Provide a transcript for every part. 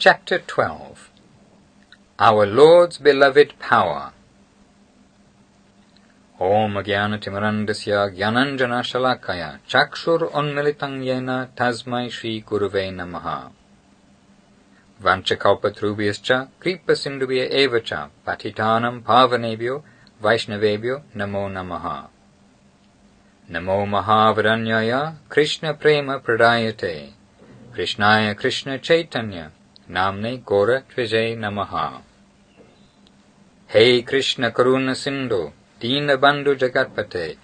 Chapter 12. Our Lord's Beloved Power. Om Jnana-timirandasya Jnananjana-shalakaya Chakshur Unmilitang Yena Tasmai Shri Gurave Namaha. Vanchakalpatrubhyascha Kripa-sindubhya evacha Patitanam Pavanebhyo Vaishnavebhyo Namo Namaha. Namo Mahavadanyaya Krishna Prema Pradayate Krishnaya Krishna Chaitanya Namne Gora Tvijay Namaha. Hey Krishna Karuna Sindhu Dina Bandhu Jagatpate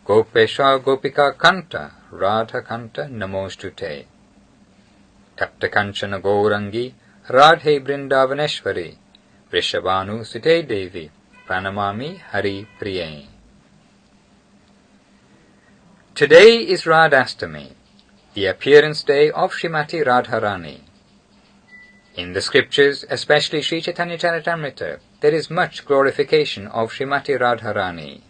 Gopesha Gopika Kanta Radha Kanta Namostute Tapta Kanchana Gaurangi Radhe Brindavaneshwari Vrishabhanu Sute Devi Pranamami Hari Priye. Today is Radhastami, the appearance day of Srimati Radharani. In the scriptures, especially Sri Chaitanya Charitamrita, there is much glorification of Srimati Radharani.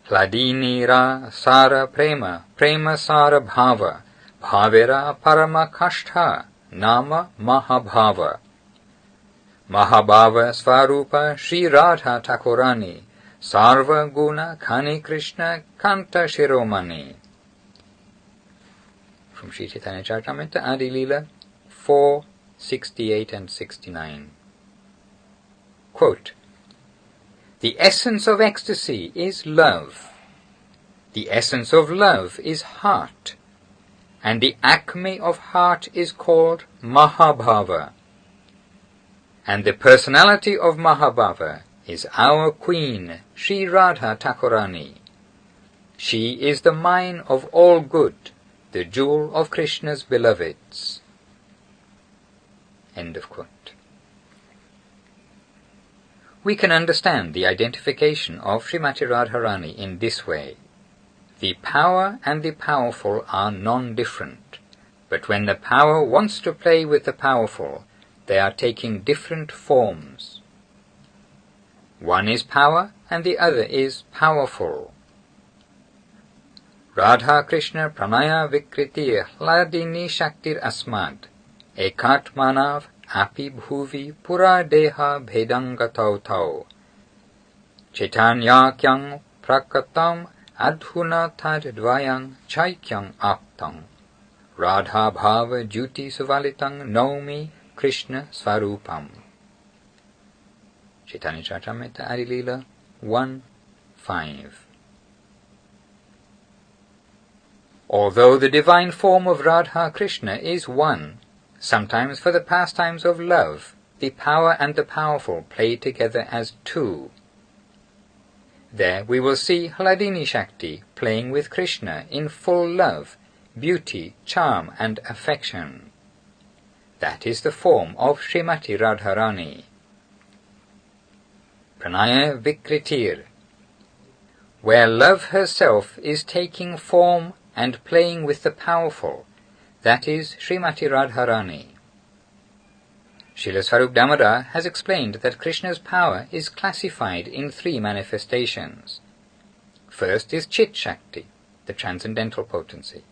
Hladini ra sara prema, prema sara bhava, bhavera parama kashtha, nama mahabhava. Mahabhava svarupa Sri Radha Thakurani, sarva guna khani Krishna kanta shiromani. From Sri Chaitanya Charitamrita, Adi Leela 4, 68 and 69. Quote, the essence of ecstasy is love. The essence of love is heart. And the acme of heart is called Mahabhava. And the personality of Mahabhava is our queen, Sri Radha Thakurani. She is the mine of all good, the jewel of Krishna's beloveds. End of quote. We can understand the identification of Srimati Radharani in this way. The power and the powerful are non-different, but when the power wants to play with the powerful, they are taking different forms. One is power and the other is powerful. Radha Krishna Pranaya Vikriti Hladini Shaktir Asmad Ekatmanav Api Bhuvi Pura Deha Bhedangatau Tau Chaitanya Kyang Prakatam Adhuna Tad Dvayang Chaikyang Aptam Radha Bhava Jyoti Suvalitang Naumi Krishna Svarupam. Chaitanya Charitamrita Adi Leela 1:5. Although the divine form of Radha Krishna is one, sometimes for the pastimes of love, the power and the powerful play together as two. There we will see Hladini Shakti playing with Krishna in full love, beauty, charm and affection. That is the form of Srimati Radharani. Pranaya Vikritir, where love herself is taking form and playing with the powerful, that is Srimati Radharani. Srila Swarup Damodar has explained that Krishna's power is classified in three manifestations. First is Chit Shakti, the transcendental potency.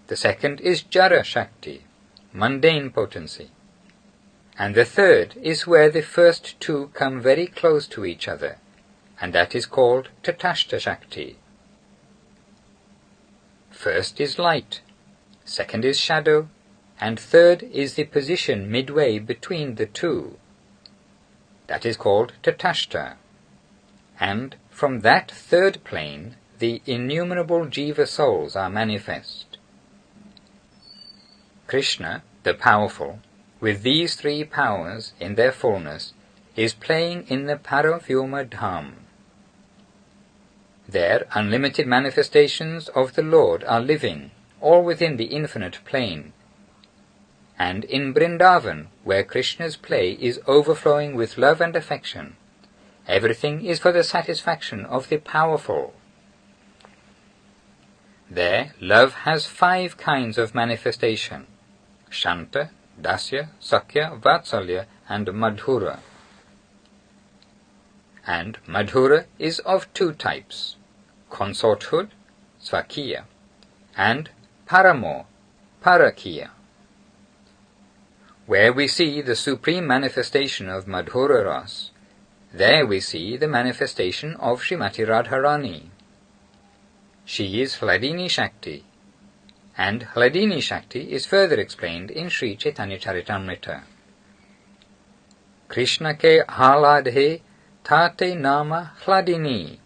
The second is Jara Shakti, mundane potency. And the third is where the first two come very close to each other, and that is called Tatashta Shakti. First is light, second is shadow, and third is the position midway between the two. That is called Tatashta. And from that third plane, the innumerable jiva souls are manifest. Krishna, the powerful, with these three powers in their fullness, is playing in the Paravyoma Dham. There unlimited manifestations of the Lord are living, all within the infinite plane. And in Vrindavan, where Krishna's play is overflowing with love and affection, everything is for the satisfaction of the powerful. There love has 5 kinds of manifestation: Shanta, Dasya, Sakya, Vatsalya and Madhura. And Madhura is of 2 types, consorthood, Swakiya, and Paramo, Parakiya. Where we see the supreme manifestation of Madhura Ras, there we see the manifestation of Srimati Radharani. She is Hladini Shakti, and Hladini Shakti is further explained in Sri Chaitanya Charitamrita. Krishna ke haladhe tate nama Hladini,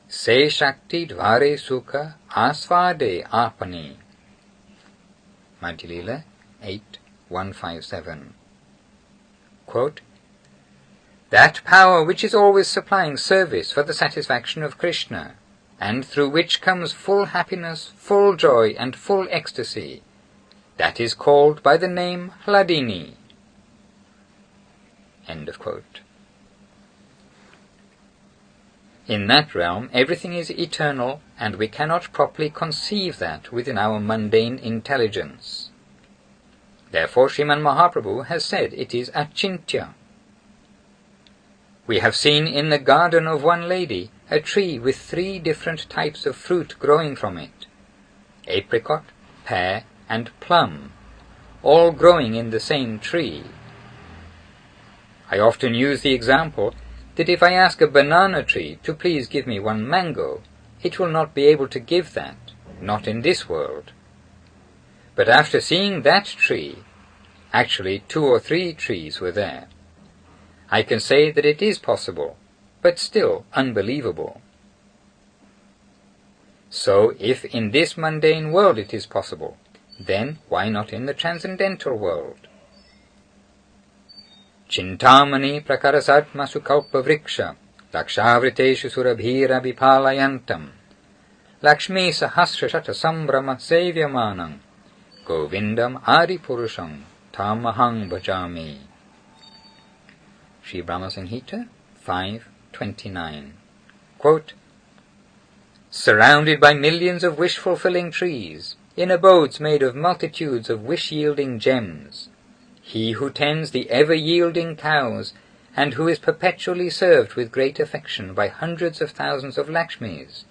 se Shakti dvare sukha asvade apani. Madhya-lila 8.157. Quote, that power which is always supplying service for the satisfaction of Krishna, and through which comes full happiness, full joy, and full ecstasy, that is called by the name Hladini. End of quote. In that realm everything is eternal, and we cannot properly conceive that within our mundane intelligence. Therefore Sriman Mahaprabhu has said it is achintya. We have seen in the garden of one lady a tree with 3 different types of fruit growing from it, apricot, pear, and plum, all growing in the same tree. I often use the example that if I ask a banana tree to please give me 1 mango, it will not be able to give that, not in this world. But after seeing that tree, actually 2 or 3 trees were there, I can say that it is possible, but still unbelievable. So if in this mundane world it is possible, then why not in the transcendental world? Chintamani prakarasatma sukalpa vriksha lakshavriteshu surabhira vipalayantam Lakshmi sahasra shata sambrama sevyamanam Govindam adipurusham tamahang bhajami. Sri Brahma Samhita 5.29. Quote, surrounded by millions of wish-fulfilling trees, in abodes made of multitudes of wish-yielding gems, he who tends the ever-yielding cows, and who is perpetually served with great affection by hundreds of thousands of Lakshmis,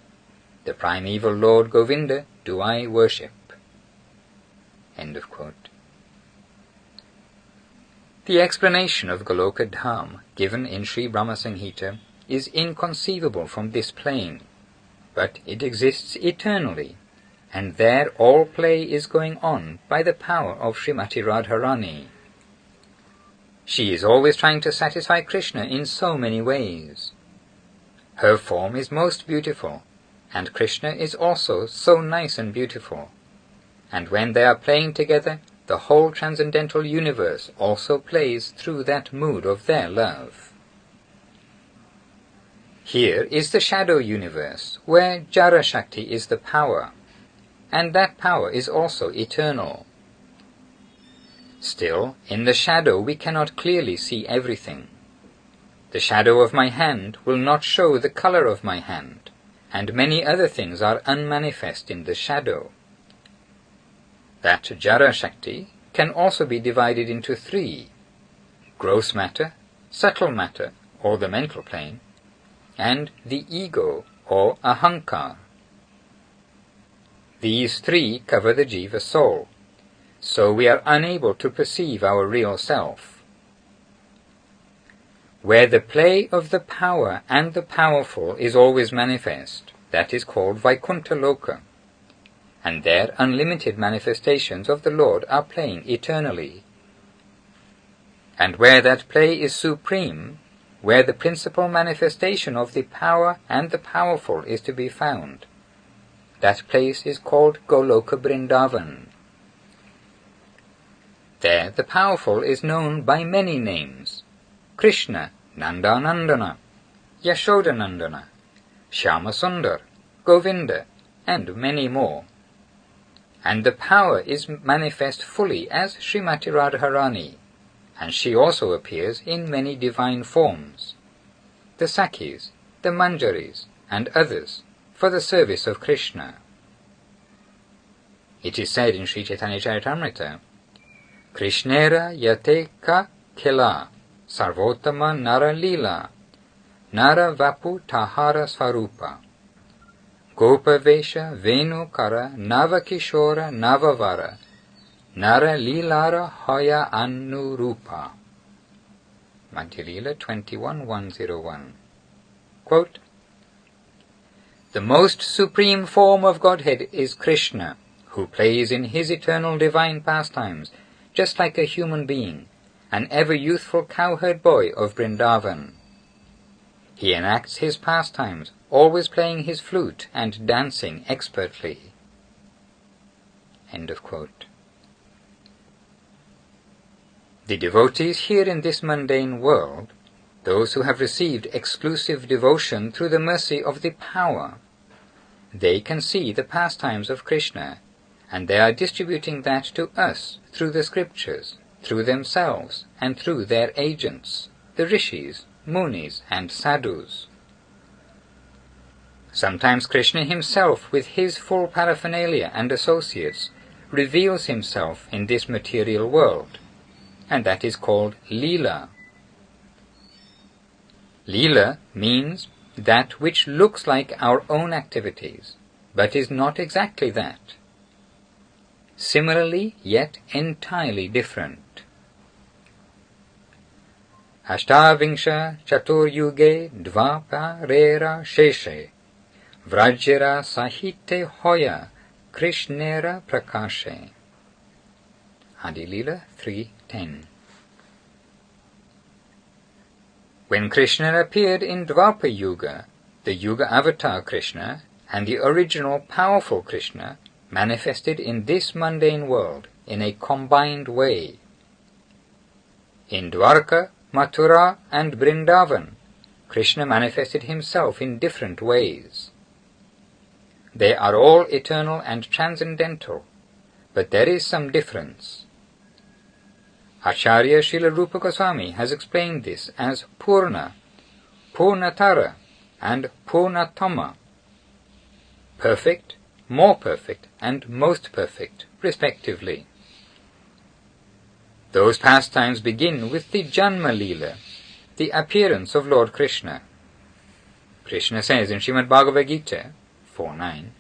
the primeval Lord Govinda do I worship. End of quote. The explanation of Goloka Dham given in Sri Brahma Samhita is inconceivable from this plane, but it exists eternally, and there all play is going on by the power of Srimati Radharani. She is always trying to satisfy Krishna in so many ways. Her form is most beautiful, and Krishna is also so nice and beautiful, and when they are playing together, the whole transcendental universe also plays through that mood of their love. Here is the shadow universe, where Jara Shakti is the power, and that power is also eternal. Still, in the shadow we cannot clearly see everything. The shadow of my hand will not show the color of my hand, and many other things are unmanifest in the shadow. That Jara Shakti can also be divided into 3, gross matter, subtle matter, or the mental plane, and the ego, or ahankar. These 3 cover the jiva soul, so we are unable to perceive our real self. Where the play of the power and the powerful is always manifest, that is called Vaikuntha Loka, and there unlimited manifestations of the Lord are playing eternally. And where that play is supreme, where the principal manifestation of the power and the powerful is to be found, that place is called Goloka Vrindavan. There the powerful is known by many names: Krishna, Nanda Nandana, Yashoda Nandana, Shyama Sundar, Govinda, and many more. And the power is manifest fully as Srimati Radharani, and she also appears in many divine forms, the Sakhis, the Manjaris, and others, for the service of Krishna. It is said in Sri Chaitanya Charitamrita, Krishnera yateka khela sarvotama nara lila nara vapu tahara swarupa Gopavesha Venu Kara Navakishora Navavara Nara Lilara Hoya Anurupa. Madhya Lila 21.101. Quote, the most supreme form of Godhead is Krishna, who plays in his eternal divine pastimes, just like a human being, an ever-youthful cowherd boy of Vrindavan. He enacts his pastimes, always playing his flute and dancing expertly. End of quote. The devotees here in this mundane world, those who have received exclusive devotion through the mercy of the power, they can see the pastimes of Krishna, and they are distributing that to us through the scriptures, through themselves, and through their agents, the rishis, munis, and sadhus. Sometimes Krishna himself, with his full paraphernalia and associates, reveals himself in this material world, and that is called Leela. Leela means that which looks like our own activities, but is not exactly that. Similarly, yet entirely different. Ashtavingsha chaturyuge dvaparera sheshe vrajyara sahite hoya krishnera prakashe. Adi Leela 3.10. When Krishna appeared in Dvapar Yuga, the Yuga avatar Krishna and the original powerful Krishna manifested in this mundane world in a combined way. In Dwarka, Mathura and Vrindavan, Krishna manifested himself in different ways. They are all eternal and transcendental, but there is some difference. Acharya Srila Rupa Goswami has explained this as Purna, Purnatara, and Purnatama, perfect, more perfect, and most perfect, respectively. Those pastimes begin with the Janma Leela, the appearance of Lord Krishna. Krishna says in Srimad Bhagavad Gita 4.9,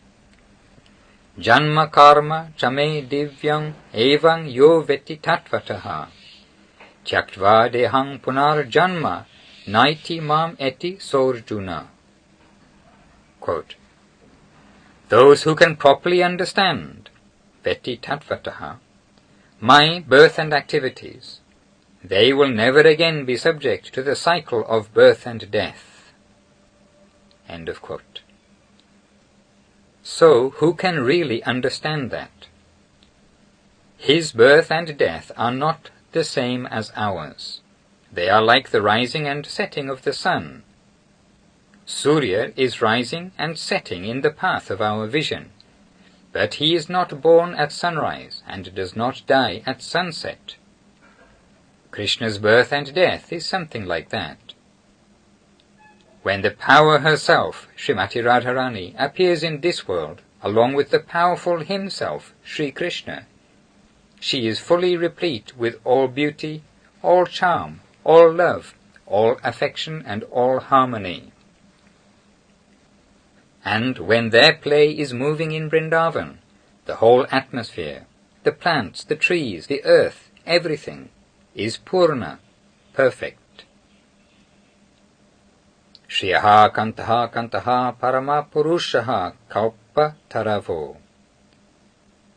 Janma karma chame divyam evang yo veti tatvataha tyaktva dehang punar janma naiti mam eti sorjuna. Quote, those who can properly understand veti tatvataha, my birth and activities, they will never again be subject to the cycle of birth and death. End of quote. So, who can really understand that? His birth and death are not the same as ours. They are like the rising and setting of the sun. Surya is rising and setting in the path of our vision, but he is not born at sunrise and does not die at sunset. Krishna's birth and death is something like that. When the power herself, Srimati Radharani, appears in this world, along with the powerful himself, Sri Krishna, she is fully replete with all beauty, all charm, all love, all affection, and all harmony. And when their play is moving in Vrindavan, the whole atmosphere, the plants, the trees, the earth, everything, is Purna, perfect. Shriyaha kantaha kantaha parama purushaha kalpa taravo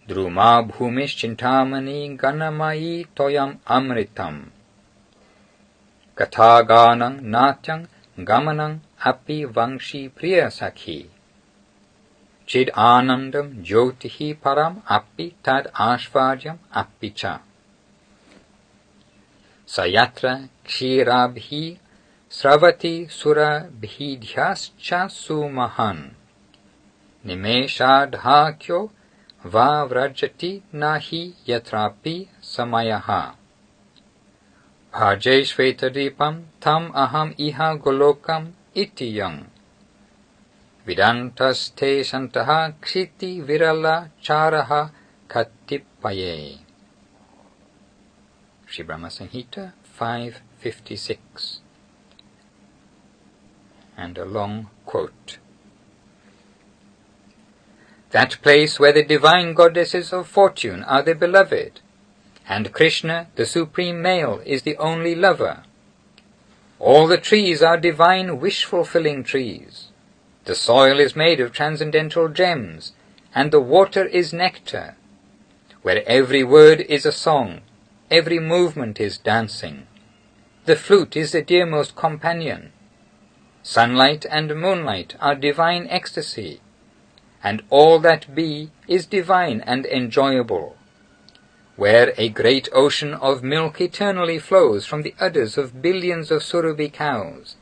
druma bhumish chintamani ganamayi toyam amritam kathaganang natyang gamanang api vangshi priya sakhi chid anandam jyotihi param api tad ashvaryam api cha sayatra kshirabhi Sravati sura bhidhyascha sumahan nimeshadhakyo va vrajati nahi yatrapi samayaha bhaje shvetadipam tam aham iha golokam itiyam vidantaste santaha kshiti virala charaha katipaye. Sri Brahma Samhita 556. And a long quote. That place where the divine goddesses of fortune are the beloved, and Krishna, the supreme male, is the only lover. All the trees are divine wish-fulfilling trees. The soil is made of transcendental gems, and the water is nectar, where every word is a song, every movement is dancing. The flute is the dearmost companion. Sunlight and moonlight are divine ecstasy, and all that be is divine and enjoyable, where a great ocean of milk eternally flows from the udders of billions of Surabhi cows,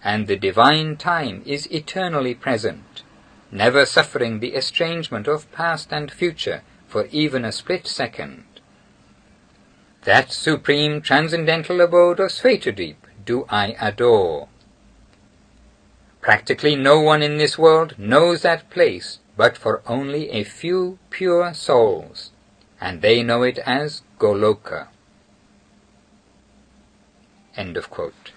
and the divine time is eternally present, never suffering the estrangement of past and future for even a split second. That supreme transcendental abode of Svetadeep do I adore. Practically no one in this world knows that place but for only a few pure souls, and they know it as Goloka. End of quote.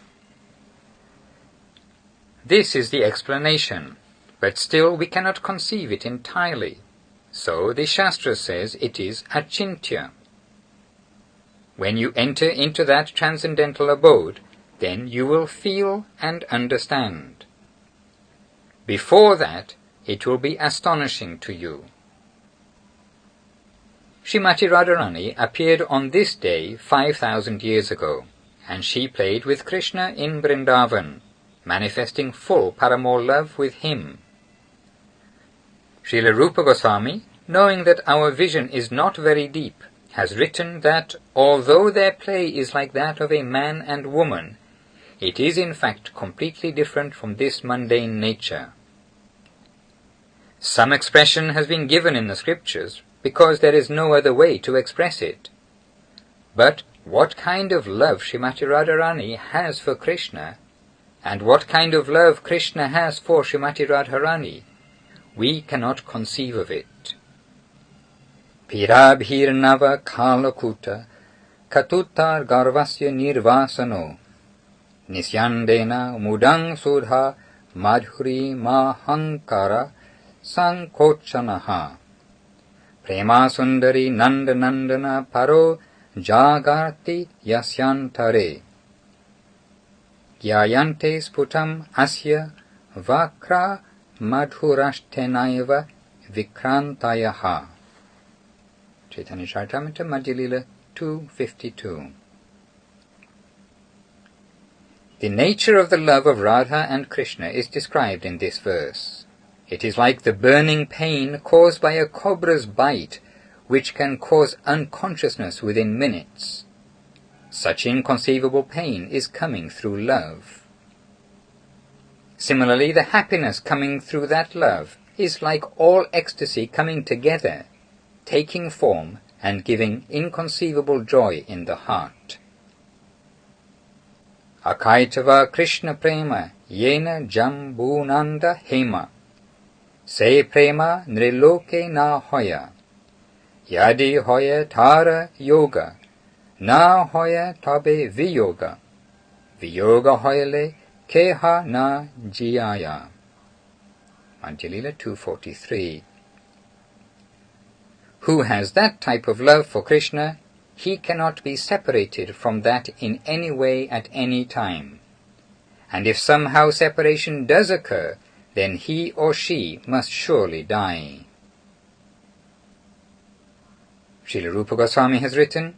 This is the explanation, but still we cannot conceive it entirely. So the Shastra says it is achintya. When you enter into that transcendental abode, then you will feel and understand. Before that, it will be astonishing to you. Srimati Radharani appeared on this day 5,000 years ago, and she played with Krishna in Vrindavan, manifesting full paramour love with him. Srila Rupa Goswami, knowing that our vision is not very deep, has written that although their play is like that of a man and woman, it is in fact completely different from this mundane nature. Some expression has been given in the scriptures because there is no other way to express it. But what kind of love Srimati Radharani has for Krishna, and what kind of love Krishna has for Srimati Radharani, we cannot conceive of it. Pirabhirnava kalakuta katutar garvasya nirvasano nisyandena mudang sudha madhuri mahankara sankochanaha prema sundari nandanandana paro jagarti yasyantare gyayante sputam asya vakra madhurashtenaiva vikrantayaha. Chaitanya Charitamrita Madhya Lila 252. The nature of the love of Radha and Krishna is described in this verse. It is like the burning pain caused by a cobra's bite, which can cause unconsciousness within minutes. Such inconceivable pain is coming through love. Similarly, the happiness coming through that love is like all ecstasy coming together, taking form and giving inconceivable joy in the heart. Akaitava Krishna prema yena jambunanda hema se prema nriloke na hoya yadi hoya tara yoga na hoya tabe viyoga viyoga hoyale keha na jiyaya. Madhya Lila 243. Who has that type of love for Krishna, he cannot be separated from that in any way at any time. And if somehow separation does occur, then he or she must surely die. Srila Rupa Goswami has written,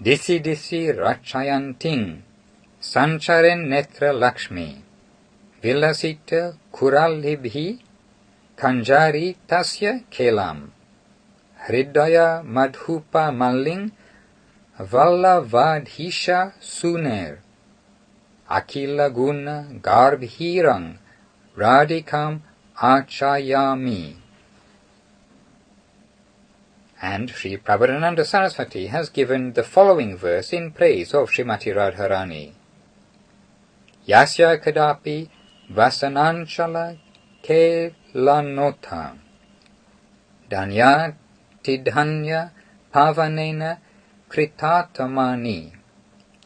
Disi disi rachayanting sancharen netra lakshmi vilasita kuralibhi kanjari tasya kelam Hridaya madhupa malling vallavadhisha suner akila guna garbhirang radikam achayami. And Sri Prabhupada Saraswati has given the following verse in praise of Srimati Radharani. Yasya kadapi vasananchala kelanota danya tidhanya pavanena kritatamani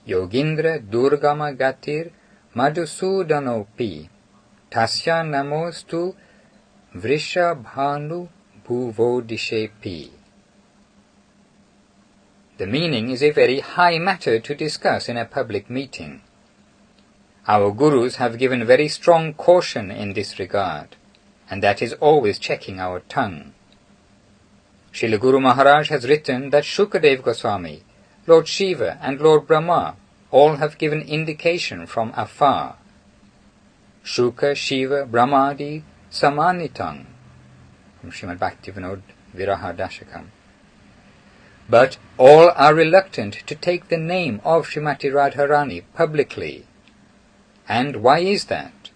yogindra durgama gatir madhusudanopi tasya namostu vrishabhanu bhuvodishepi. The meaning is a very high matter to discuss in a public meeting. Our Gurus have given very strong caution in this regard, and that is always checking our tongue. Srila Guru Maharaj has written that Shukadev Goswami, Lord Shiva and Lord Brahma all have given indication from afar. Shuka, Shiva, Brahmadi, Samanitang, from Srimad Bhakti Viraha Dashakam. But all are reluctant to take the name of Srimati Radharani publicly. And why is that?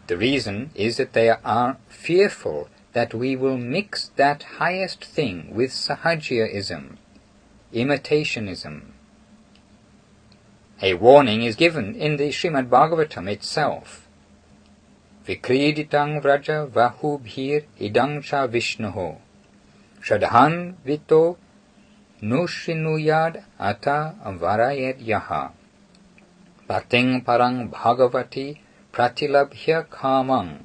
The reason is that they are fearful that we will mix that highest thing with Sahajiyaism, imitationism. A warning is given in the Srimad Bhagavatam itself. Vikriditang vraja vahubhir idang cha vishnuho shadhan vito nushinuyad ata varayet yaha bhating parang bhagavati pratilabhya kamang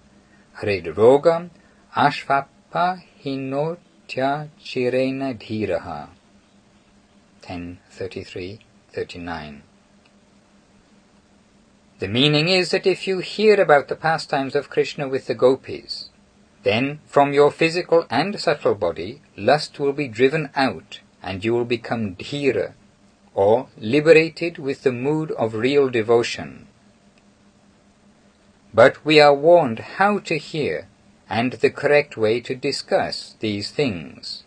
hrid rogam ashvapa hinotya chirena dhiraha. 10:33-39. The meaning is that if you hear about the pastimes of Krishna with the gopis, then from your physical and subtle body lust will be driven out and you will become dhira, or liberated with the mood of real devotion. But we are warned how to hear and the correct way to discuss these things.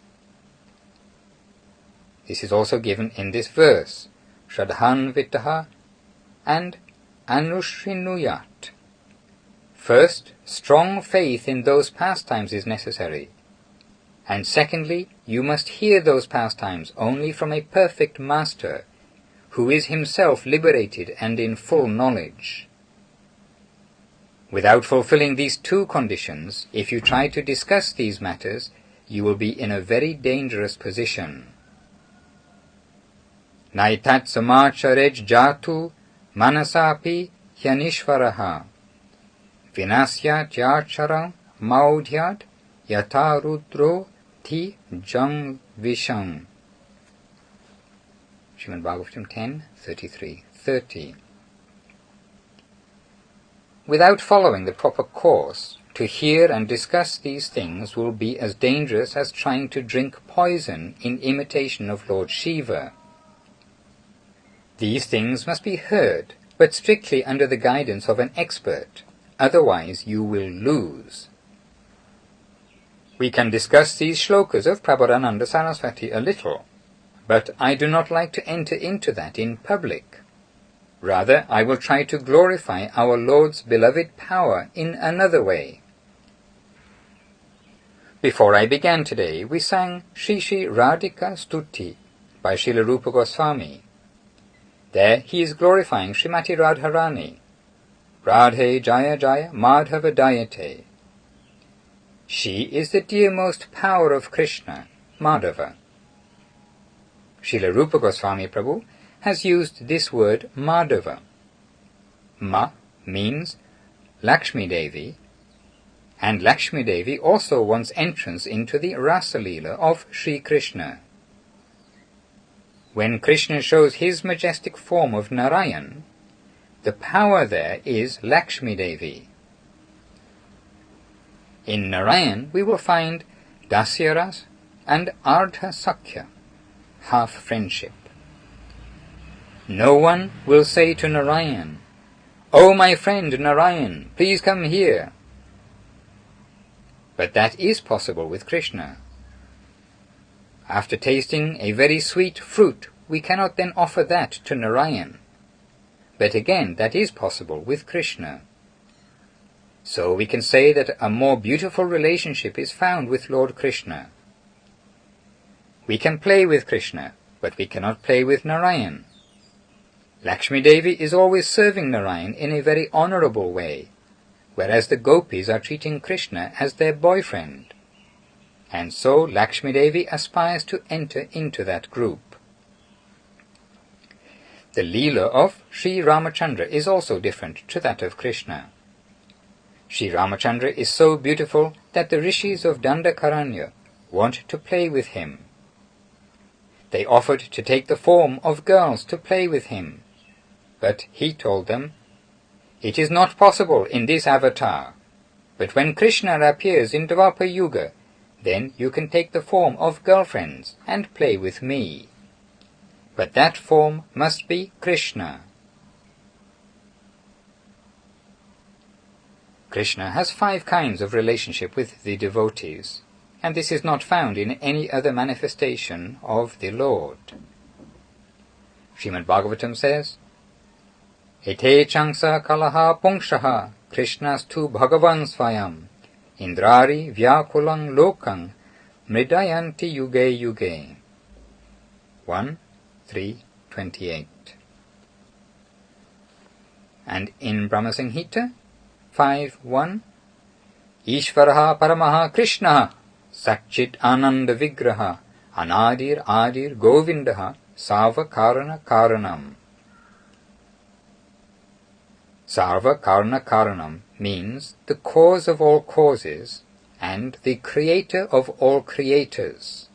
This is also given in this verse, Shradhan Vitaha and Anushrinuyat. First, strong faith in those pastimes is necessary. And secondly, you must hear those pastimes only from a perfect master, who is himself liberated and in full knowledge. Without fulfilling these two conditions, if you try to discuss these matters, you will be in a very dangerous position. Naitat samacharej jatu manasapi hyanishvaraha vinasyat yacharam maudhyat yatarudro ti jang visham. Srimad Bhagavatam 10:33-30. Without following the proper course, to hear and discuss these things will be as dangerous as trying to drink poison in imitation of Lord Shiva. These things must be heard, but strictly under the guidance of an expert, otherwise you will lose. We can discuss these shlokas of Prabhupada Saraswati a little, but I do not like to enter into that in public. Rather, I will try to glorify our Lord's beloved power in another way. Before I began today, we sang Shri Shri Radhika Stuti by Srila Rupa Goswami. There he is glorifying Srimati Radharani. Radhe Jaya Jaya Madhava Dayate. She is the dearmost power of Krishna, Madhava. Srila Rupa Goswami Prabhu has used this word Madhava. Ma means Lakshmi Devi, and Lakshmi Devi also wants entrance into the Rasa Leela of Sri Krishna. When Krishna shows his majestic form of Narayan, the power there is Lakshmi Devi. In Narayan we will find Dasyaras and Ardha Sakya, half friendship. No one will say to Narayan, "Oh, my friend Narayan, please come here." But that is possible with Krishna. After tasting a very sweet fruit, we cannot then offer that to Narayan. But again, that is possible with Krishna. So we can say that a more beautiful relationship is found with Lord Krishna. We can play with Krishna, but we cannot play with Narayan. Lakshmi Devi is always serving Narayan in a very honorable way, whereas the gopis are treating Krishna as their boyfriend. And so Lakshmi Devi aspires to enter into that group. The Leela of Sri Ramachandra is also different to that of Krishna. Sri Ramachandra is so beautiful that the rishis of Dandakaranya want to play with him. They offered to take the form of girls to play with him, but he told them, "It is not possible in this avatar, but when Krishna appears in Dwapar Yuga, then you can take the form of girlfriends and play with me. But that form must be Krishna." Krishna has 5 kinds of relationship with the devotees, and this is not found in any other manifestation of the Lord. Srimad Bhagavatam says, "Ete changsa kalaha pungshaha Krishnastu bhagavan svayam indrari vyakulang lokang mridayanti yuge yuge." 1:3:28. And in Brahmasamhita 5:1, "Ishvaraha paramaha Krishnaha Satchit Ananda Vigraha Anadir Adir Govindaha Sarva Karana Karanam." Sarva Karana Karanam means the cause of all causes and the creator of all creators.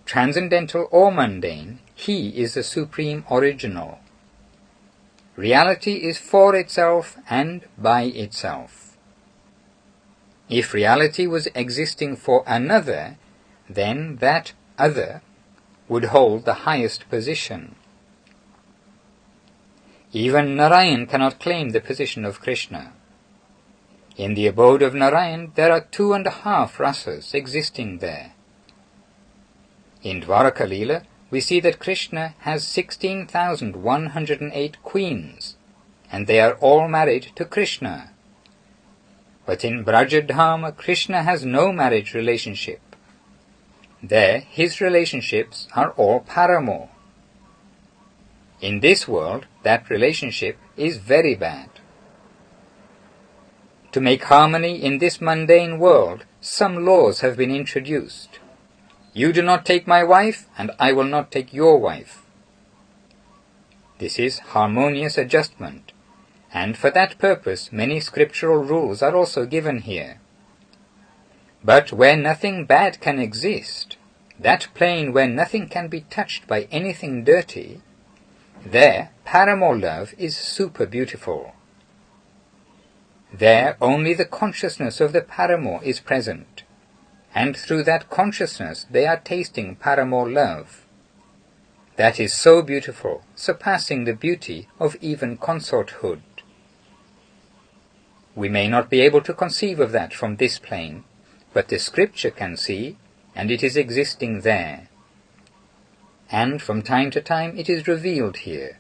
Transcendental or mundane, he is the supreme original. Reality is for itself and by itself. If reality was existing for another, then that other would hold the highest position. Even Narayan cannot claim the position of Krishna. In the abode of Narayan there are 2.5 rasas existing there. In Dwaraka Leela we see that Krishna has 16,108 queens, and they are all married to Krishna. But in Brajadhama, Krishna has no marriage relationship. There his relationships are all paramour. In this world, that relationship is very bad. To make harmony in this mundane world, some laws have been introduced. You do not take my wife, and I will not take your wife. This is harmonious adjustment, and for that purpose many scriptural rules are also given here. But where nothing bad can exist, that plane where nothing can be touched by anything dirty, there paramour love is super beautiful. There only the consciousness of the paramour is present, and through that consciousness they are tasting paramour love. That is so beautiful, surpassing the beauty of even consorthood. We may not be able to conceive of that from this plane, but the scripture can see, and it is existing there. And from time to time it is revealed here.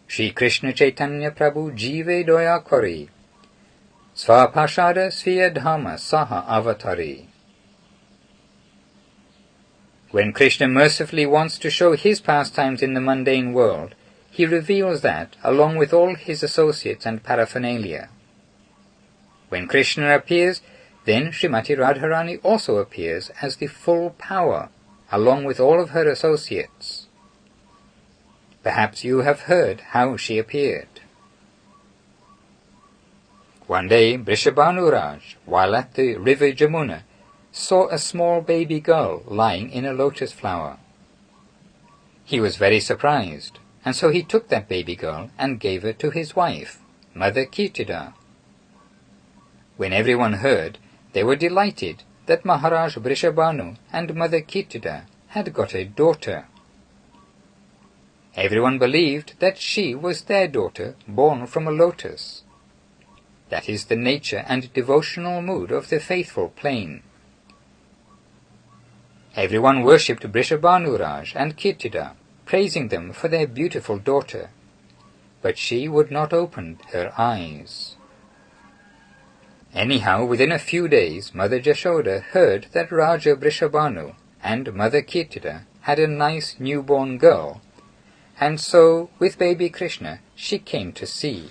Shri Krishna Chaitanya Prabhu Jive Doya Kori Svapashada Sviya Dhamma Saha Avatari. When Krishna mercifully wants to show his pastimes in the mundane world, he reveals that along with all his associates and paraphernalia. When Krishna appears, then Srimati Radharani also appears as the full power, along with all of her associates. Perhaps you have heard how she appeared. One day Vrishabhanu Raj, while at the river Jamuna, saw a small baby girl lying in a lotus flower. He was very surprised, and so he took that baby girl and gave her to his wife, Mother Kirtida. When everyone heard, they were delighted that Maharaj Vrishabhanu and Mother Kirtida had got a daughter. Everyone believed that she was their daughter born from a lotus. That is the nature and devotional mood of the faithful plane. Everyone worshipped Vrishabhanu Raj and Kirtida, praising them for their beautiful daughter, but she would not open her eyes. Anyhow, within a few days, Mother Jashoda heard that Raja Vrishabhanu and Mother Kirtida had a nice newborn girl, and so, with baby Krishna, she came to see.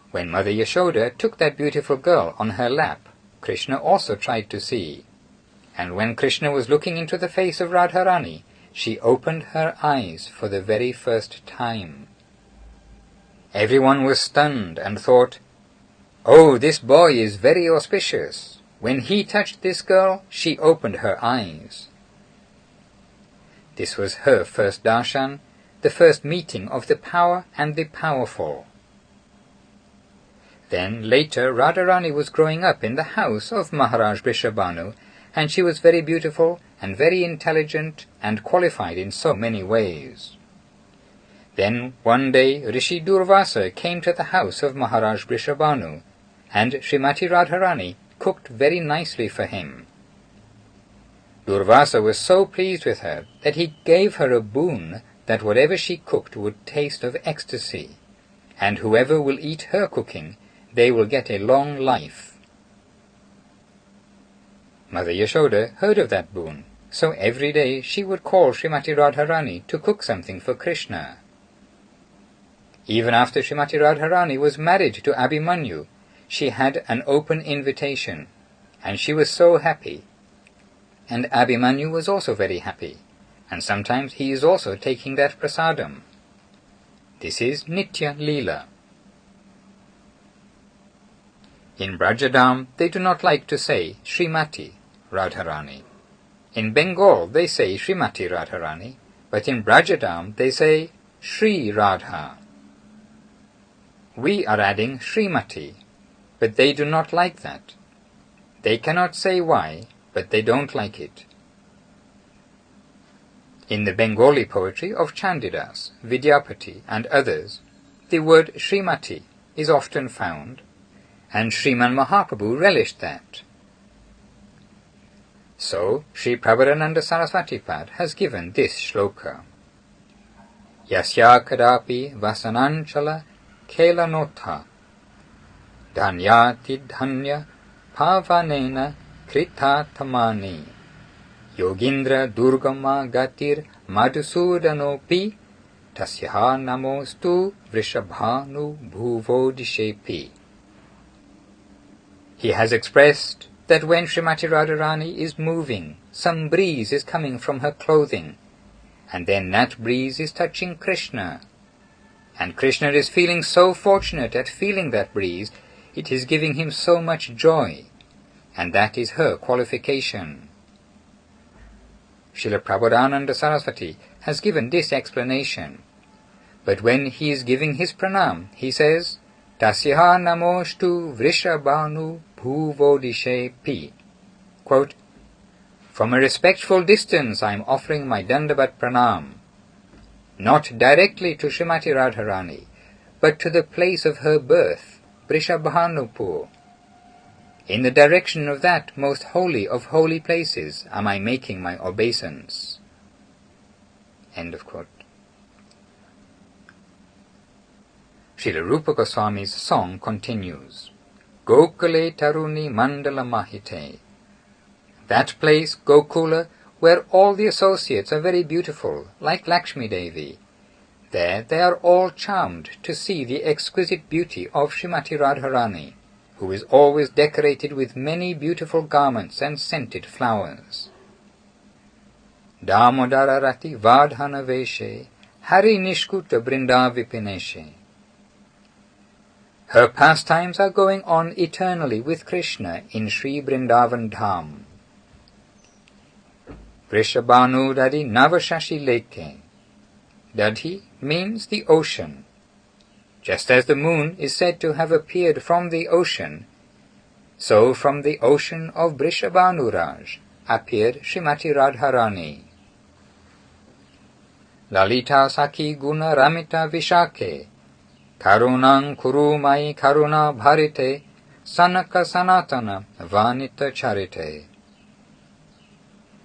When Mother Yashoda took that beautiful girl on her lap, Krishna also tried to see, and when Krishna was looking into the face of Radharani, she opened her eyes for the very first time. Everyone was stunned and thought, "Oh, this boy is very auspicious. when he touched this girl, she opened her eyes. This was her first darshan, the first meeting of the power and the powerful. Then later Radharani was growing up in the house of Maharaj Vrishabhanu, and she was very beautiful and very intelligent and qualified in so many ways. Then one day Rishi Durvasa came to the house of Maharaj Vrishabhanu, and Srimati Radharani cooked very nicely for him. Durvasa was so pleased with her that he gave her a boon that whatever she cooked would taste of ecstasy, and whoever will eat her cooking, they will get a long life. Mother Yashoda heard of that boon, so every day she would call Srimati Radharani to cook something for Krishna. Even after Srimati Radharani was married to Abhimanyu, she had an open invitation, and she was so happy. And Abhimanyu was also very happy, and sometimes he is also taking that prasadam. This is Nitya Leela. In Brajadam they do not like to say Srimati Radharani. In Bengal they say Srimati Radharani, but in Brajadam they say Sri Radha. We are adding Srimati, but they do not like that. They cannot say why, but they don't like it. In the Bengali poetry of Chandidas, Vidyapati and others, the word Srimati is often found, and Sriman Mahaprabhu relished that. So, Sri Prabhupada Saraswati Pad has given this shloka. Yasya kadapi vasananchalah kelanotha dhanyati dhanya pavanena kritatamani yogindra durgama gatir madhusudanopi tasyaha namostu vrishabhanu bhuvodishepi. He has expressed that when Srimati Radharani is moving, some breeze is coming from her clothing, and then that breeze is touching Krishna. And Krishna is feeling so fortunate at feeling that breeze, it is giving him so much joy, and that is her qualification. Srila Prabodhananda Saraswati has given this explanation, but when he is giving his pranam, he says, Tasyaha namostu vrishabhanu bhuvodishe pi. Quote, from a respectful distance I am offering my dandavat pranam, not directly to Srimati Radharani, but to the place of her birth, Vrishabhanupur. In the direction of that most holy of holy places am I making my obeisance. End of quote. Srila Rupa Goswami's song continues. Gokule Taruni Mandala Mahite. That place, Gokula, where all the associates are very beautiful, like Lakshmi Devi. There they are all charmed to see the exquisite beauty of Srimati Radharani, who is always decorated with many beautiful garments and scented flowers. Damodararati Vadhana Veshe, Hari Nishkuta Brindavipineshe. Her pastimes are going on eternally with Krishna in Sri Vrindavan Dham. Vrishabhanu Dadi Navashashi Leke. Dadhi means the ocean. Just as the moon is said to have appeared from the ocean, so from the ocean of Vrishabhanu Raj appeared Srimati Radharani. Lalita Saki Guna Ramita Vishake, Karunang Kurumai Karuna Bharite, Sanaka Sanatana Vanita Charite.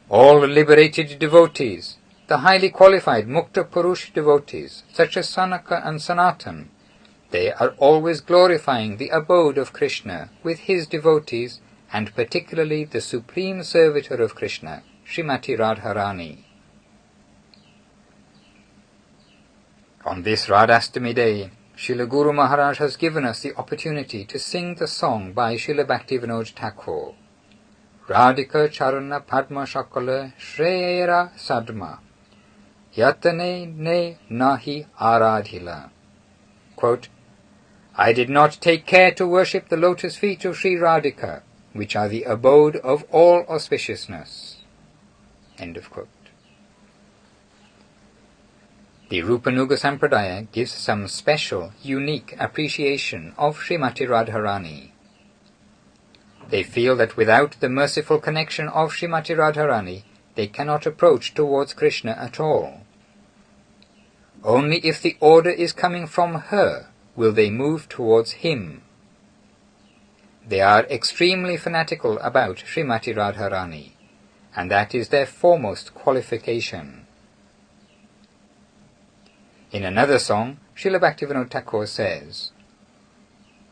All liberated devotees, the highly qualified Mukta Purush devotees, such as Sanaka and Sanatan, they are always glorifying the abode of Krishna with his devotees, and particularly the supreme servitor of Krishna, Srimati Radharani. On this Radhastami day, Srila Guru Maharaj has given us the opportunity to sing the song by Srila Bhaktivinoda Thakur. Radhika Charana Padma Shakala Shreyera Sadma Yatane Ne Nahi Aradhila. Quote, I did not take care to worship the lotus feet of Sri Radhika, which are the abode of all auspiciousness. End of quote. The Rupanuga Sampradaya gives some special, unique appreciation of Srimati Radharani. They feel that without the merciful connection of Srimati Radharani, they cannot approach towards Krishna at all. Only if the order is coming from her will they move towards him. They are extremely fanatical about Srimati Radharani, and that is their foremost qualification. In another song, Srila Bhaktivinoda Thakur says,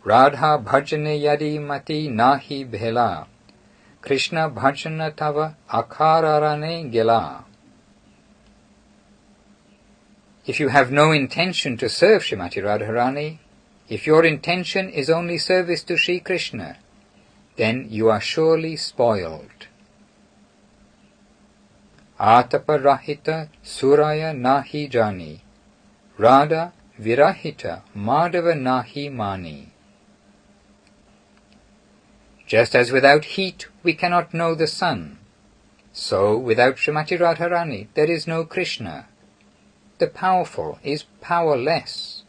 Radha bhajane yadi mati nahi bhela, Krishna bhajana tava akararane gela. If you have no intention to serve Srimati Radharani, if your intention is only service to Sri Krishna, then you are surely spoiled. Atapa rahita suraya nahi jani, Radha virahita madhava nahi mani. Just as without heat we cannot know the sun, so without Srimati Radharani there is no Krishna. The powerful is powerless.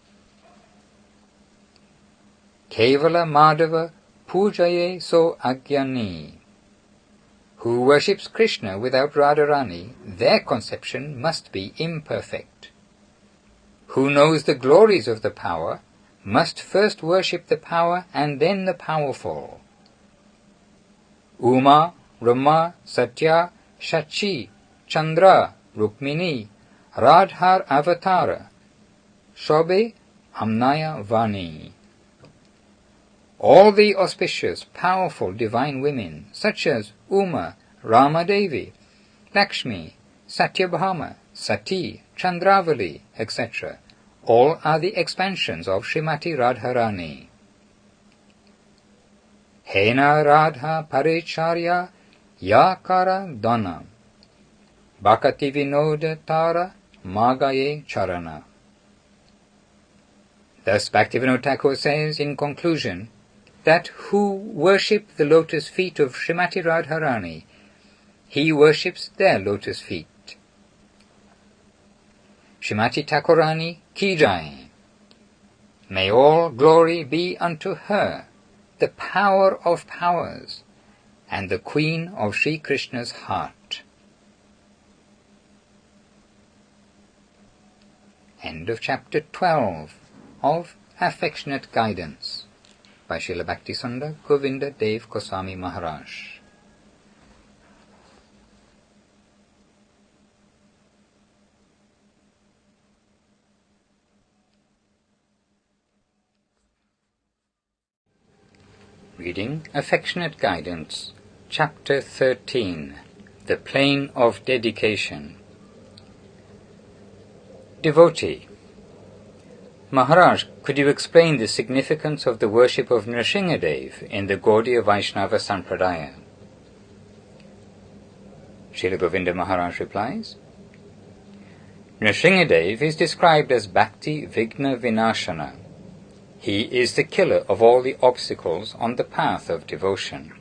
Kevala madhava pujaye so agyani. Who worships Krishna without Radharani, their conception must be imperfect. Who knows the glories of the power must first worship the power and then the powerful. Uma, Rama, Satya, Shachi, Chandra, Rukmini, Radhar Avatara, Shobe, Amnaya Vani. All the auspicious, powerful divine women, such as Uma, Rama Devi, Lakshmi, Satyabhama, Sati, Chandravali, etc., all are the expansions of Srimati Radharani. Hena Radha Paricharya Yakara Dana Bhakati Vinoda Tara Magaye Charana. Thus Bhaktivinoda Thakur says in conclusion that who worship the lotus feet of Srimati Radharani, he worships their lotus feet. Srimati Thakurani Ki Jai. May all glory be unto her, the power of powers, and the queen of Sri Krishna's heart. End of chapter 12 of Affectionate Guidance by Srila Bhakti Sundar Govinda Dev Goswami Maharaj. Reading Affectionate Guidance, Chapter 13, The Plane of Dedication. Devotee. Maharaj, could you explain the significance of the worship of Nrsingadev in the Gaudiya Vaishnava Sampradaya? Srila Govinda Maharaj replies, Nrsingadev is described as Bhakti Vigna Vinashana. He is the killer of all the obstacles on the path of devotion.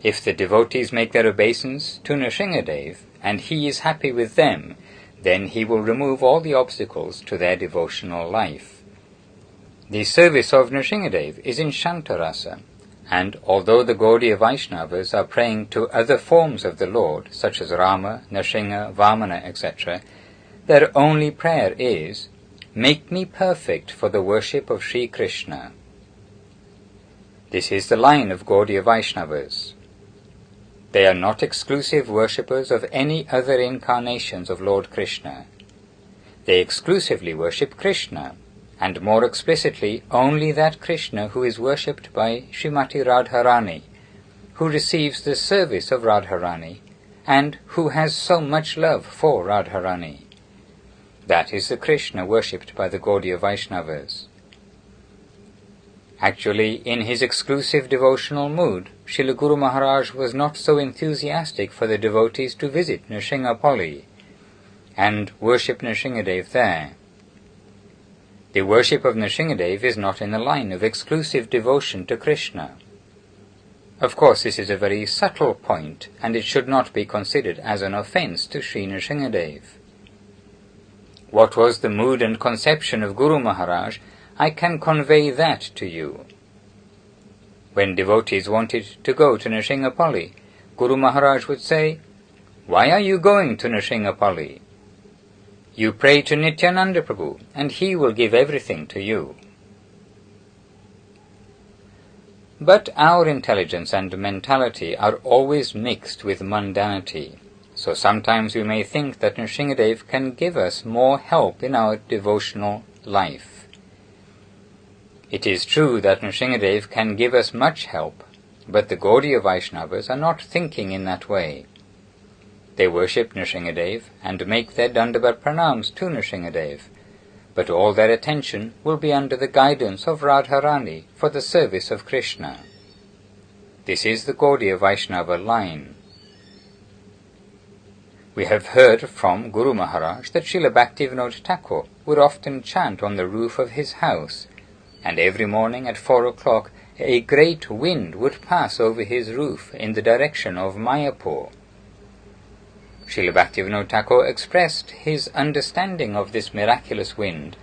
If the devotees make their obeisance to Nrsingadev and he is happy with them, then he will remove all the obstacles to their devotional life. The service of Nrsingadev is in Shantarasa, and although the Gaudiya Vaishnavas are praying to other forms of the Lord, such as Rama, Nrsinga, Vamana, etc., their only prayer is, Make me perfect for the worship of Sri Krishna. This is the line of Gaudiya Vaishnavas. They are not exclusive worshippers of any other incarnations of Lord Krishna. They exclusively worship Krishna, and more explicitly only that Krishna who is worshipped by Srimati Radharani, who receives the service of Radharani, and who has so much love for Radharani. That is the Krishna worshipped by the Gaudiya Vaishnavas. Actually, in his exclusive devotional mood, Srila Guru Maharaj was not so enthusiastic for the devotees to visit Nrsinghapalli and worship Nrsingadev there. The worship of Nrsingadev is not in the line of exclusive devotion to Krishna. Of course, this is a very subtle point, and it should not be considered as an offence to Sri Nrsingadev. What was the mood and conception of Guru Maharaj, I can convey that to you. When devotees wanted to go to Nrsingsapalli, Guru Maharaj would say, "Why are you going to Nrsingsapalli? You pray to Nityananda Prabhu, and he will give everything to you." But our intelligence and mentality are always mixed with mundanity, so sometimes we may think that Nrsingadev can give us more help in our devotional life. It is true that Nrsingadev can give us much help, but the Gaudiya Vaishnavas are not thinking in that way. They worship Nrsingadev and make their Dandavat pranams to Nrsingadev, but all their attention will be under the guidance of Radharani for the service of Krishna. This is the Gaudiya Vaishnava line. We have heard from Guru Maharaj that Srila Bhaktivinoda Thakur would often chant on the roof of his house, and every morning at 4 o'clock a great wind would pass over his roof in the direction of Mayapur. Srila Bhaktivinoda Thakur expressed his understanding of this miraculous wind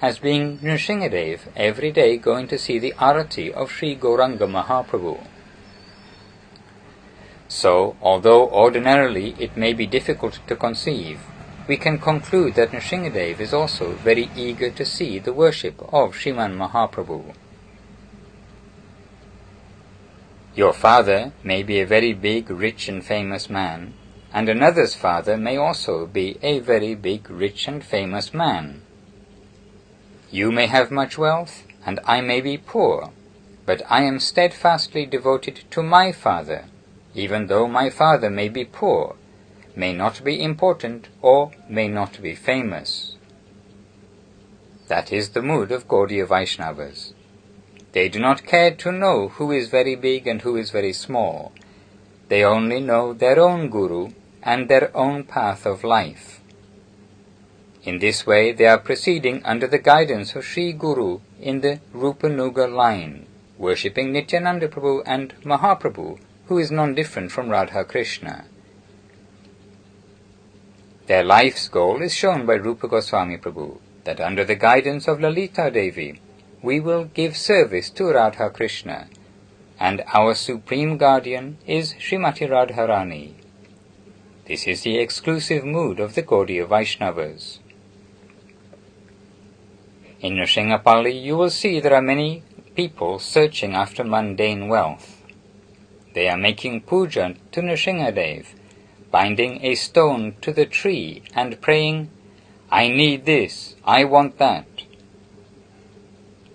as being Nrsingadev every day going to see the arati of Sri Gauranga Mahaprabhu. So, although ordinarily it may be difficult to conceive, we can conclude that Nrsingadev is also very eager to see the worship of Sriman Mahaprabhu. Your father may be a very big, rich and famous man, and another's father may also be a very big, rich and famous man. You may have much wealth, and I may be poor, but I am steadfastly devoted to my father, even though my father may be poor, may not be important, or may not be famous. That is the mood of Gaudiya Vaishnavas. They do not care to know who is very big and who is very small. They only know their own Guru and their own path of life. In this way they are proceeding under the guidance of Sri Guru in the Rupanuga line, worshipping Nityananda Prabhu and Mahaprabhu, who is non-different from Radha Krishna. Their life's goal is shown by Rupa Goswami Prabhu, that under the guidance of Lalita Devi, we will give service to Radha Krishna, and our supreme guardian is Srimati Radharani. This is the exclusive mood of the Gaudiya Vaishnavas. In Nrsingsapalli you will see there are many people searching after mundane wealth. They are making puja to Nrsingadev, binding a stone to the tree and praying, "I need this, I want that."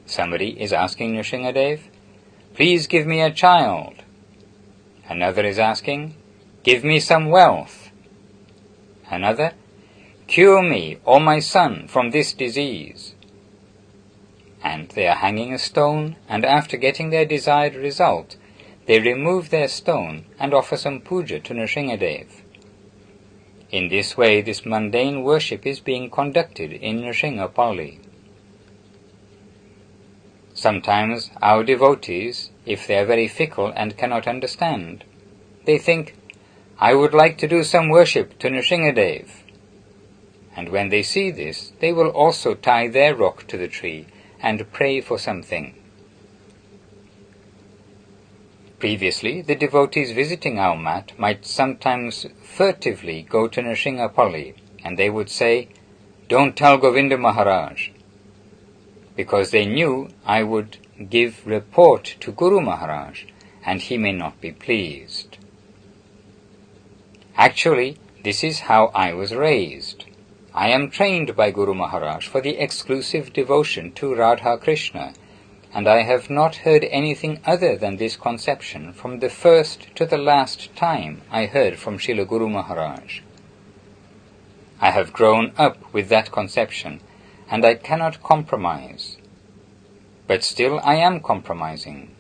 Somebody is asking Nrsingadev, "Please give me a child." Another is asking, "Give me some wealth." Another, "Cure me, O my son, from this disease." And they are hanging a stone, and after getting their desired result, they remove their stone and offer some puja to Nrsingadev. In this way, this mundane worship is being conducted in Nrsingsapalli. Sometimes our devotees, if they are very fickle and cannot understand, they think, "I would like to do some worship to Nrsingadev." And when they see this, they will also tie their rock to the tree and pray for something. Previously, the devotees visiting our mat might sometimes furtively go to Nrsingsapalli, and they would say, "Don't tell Govinda Maharaj," because they knew I would give report to Guru Maharaj, and he may not be pleased. Actually, this is how I was raised. I am trained by Guru Maharaj for the exclusive devotion to Radha Krishna, and I have not heard anything other than this conception from the first to the last time I heard from Srila Guru Maharaj. I have grown up with that conception, and I cannot compromise. But still I am compromising.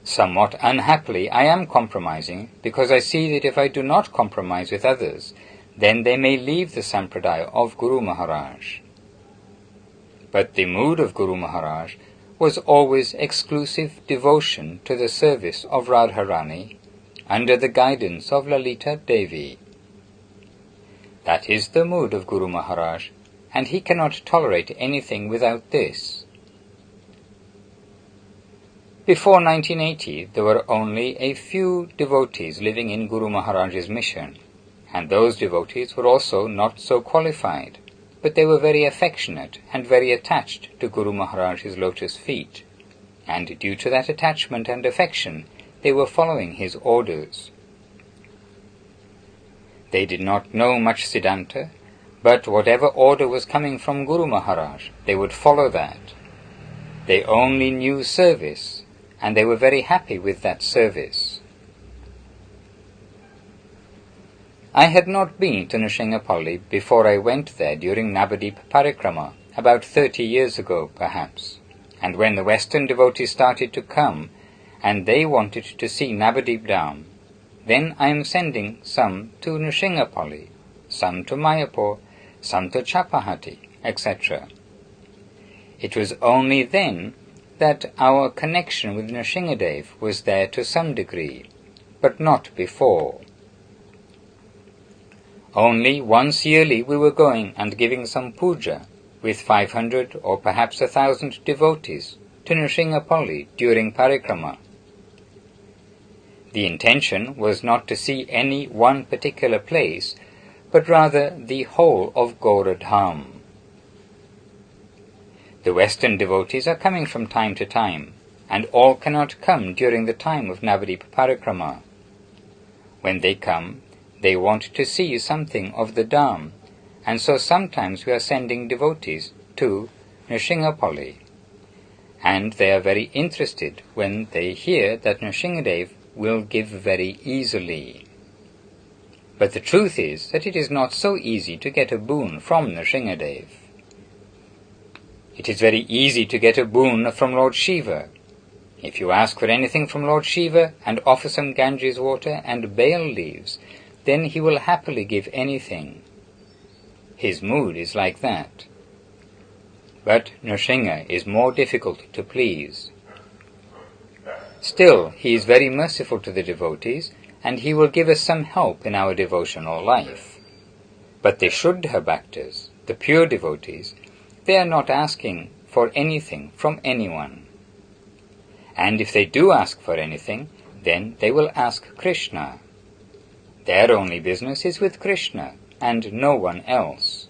Somewhat unhappily I am compromising, because I see that if I do not compromise with others, then they may leave the sampradaya of Guru Maharaj. But the mood of Guru Maharaj was always exclusive devotion to the service of Radharani under the guidance of Lalita Devi. That is the mood of Guru Maharaj, and he cannot tolerate anything without this. Before 1980, there were only a few devotees living in Guru Maharaj's mission, and those devotees were also not so qualified, but they were very affectionate and very attached to Guru Maharaj's lotus feet, and due to that attachment and affection, they were following his orders. They did not know much Siddhanta, but whatever order was coming from Guru Maharaj, they would follow that. They only knew service, and they were very happy with that service. I had not been to Nrsimhapalli before I went there during Navadip Parikrama, about 30 years ago perhaps, and when the Western devotees started to come, and they wanted to see Navadip Dham, then I am sending some to Nrsimhapalli, some to Mayapur, some to Chapahati, etc. It was only then that our connection with Nrsimhadev was there to some degree, but not before. Only once yearly we were going and giving some puja with 500 or perhaps 1,000 devotees to Nrsimhapalli during parikrama. The intention was not to see any one particular place, but rather the whole of Gauradham. The Western devotees are coming from time to time, and all cannot come during the time of Navadip Parikrama. When they come, they want to see something of the Dham, and so sometimes we are sending devotees to Nrsimhapalli, and they are very interested when they hear that Nrsimhadev will give very easily. But the truth is that it is not so easy to get a boon from Nrsimhadev. It is very easy to get a boon from Lord Shiva. If you ask for anything from Lord Shiva and offer some Ganges water and bael leaves, then he will happily give anything. His mood is like that. But Nrsimha is more difficult to please. Still, he is very merciful to the devotees, and he will give us some help in our devotional life. But the Shuddha Bhaktas, the pure devotees, they are not asking for anything from anyone. And if they do ask for anything, then they will ask Krishna. Their only business is with Krishna and no one else.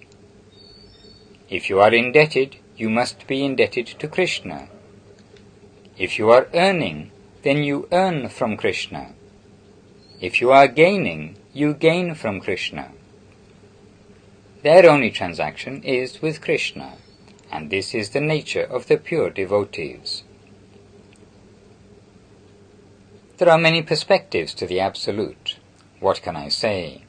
If you are indebted, you must be indebted to Krishna. If you are earning, then you earn from Krishna. If you are gaining, you gain from Krishna. Their only transaction is with Krishna, and this is the nature of the pure devotees. There are many perspectives to the Absolute. What can I say?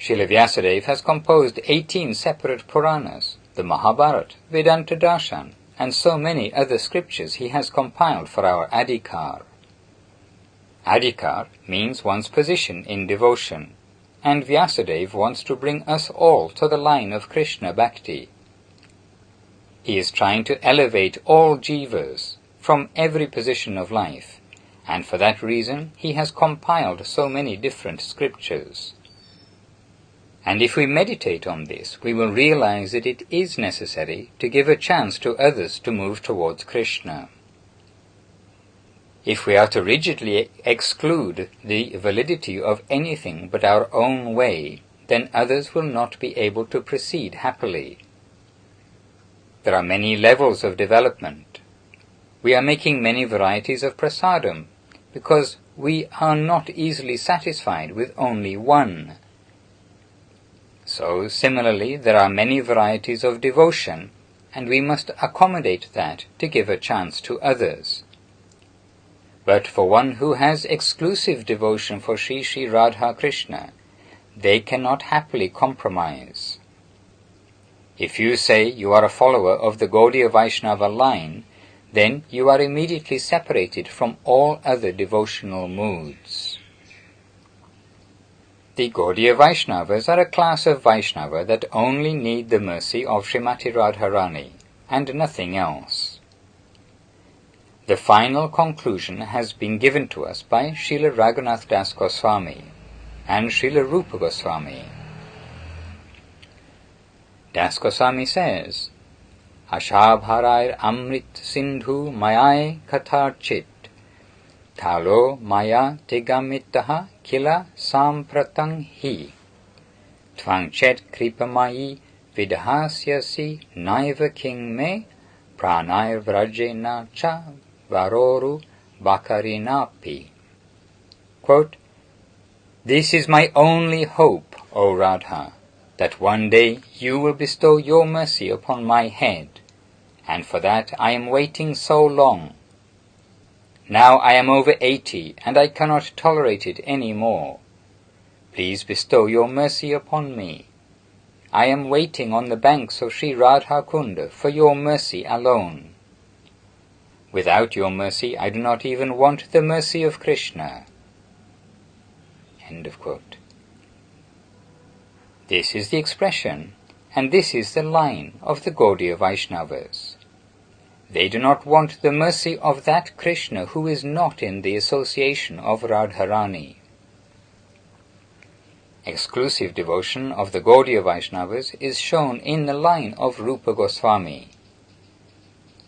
Srila Vyasadeva has composed 18 separate Puranas, the Mahabharata, Vedanta Darshan, and so many other scriptures he has compiled for our adhikar. Adhikar means one's position in devotion, and Vyasadeva wants to bring us all to the line of Krishna Bhakti. He is trying to elevate all jivas from every position of life, and for that reason he has compiled so many different scriptures. And if we meditate on this, we will realize that it is necessary to give a chance to others to move towards Krishna. If we are to rigidly exclude the validity of anything but our own way, then others will not be able to proceed happily. There are many levels of development. We are making many varieties of prasadam, because we are not easily satisfied with only one. So, similarly, there are many varieties of devotion, and we must accommodate that to give a chance to others. But for one who has exclusive devotion for Sri Sri Radha Krishna, they cannot happily compromise. If you say you are a follower of the Gaudiya Vaishnava line, then you are immediately separated from all other devotional moods. The Gaudiya Vaishnavas are a class of Vaishnava that only need the mercy of Srimati Radharani and nothing else. The final conclusion has been given to us by Srila Raghunath Das Goswami and Srila Rupa Goswami. Das Goswami says, Ashabharair Amrit Sindhu Mayai Katharchit Kalo Maya Tegamitaha Kila Sampratang Hi Tvangchet Kripamayi Vidhasyasi Naiva King Me Pranayr Vrajena Cha Varoru Bakarinapi. Quote, This is my only hope, O Radha, that one day you will bestow your mercy upon my head, and for that I am waiting so long. Now I am over 80, and I cannot tolerate it any more. Please bestow your mercy upon me. I am waiting on the banks of Sri Radha Kunda for your mercy alone. Without your mercy, I do not even want the mercy of Krishna. End of quote. This is the expression, and this is the line of the Gaudiya Vaishnavas. They do not want the mercy of that Krishna who is not in the association of Radharani. Exclusive devotion of the Gaudiya Vaishnavas is shown in the line of Rupa Goswami.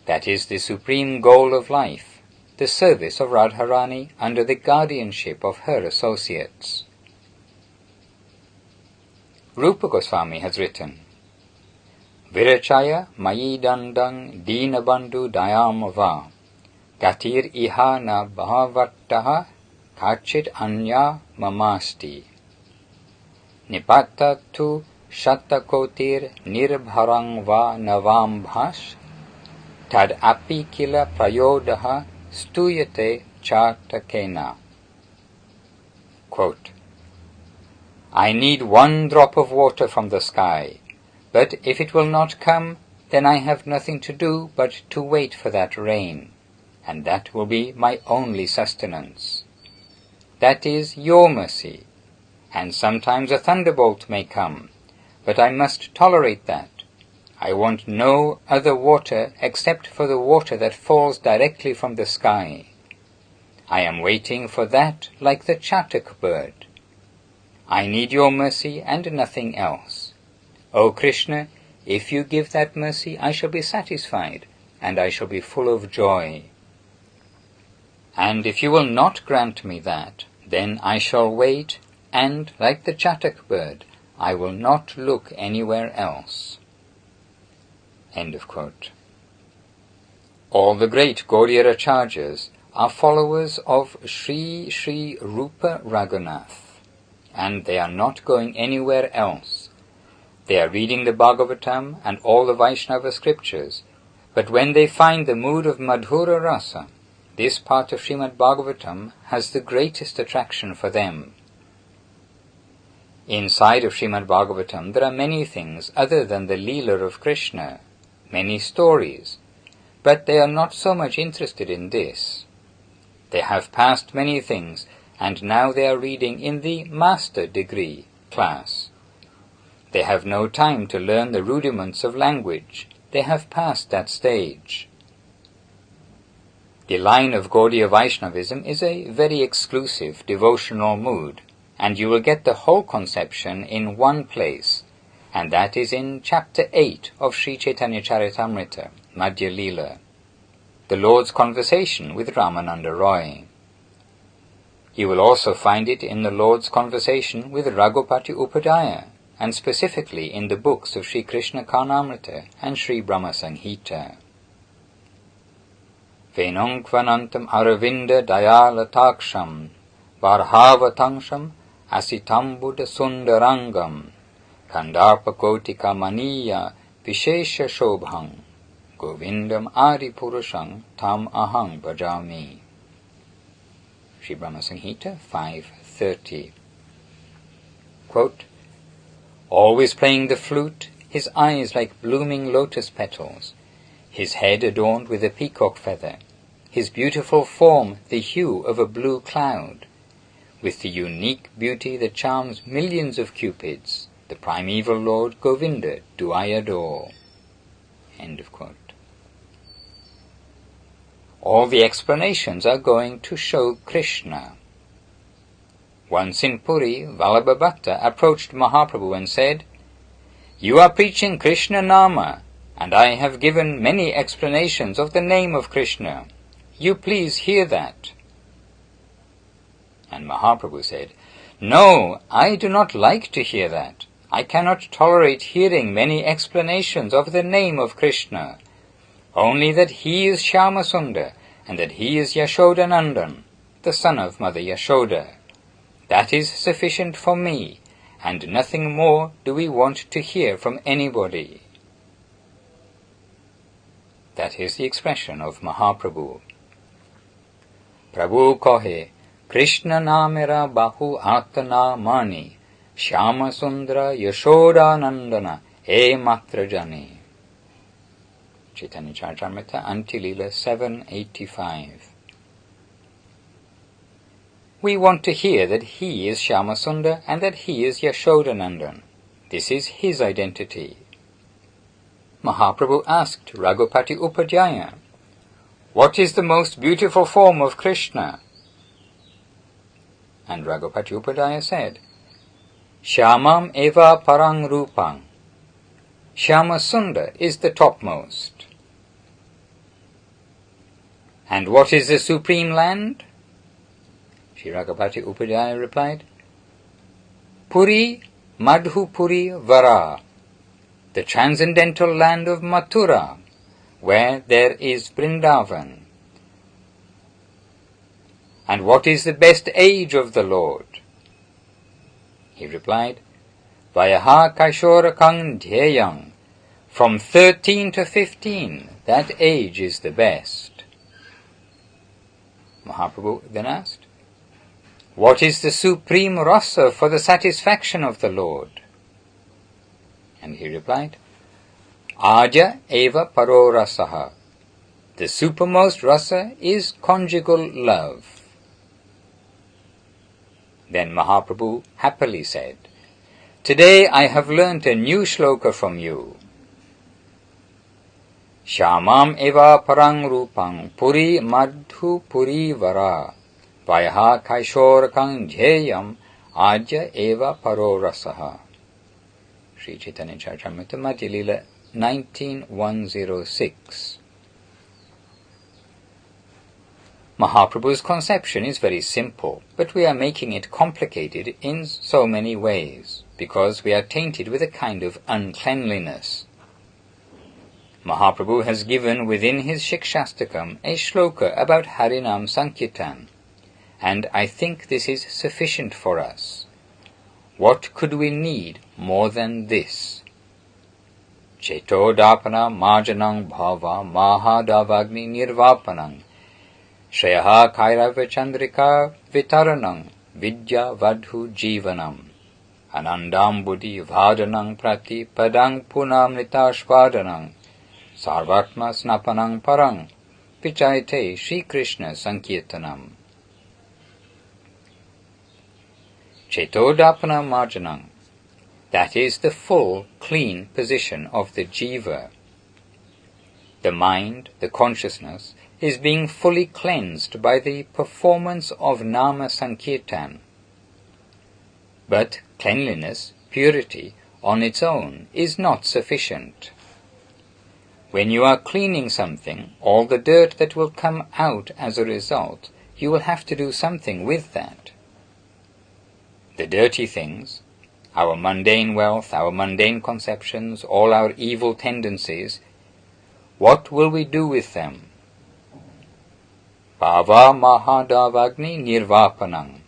That is the supreme goal of life, the service of Radharani under the guardianship of her associates. Rupa Goswami has written, Virachaya mayi dandang dinabandhu dayamava gatir iha na bhavattaha kachit anya mamasti nipatta tu shattakotir nirbharang va navam bhash tad api kila prayodaha stuyate chatakena. Quote, I need one drop of water from the sky, but if it will not come, then I have nothing to do but to wait for that rain, and that will be my only sustenance. That is your mercy, and sometimes a thunderbolt may come, but I must tolerate that. I want no other water except for the water that falls directly from the sky. I am waiting for that like the chatak bird. I need your mercy and nothing else. O Krishna, if you give that mercy, I shall be satisfied, and I shall be full of joy. And if you will not grant me that, then I shall wait, and, like the chatak bird, I will not look anywhere else. End of quote. All the great Gaudiya Acharyas are followers of Sri Sri Rupa Raghunath, and they are not going anywhere else. They are reading the Bhagavatam and all the Vaishnava scriptures, but when they find the mood of Madhura Rasa, this part of Srimad Bhagavatam has the greatest attraction for them. Inside of Srimad Bhagavatam there are many things other than the Leela of Krishna, many stories, but they are not so much interested in this. They have passed many things, and now they are reading in the master degree class. They have no time to learn the rudiments of language. They have passed that stage. The line of Gaudiya Vaishnavism is a very exclusive devotional mood, and you will get the whole conception in one place, and that is in chapter 8 of Sri Chaitanya Charitamrita, Madhya Leela, the Lord's conversation with Ramananda Roy. You will also find it in the Lord's conversation with Raghupati Upadhyaya, and specifically in the books of Sri Krishna Karnamrita and Sri Brahma Sanghita. Venongvanantam Aravinda Dayalataksham Varhavatansham Asitam Buddha Sundarangam Kandarpakotika Maniya Vishesha Shobhang Govindam Adi Purushang Tam Ahang Bhajami. Sri Brahma Sanghita 5:30. Quote, always playing the flute, his eyes like blooming lotus petals, his head adorned with a peacock feather, his beautiful form the hue of a blue cloud, with the unique beauty that charms millions of cupids, the primeval Lord Govinda do I adore. End of quote. all the explanations are going to show Krishna. Once in Puri, Vallabha Bhakta approached Mahaprabhu and said, "You are preaching Krishna Nama, and I have given many explanations of the name of Krishna. You please hear that." And Mahaprabhu said, "No, I do not like to hear that. I cannot tolerate hearing many explanations of the name of Krishna. Only that he is Shyama Sundar and that he is Yashodanandan, the son of Mother Yashoda. That is sufficient for me, and nothing more do we want to hear from anybody." That is the expression of Mahaprabhu. Prabhu kohe, Krishna namera bahu atana mani, Shyama Sundara Yashodanandana e matra jani. Chaitanya Charitamrita, Antilila 785. We want to hear that he is Shyama Sundar and that he is Yashodanandan. This is his identity. Mahaprabhu asked Raghupati Upadhyaya, "What is the most beautiful form of Krishna?" And Raghupati Upadhyaya said, "Shyamam eva parang rupang." Shyama Sundar is the topmost. And what is the supreme land? Sri Raghupati Upadhyaya replied, "Puri Madhupuri Vara, the transcendental land of Mathura, where there is Vrindavan." And what is the best age of the Lord? He replied, "Vayaha Kaishorakang Dhyayang, from 13 to 15, that age is the best." Mahaprabhu then asked, "What is the supreme rasa for the satisfaction of the Lord?" And he replied, "Aja eva paro rasaha, the supermost rasa is conjugal love." Then Mahaprabhu happily said, "Today I have learnt a new shloka from you. Shyamam eva parang rupang puri madhu puri vara vayaha kaishorakang jheyam aja eva paro rasaha." Sri Chaitanya Charitamrita, Madhya Lila 19.106. Mahaprabhu's conception is very simple, but we are making it complicated in so many ways, because we are tainted with a kind of uncleanliness. Mahaprabhu has given within his Shikshastakam a shloka about Harinam Sankirtan, and I think this is sufficient for us. What could we need more than this? Chetodapana marjanang bhava mahadavagni nirvapanang Shreyaha Kairavya Chandrika Vitaranang Vidya Vadhu Jivanam Anandam Buddhi Vadanang Prati Padang Punamritashvadanang Sarvatma Snapanang Parang Vichayate Shri Krishna Sankirtanam. Chetodapana marjanang, that is the full, clean position of the jiva. The mind, the consciousness, is being fully cleansed by the performance of Nama Sankirtan. But cleanliness, purity, on its own is not sufficient. When you are cleaning something, all the dirt that will come out as a result, you will have to do something with that. The dirty things, our mundane wealth, our mundane conceptions, all our evil tendencies, what will we do with them? Bhava Mahadavagni Nirvapanang.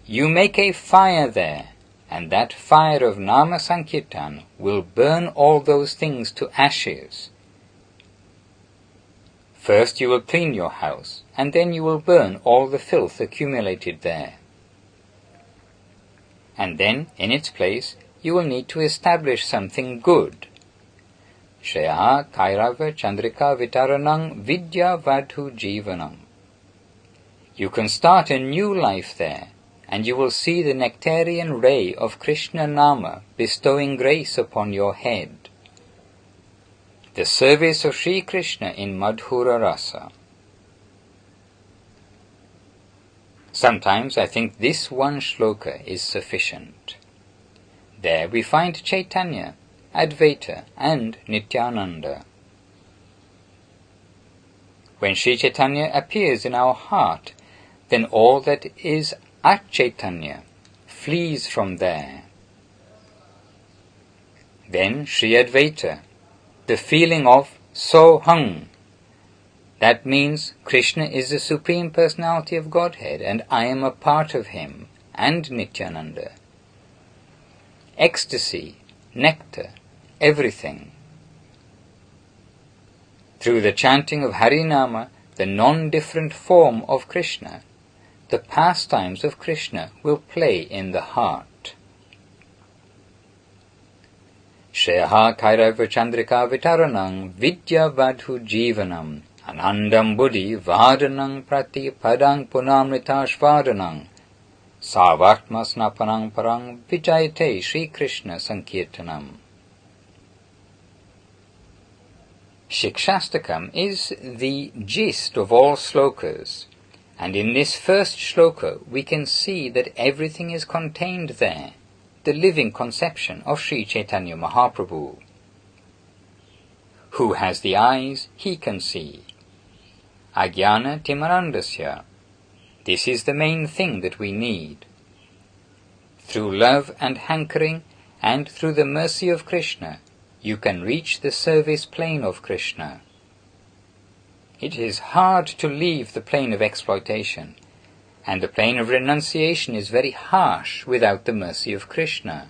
You make a fire there, and that fire of Nama Sankirtan will burn all those things to ashes. First you will clean your house, and then you will burn all the filth accumulated there. And then, in its place, you will need to establish something good. Shreya Kairavya Chandrika Vitaranang Vidya Vadhu Jivanam. You can start a new life there, and you will see the nectarian ray of Krishna Nama bestowing grace upon your head. The service of Sri Krishna in Madhura Rasa. Sometimes I think this one shloka is sufficient. There we find Chaitanya, Advaita and Nityananda. When Sri Chaitanya appears in our heart, then all that is at Chaitanya flees from there. Then Sri Advaita, the feeling of Soham, that means Krishna is the Supreme Personality of Godhead and I am a part of him, and Nityananda. Ecstasy, nectar, everything. Through the chanting of Harinama, the non-different form of Krishna, the pastimes of Krishna will play in the heart. Shreyaha Kairava Chandrika Vitaranam Vidya Vadhu Jivanam Anandam Buddhi Vadanam Prati Padang Punamritashvadanam Savatma Snapanam Parang Vijayate Sri Krishna Sankirtanam. Shikshastakam is the gist of all slokas, and in this first shloka we can see that everything is contained there, the living conception of Sri Chaitanya Mahaprabhu. Who has the eyes, he can see. Ajnana Timarandasya. This is the main thing that we need. Through love and hankering, and through the mercy of Krishna, you can reach the service plane of Krishna. It is hard to leave the plane of exploitation, and the plane of renunciation is very harsh without the mercy of Krishna.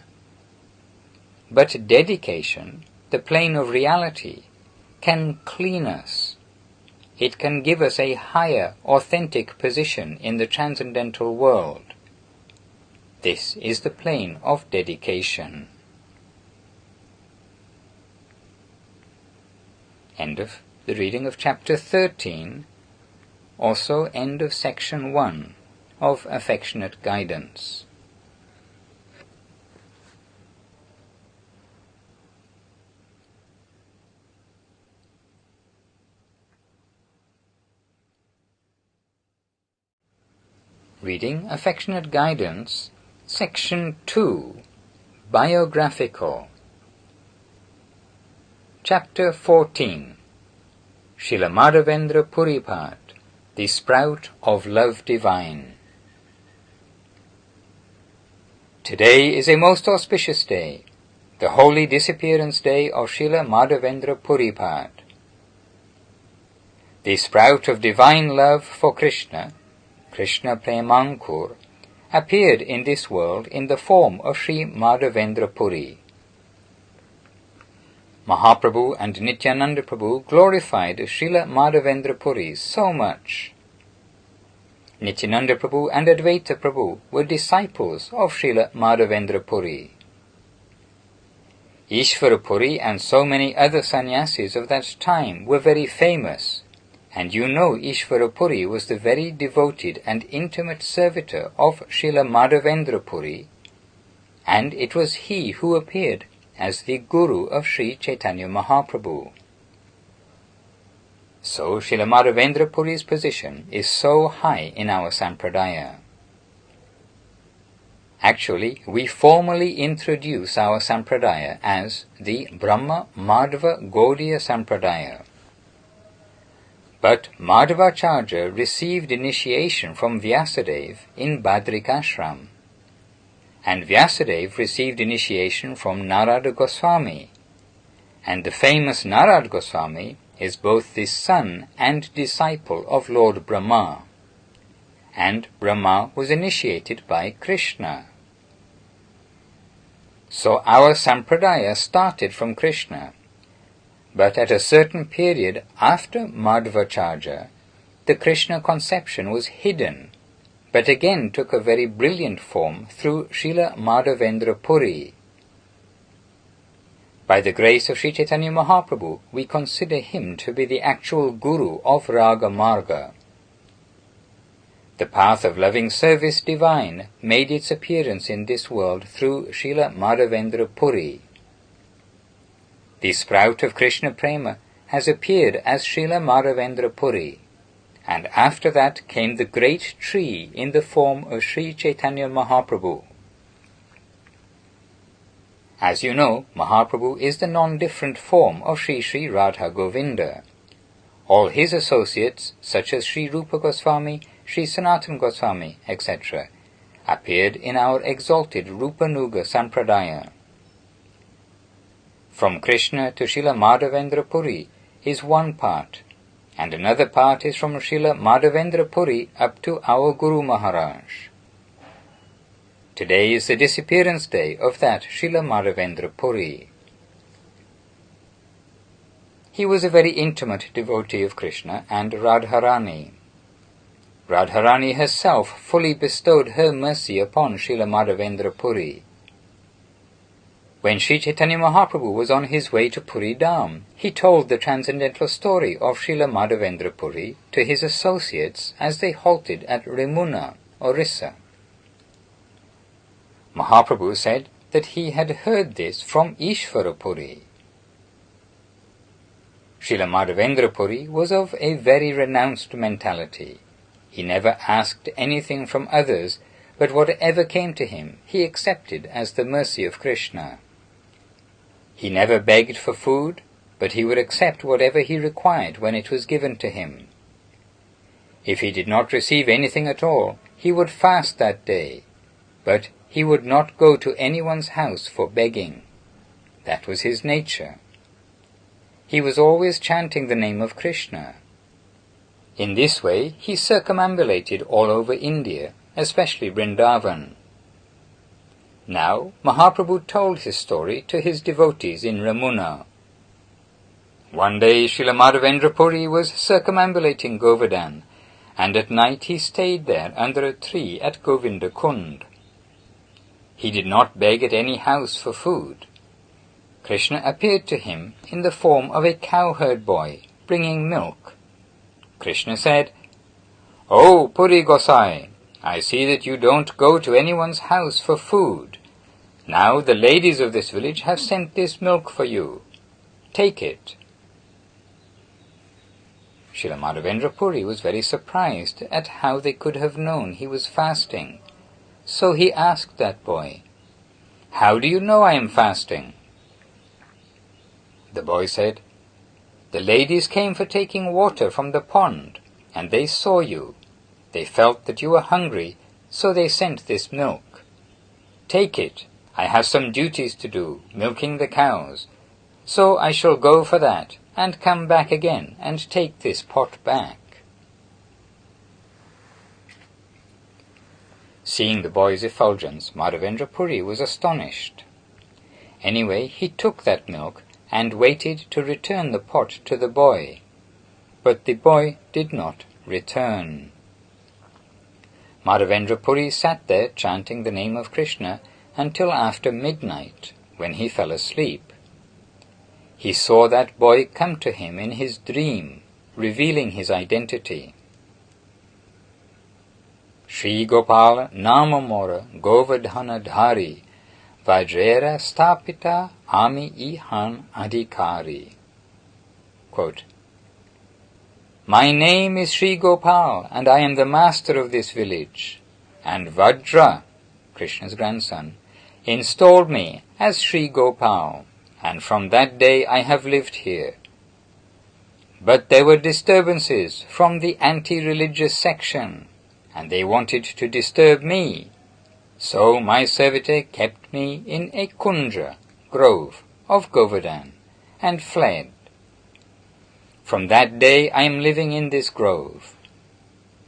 But dedication, the plane of reality, can clean us. It can give us a higher, authentic position in the transcendental world. This is the plane of dedication. End of the reading of chapter 13, also end of section 1 of Affectionate Guidance. Reading Affectionate Guidance, section 2, Biographical. Chapter 14. Srila Madhavendra Puripat, the Sprout of Love Divine. Today is a most auspicious day, the holy disappearance day of Srila Madhavendra Puripat. The sprout of divine love for Krishna, Krishna Premankur, appeared in this world in the form of Sri Madhavendra Puri. Mahaprabhu and Nityananda Prabhu glorified Srila Madhavendra Puri so much. Nityananda Prabhu and Advaita Prabhu were disciples of Srila Madhavendra Puri. Ishvara Puri and so many other sannyasis of that time were very famous, and you know Ishvara Puri was the very devoted and intimate servitor of Srila Madhavendra Puri, and it was he who appeared as the Guru of Sri Chaitanya Mahaprabhu. So Srila Madhavendra Puri's position is so high in our Sampradaya. Actually, we formally introduce our Sampradaya as the Brahma Madhava Gaudiya Sampradaya. But Madhavacharya received initiation from Vyasadeva in Badrikashram, and Vyasadeva received initiation from Narada Goswami, and the famous Narada Goswami is both the son and disciple of Lord Brahma, and Brahma was initiated by Krishna. So our Sampradaya started from Krishna, but at a certain period after Madhavacharya, the Krishna conception was hidden, but again took a very brilliant form through Srila Madhavendra Puri. By the grace of Sri Chaitanya Mahaprabhu, we consider him to be the actual Guru of Raga Marga. The path of loving service divine made its appearance in this world through Srila Madhavendra Puri. The sprout of Krishna Prema has appeared as Srila Madhavendra Puri, and after that came the great tree in the form of Sri Chaitanya Mahaprabhu. As you know, Mahaprabhu is the non-different form of Sri Sri Radha Govinda. All his associates, such as Sri Rupa Goswami, Sri Sanatana Goswami, etc., appeared in our exalted Rupanuga Sampradaya. From Krishna to Srila Madhavendra Puri is one part, and another part is from Srila Madhavendra Puri up to our Guru Maharaj. Today is the disappearance day of that Srila Madhavendra Puri. He was a very intimate devotee of Krishna and Radharani. Radharani herself fully bestowed her mercy upon Srila Madhavendra Puri. When Sri Chaitanya Mahaprabhu was on his way to Puri Dham, he told the transcendental story of Srila Madhavendra Puri to his associates as they halted at Remuna, Orissa. Mahaprabhu said that he had heard this from Ishvara Puri. Srila Madhavendra Puri was of a very renounced mentality. He never asked anything from others, but whatever came to him he accepted as the mercy of Krishna. He never begged for food, but he would accept whatever he required when it was given to him. If he did not receive anything at all, he would fast that day, but he would not go to anyone's house for begging. That was his nature. He was always chanting the name of Krishna. In this way he circumambulated all over India, especially Vrindavan. Now Mahaprabhu told his story to his devotees in Ramuna. One day Srila Madhavendra Puri was circumambulating Govardhan, and at night he stayed there under a tree at Govinda Kund. He did not beg at any house for food. Krishna appeared to him in the form of a cowherd boy, bringing milk. Krishna said, "O Puri Gosai, I see that you don't go to anyone's house for food. Now the ladies of this village have sent this milk for you. Take it." Srila Madhavendra Puri was very surprised at how they could have known he was fasting. So he asked that boy, "How do you know I am fasting?" The boy said, "The ladies came for taking water from the pond, and they saw you. They felt that you were hungry, so they sent this milk. Take it. I have some duties to do, milking the cows. So I shall go for that, and come back again and take this pot back." Seeing the boy's effulgence, Madhavendra Puri was astonished. Anyway, he took that milk and waited to return the pot to the boy. But the boy did not return. Madhavendra Puri sat there chanting the name of Krishna until after midnight, when he fell asleep. He saw that boy come to him in his dream, revealing his identity. "Shri Gopal Namamora Govardhana Dhari Vajrera Stapita Ami Ihan Adhikari." Quote, "My name is Shri Gopal, and I am the master of this village. And Vajra, Krishna's grandson, installed me as Shri Gopal, and from that day I have lived here. But there were disturbances from the anti-religious section, and they wanted to disturb me. So my servitor kept me in a kunja, grove, of Govardhan, and fled. From that day I am living in this grove.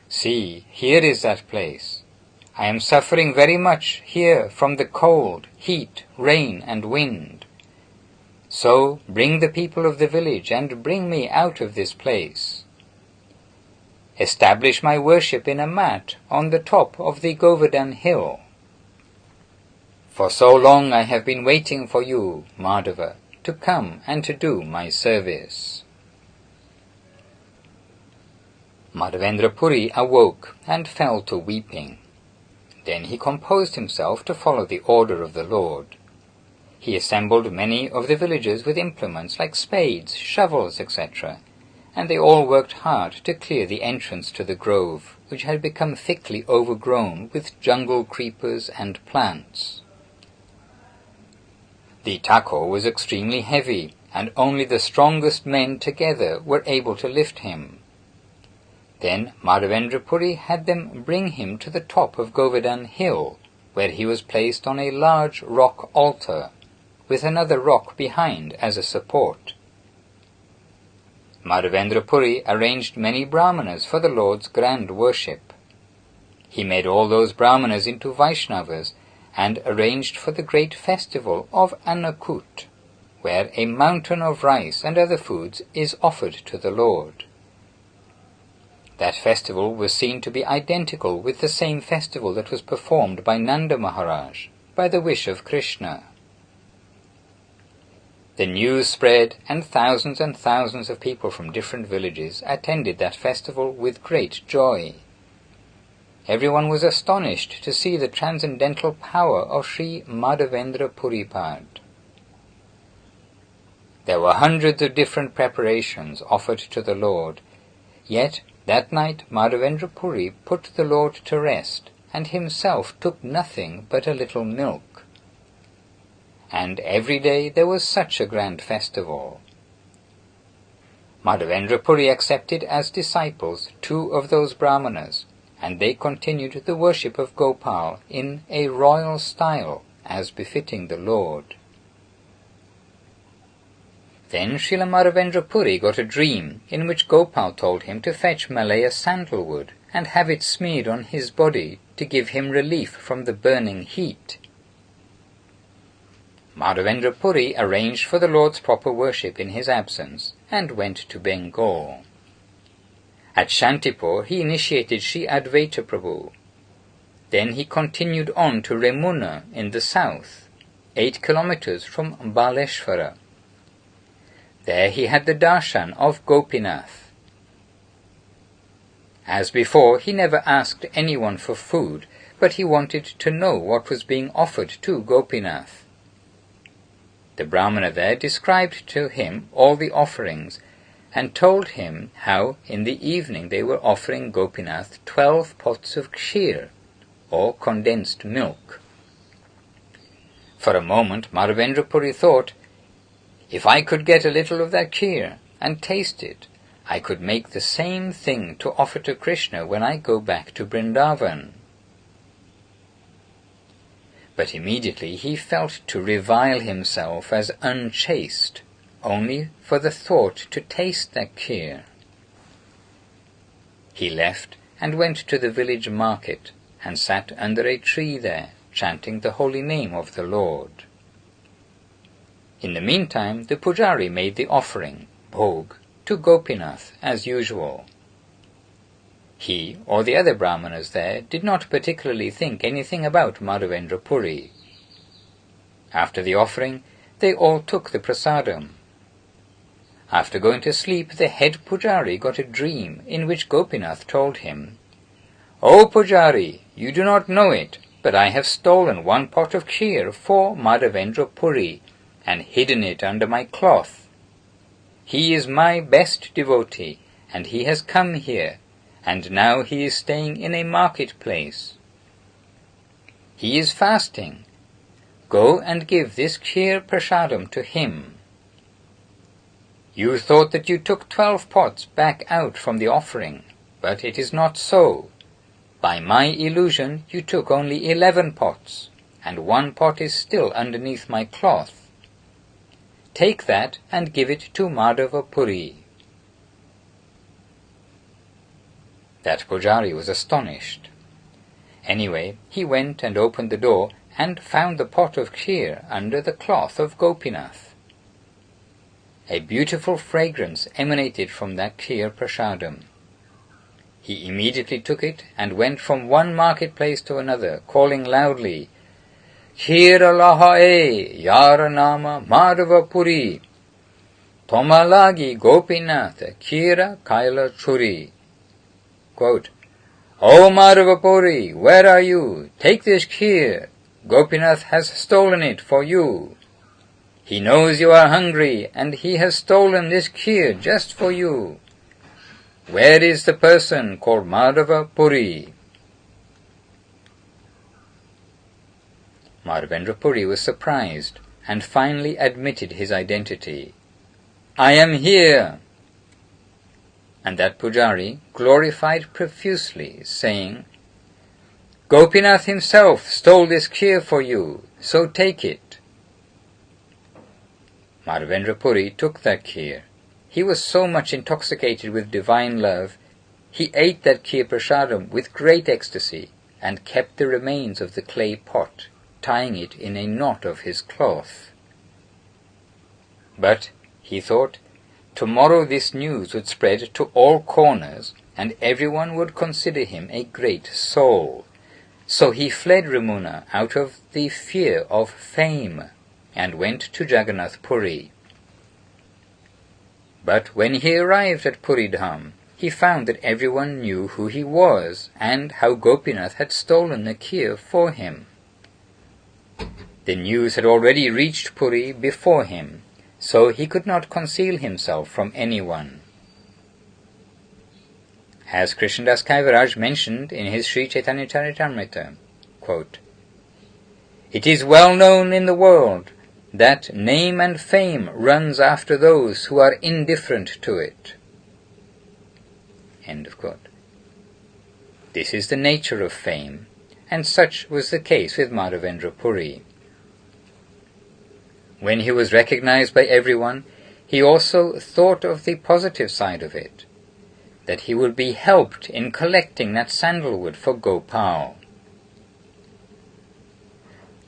See, here is that place. I am suffering very much here from the cold, heat, rain, and wind. So bring the people of the village and bring me out of this place. Establish my worship in a mat on the top of the Govardhan hill. For so long I have been waiting for you, Madhava, to come and to do my service." Madhavendra Puri awoke and fell to weeping. Then he composed himself to follow the order of the Lord. He assembled many of the villagers with implements like spades, shovels, etc., and they all worked hard to clear the entrance to the grove, which had become thickly overgrown with jungle creepers and plants. The taco was extremely heavy, and only the strongest men together were able to lift him. Then Madhavendra Puri had them bring him to the top of Govardhan Hill, where he was placed on a large rock altar, with another rock behind as a support. Madhavendra Puri arranged many brahmanas for the Lord's grand worship. He made all those brahmanas into Vaishnavas and arranged for the great festival of Annakut, where a mountain of rice and other foods is offered to the Lord. That festival was seen to be identical with the same festival that was performed by Nanda Maharaj, by the wish of Krishna. The news spread, and thousands of people from different villages attended that festival with great joy. Everyone was astonished to see the transcendental power of Sri Madhavendra Puripad. There were hundreds of different preparations offered to the Lord, yet that night Madhavendra Puri put the Lord to rest, and himself took nothing but a little milk. And every day there was such a grand festival. Madhavendra Puri accepted as disciples 2 of those brahmanas, and they continued the worship of Gopal in a royal style, as befitting the Lord. Then Srila Madhavendra Puri got a dream in which Gopal told him to fetch Malaya sandalwood and have it smeared on his body to give him relief from the burning heat. Madhavendra Puri arranged for the Lord's proper worship in his absence and went to Bengal. At Shantipur he initiated Sri Advaita Prabhu. Then he continued on to Remuna in the south, 8 kilometers from Baleshwara. There he had the darshan of Gopinath. As before, he never asked anyone for food, but he wanted to know what was being offered to Gopinath. The Brahmana there described to him all the offerings, and told him how in the evening they were offering Gopinath 12 pots of kheer, or condensed milk. For a moment Madhavendra Puri thought, if I could get a little of that kheer and taste it, I could make the same thing to offer to Krishna when I go back to Vrindavan. But immediately he felt to revile himself as unchaste, only for the thought to taste that kheer. He left and went to the village market and sat under a tree there, chanting the holy name of the Lord. In the meantime the pujari made the offering, bhog, to Gopinath as usual. He or the other brahmanas there did not particularly think anything about Madhavendra Puri. After the offering, they all took the prasadam. After going to sleep, the head pujari got a dream in which Gopinath told him, "O pujari, you do not know it, but I have stolen 1 pot of kheer for Madhavendra Puri and hidden it under my cloth. He is my best devotee, and he has come here, and now he is staying in a marketplace. He is fasting. Go and give this kheer prasadam to him." You thought that you took 12 pots back out from the offering, but it is not so. By my illusion you took only 11 pots, and 1 pot is still underneath my cloth. Take that and give it to Madhava Puri. That pujari was astonished. Anyway, he went and opened the door and found the pot of kheer under the cloth of Gopinath. A beautiful fragrance emanated from that kheer prasadam. He immediately took it and went from one marketplace to another, calling loudly, "Kheera lahae, yara nama Madhava Puri, Tomalagi Gopinath, kheera kaila churi." Quote, "O Madhava Puri, where are you? Take this kheer. Gopinath has stolen it for you. He knows you are hungry, and he has stolen this kheer just for you. Where is the person called Madhava Puri? Madhavendra Puri was surprised and finally admitted his identity. I am here! And that Pujari glorified profusely, saying, Gopinath himself stole this kheer for you, so take it. Madhavendra Puri took that kheer. He was so much intoxicated with divine love, he ate that kheer prasadam with great ecstasy and kept the remains of the clay pot, tying it in a knot of his cloth. But, he thought, tomorrow this news would spread to all corners and everyone would consider him a great soul. So he fled Ramuna out of the fear of fame and went to Jagannath Puri. But when he arrived at Puri Dham, he found that everyone knew who he was and how Gopinath had stolen the kheer for him. The news had already reached Puri before him, so he could not conceal himself from anyone. As Krishnadas Kaivaraj mentioned in his Sri Chaitanya Charitamrita, quote, It is well known in the world that name and fame runs after those who are indifferent to it. End of quote. This is the nature of fame, and such was the case with Madhavendra Puri. When he was recognized by everyone, he also thought of the positive side of it, that he would be helped in collecting that sandalwood for Gopal.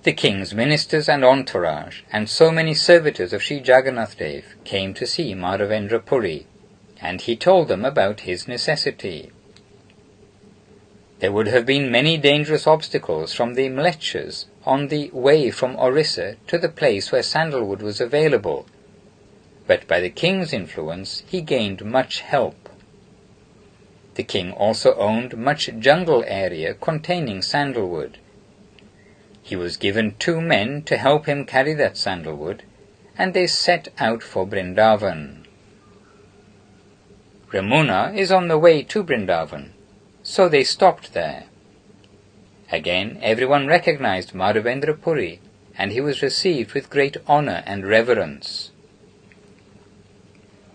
The king's ministers and entourage, and so many servitors of Sri Jagannath Dev came to see Madhavendra Puri, and he told them about his necessity. There would have been many dangerous obstacles from the Mlechas on the way from Orissa to the place where sandalwood was available, but by the king's influence he gained much help. The king also owned much jungle area containing sandalwood. He was given 2 men to help him carry that sandalwood, and they set out for Vrindavan. Ramuna is on the way to Vrindavan, so they stopped there. Again everyone recognized Madhavendra Puri, and he was received with great honor and reverence.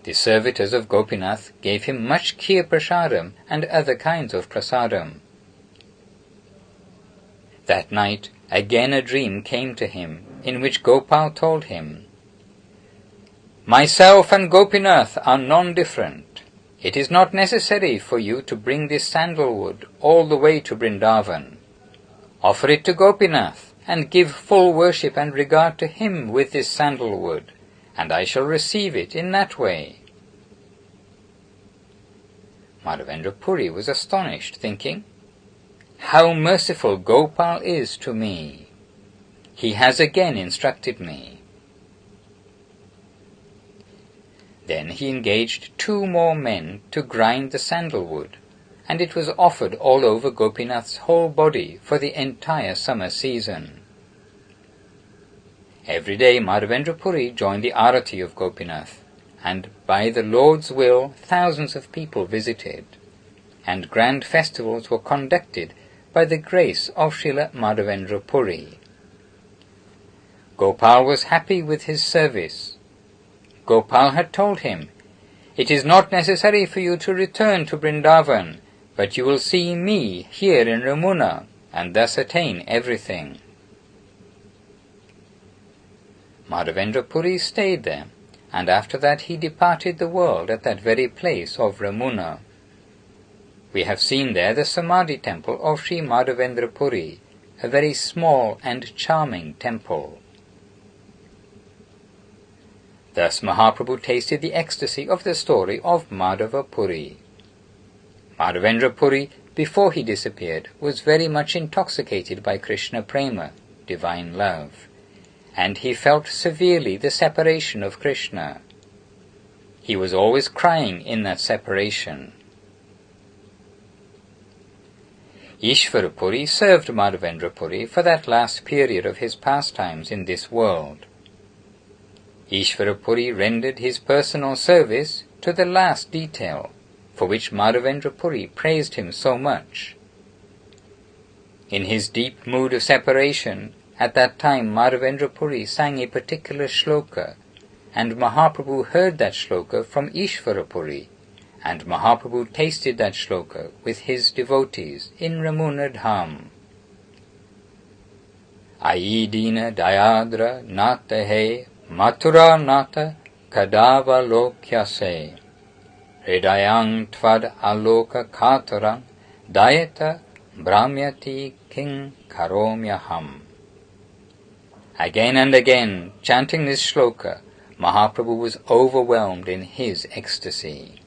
The servitors of Gopinath gave him much kheer prasadam and other kinds of prasadam. That night again a dream came to him, in which Gopal told him, Myself and Gopinath are non-different. It is not necessary for you to bring this sandalwood all the way to Vrindavan. Offer it to Gopinath, and give full worship and regard to him with this sandalwood, and I shall receive it in that way. Madhavendra Puri was astonished, thinking, How merciful Gopal is to me! He has again instructed me. Then he engaged 2 more men to grind the sandalwood, and it was offered all over Gopinath's whole body for the entire summer season. Every day Madhavendra Puri joined the arati of Gopinath, and by the Lord's will thousands of people visited, and grand festivals were conducted by the grace of Srila Madhavendra Puri. Gopal was happy with his service. Gopal had told him, It is not necessary for you to return to Vrindavan, but you will see me here in Ramuna, and thus attain everything. Madhavendra Puri stayed there, and after that he departed the world at that very place of Ramuna. We have seen there the Samadhi temple of Sri Madhavendra Puri, a very small and charming temple. Thus Mahaprabhu tasted the ecstasy of the story of Madhava Puri. Madhavendra Puri, before he disappeared, was very much intoxicated by Krishna Prema, divine love, and he felt severely the separation of Krishna. He was always crying in that separation. Ishvara Puri served Madhavendra Puri for that last period of his pastimes in this world. Ishvara Puri rendered his personal service to the last detail, for which Madhavendra Puri praised him so much. In his deep mood of separation, at that time Madhavendra Puri sang a particular shloka, and Mahaprabhu heard that shloka from Ishvara Puri, and Mahaprabhu tasted that shloka with his devotees in Ramuna Dham. Ayi dina dayadra nata he mathura nata kadava lokyase hridayang tvad aloka katarang dayata brahmyati king karomyaham. Again and again, chanting this shloka, Mahaprabhu was overwhelmed in his ecstasy.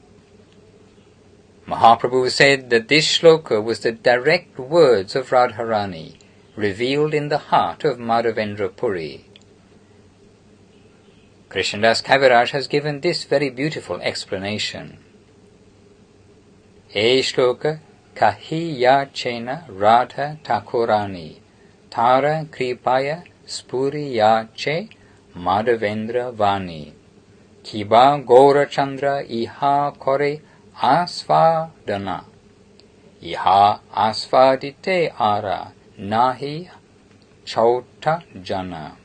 Mahaprabhu said that this shloka was the direct words of Radharani, revealed in the heart of Madhavendra Puri. Krishnadas Kaviraj has given this very beautiful explanation. E shloka kahi ya chena radha takurani tara kripaya spuri ya che Madhavendra vani kiba gora chandra iha kore asvadana iha asvadite ara nahi chauta jana.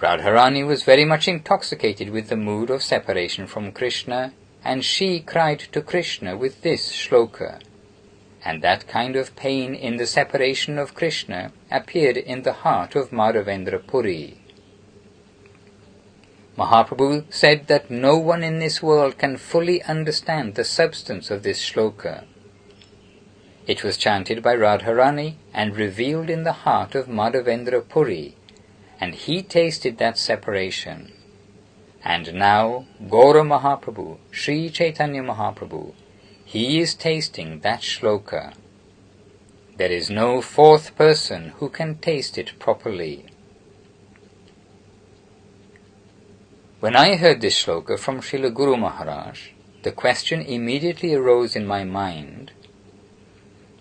Radharani was very much intoxicated with the mood of separation from Krishna, and she cried to Krishna with this shloka, and that kind of pain in the separation of Krishna appeared in the heart of Madhavendra Puri. Mahaprabhu said that no one in this world can fully understand the substance of this shloka. It was chanted by Radharani and revealed in the heart of Madhavendra Puri, and he tasted that separation. And now, Gaura Mahaprabhu, Sri Chaitanya Mahaprabhu, he is tasting that shloka. There is no fourth person who can taste it properly. When I heard this shloka from Srila Guru Maharaj, the question immediately arose in my mind.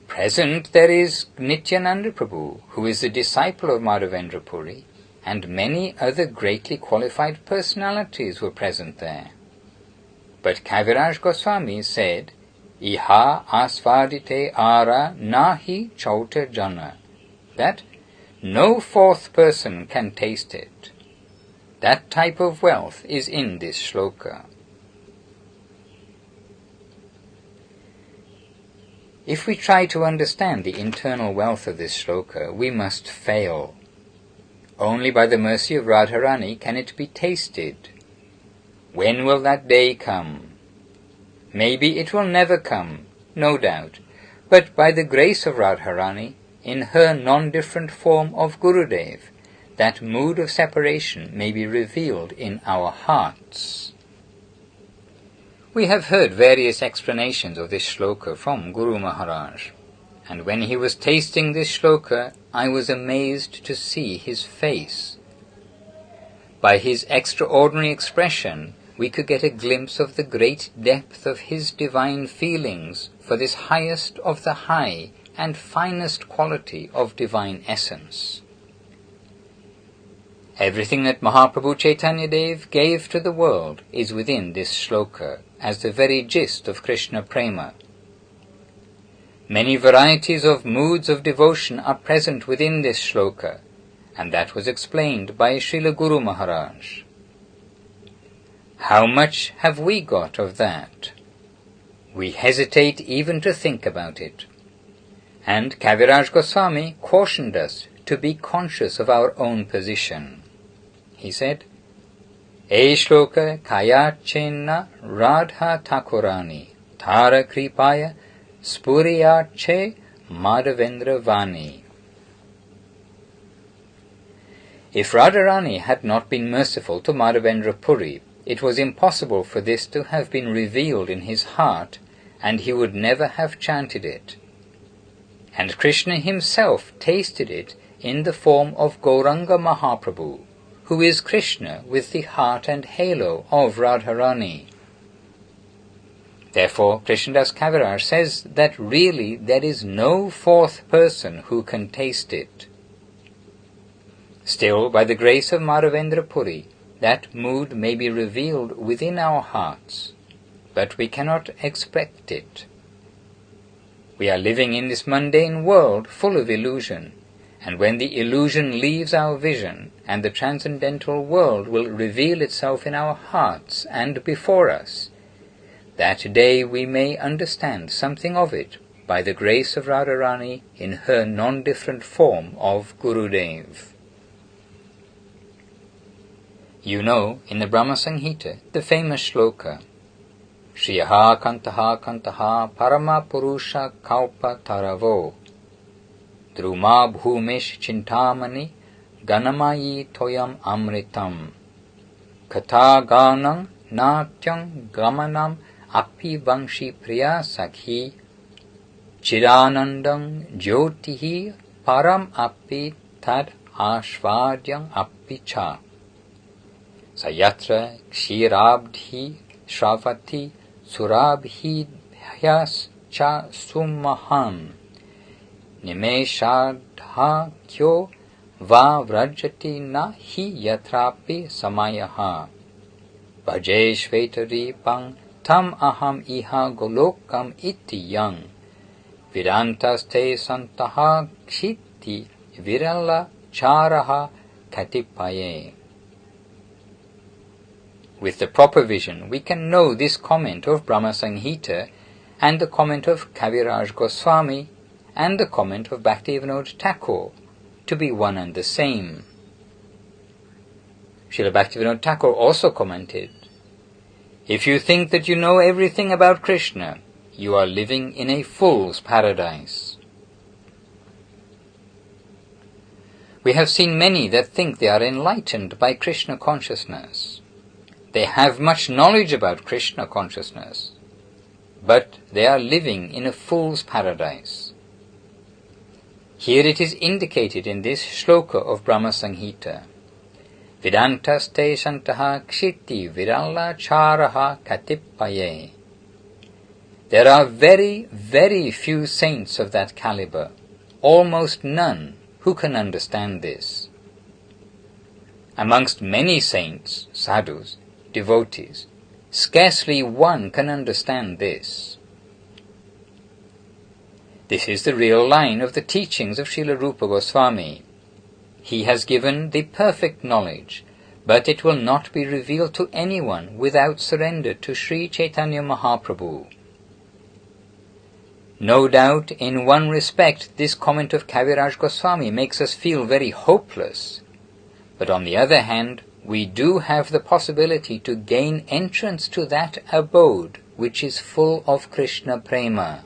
Present there is Nityananda Prabhu, who is the disciple of Madhavendra Puri, and many other greatly qualified personalities were present there. But Kaviraj Goswami said, Iha asvadite ara nahi chauta jana, that no fourth person can taste it. That type of wealth is in this shloka. If we try to understand the internal wealth of this shloka, we must fail. Only by the mercy of Radharani can it be tasted. When will that day come? Maybe it will never come, no doubt, but by the grace of Radharani, in her non-different form of Gurudev, that mood of separation may be revealed in our hearts. We have heard various explanations of this shloka from Guru Maharaj, and when he was tasting this shloka, I was amazed to see his face. By his extraordinary expression, we could get a glimpse of the great depth of his divine feelings for this highest of the high and finest quality of divine essence. Everything that Mahaprabhu Chaitanya Dev gave to the world is within this shloka as the very gist of Krishna Prema. Many varieties of moods of devotion are present within this shloka, and that was explained by Srila Guru Maharaj. How much have we got of that? We hesitate even to think about it. And Kaviraj Goswami cautioned us to be conscious of our own position. He said, E shloka kaya chenna radha takurani tara kripaya spuriyache Madhavendra vani. If Radharani had not been merciful to Madhavendra Puri, it was impossible for this to have been revealed in his heart, and he would never have chanted it. And Krishna himself tasted it in the form of Gauranga Mahaprabhu, who is Krishna with the heart and halo of Radharani. Therefore, Krishnadas Kaviraj says that really there is no fourth person who can taste it. Still, by the grace of Madhavendra Puri, that mood may be revealed within our hearts. but we cannot expect it. We are living in this mundane world full of illusion, and when the illusion leaves our vision and the transcendental world will reveal itself in our hearts and before us, that day we may understand something of it by the grace of Radharani in her non-different form of Gurudev. You know, in the Brahma Samhita, the famous shloka, Shriyaha kantaha kantaha parama purusha kalpa taravo Druma bhumish chintamani ganamayi toyam amritam Kata ganam natyam gamanam api vangshi priya sakhi Chiranandam jyotihi param api tad ashvadyam api cha Sayatra kshirabdhi shravati surabhi bhyas cha sumaham Nimeshadha kyo va vrajati na hi yatrapi samayaha Bhaje shvetari pang tam aham iha golokam iti yang Vidantaste santaha kshiti virala charaha katipaye. With the proper vision, we can know this comment of Brahma Samhita and the comment of Kaviraj Goswami and the comment of Bhaktivinoda Thakur to be one and the same. Srila Bhaktivinoda Thakur also commented, If you think that you know everything about Krishna, you are living in a fool's paradise. We have seen many that think they are enlightened by Krishna consciousness. They have much knowledge about Krishna consciousness, but they are living in a fool's paradise. Here it is indicated in this shloka of Brahma Samhita, Vidantaste santaha kshiti virala charaha katipaye. There are very, very few saints of that caliber, almost none, who can understand this. Amongst many saints, sadhus, devotees, scarcely one can understand this. This is the real line of the teachings of Srila Rupa Goswami. He has given the perfect knowledge, but it will not be revealed to anyone without surrender to Sri Chaitanya Mahaprabhu. No doubt, in one respect, this comment of Kaviraj Goswami makes us feel very hopeless, but on the other hand, we do have the possibility to gain entrance to that abode which is full of Krishna prema.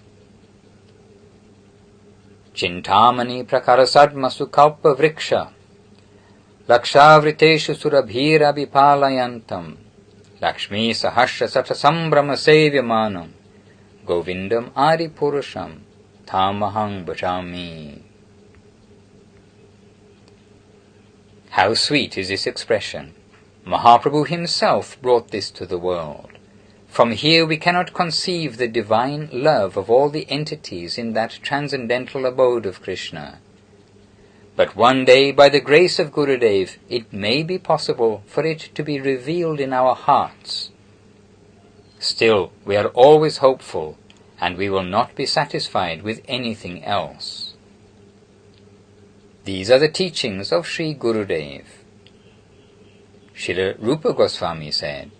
Chintamani prakarasadmasu kalpa vriksha lakshavriteshu surabhira vipalayantam lakshmi sahasra sata sambrama sevyamanam Govindam Adi Purusham Tamahang Bhajami. How sweet is this expression! Mahaprabhu himself brought this to the world. From here we cannot conceive the divine love of all the entities in that transcendental abode of Krishna. But one day, by the grace of Gurudev, it may be possible for it to be revealed in our hearts. Still, we are always hopeful, and we will not be satisfied with anything else. These are the teachings of Sri Gurudev. Srila Rupa Goswami said,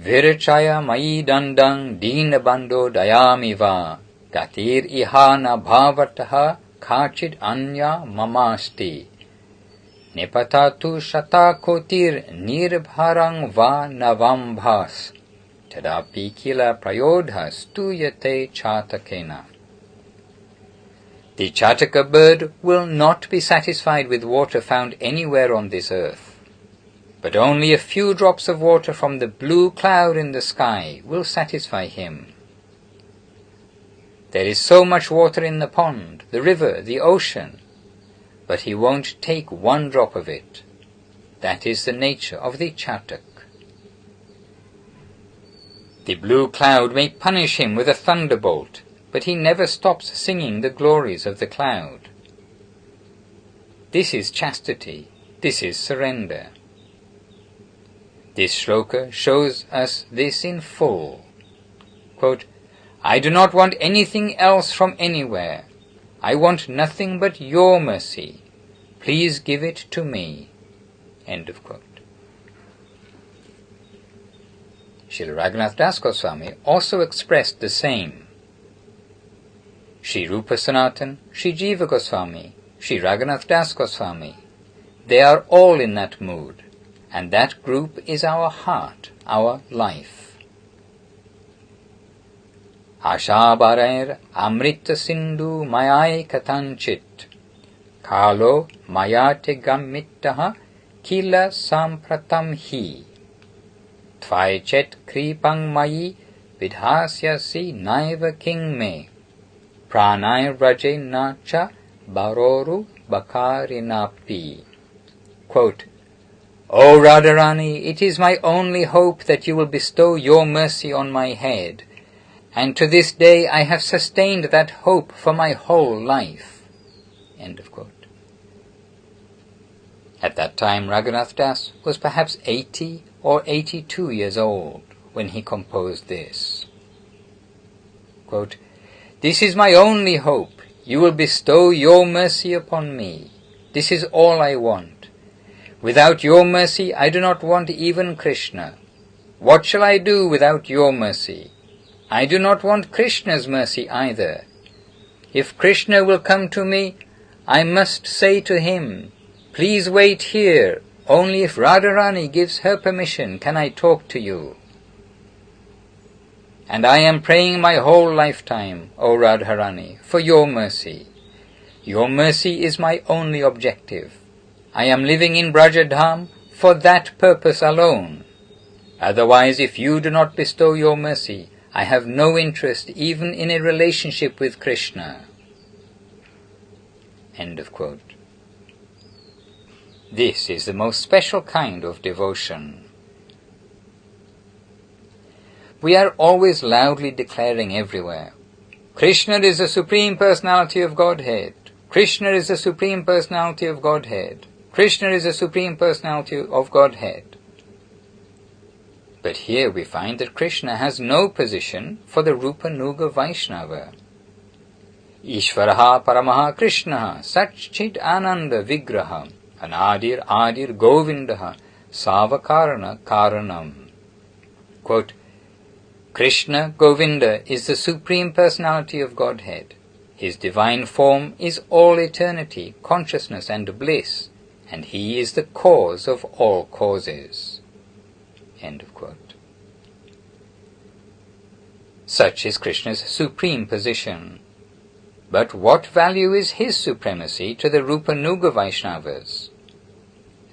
Virachaya mayi dandang dina bando dayamiva gatir ihana bhavataha kachid anya mamasti nepatatu shatakotir nirbharang va navambhas tadapi kila prayodha stuyate chatakena. The Chataka bird will not be satisfied with water found anywhere on this earth, but only a few drops of water from the blue cloud in the sky will satisfy him. There is so much water in the pond, the river, the ocean, but he won't take one drop of it. That is the nature of the Chatak. The blue cloud may punish him with a thunderbolt, but he never stops singing the glories of the cloud. This is chastity, this is surrender. This shloka shows us this in full. Quote, I do not want anything else from anywhere. I want nothing but your mercy. Please give it to me. End of quote. Srila Raghunath Das Goswami also expressed the same. Sri Rupa Sanatan, Sri Jiva Goswami, Sri Raghunath Das Goswami, they are all in that mood, and that group is our heart, our life. Ashabarair amrita sindhu mayai katanchit, kalo mayate gammittaha kila sampratam hi, tvaichet kripang mayi vidhasyasi naiva king me, pranay raje nacha baroru bakarinapi. Quote, O Radharani, it is my only hope that you will bestow your mercy on my head, and to this day I have sustained that hope for my whole life. End of quote. At that time Raghunath Das was perhaps 80 or 82 years old when he composed this. Quote, This is my only hope. You will bestow your mercy upon me. This is all I want. Without your mercy I do not want even Krishna. What shall I do without your mercy? I do not want Krishna's mercy either. If Krishna will come to me, I must say to him, Please wait here. Only if Radharani gives her permission can I talk to you. And I am praying my whole lifetime, O Radharani, for your mercy. Your mercy is my only objective. I am living in Brajadham for that purpose alone. Otherwise, if you do not bestow your mercy, I have no interest even in a relationship with Krishna. End of quote. This is the most special kind of devotion. We are always loudly declaring everywhere, Krishna is the Supreme Personality of Godhead. Krishna is the Supreme Personality of Godhead. Krishna is the Supreme Personality of Godhead. But here we find that Krishna has no position for the Rupa Nuga Vaishnava. Ishvaraha Paramaha Krishnaha Satchit Ananda Vigraha Anadir Adir Govindaha Savakarana Karanam. Quote, Krishna, Govinda, is the Supreme Personality of Godhead. His divine form is all eternity, consciousness and bliss, and he is the cause of all causes. End of quote. Such is Krishna's supreme position. But what value is his supremacy to the Rupa Nuga Vaishnavas?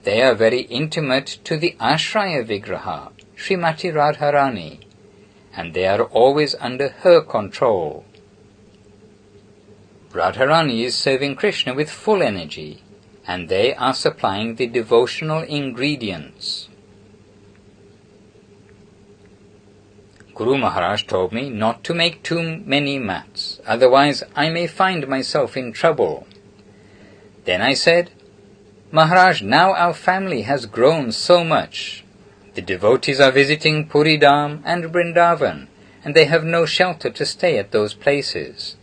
They are very intimate to the Ashraya Vigraha, Srimati Radharani, and they are always under her control. Radharani is serving Krishna with full energy, and they are supplying the devotional ingredients. Guru Maharaj told me not to make too many mats, otherwise I may find myself in trouble. Then I said, Maharaj, now our family has grown so much. The devotees are visiting Puri Dham and Vrindavan, and they have no shelter to stay at those places.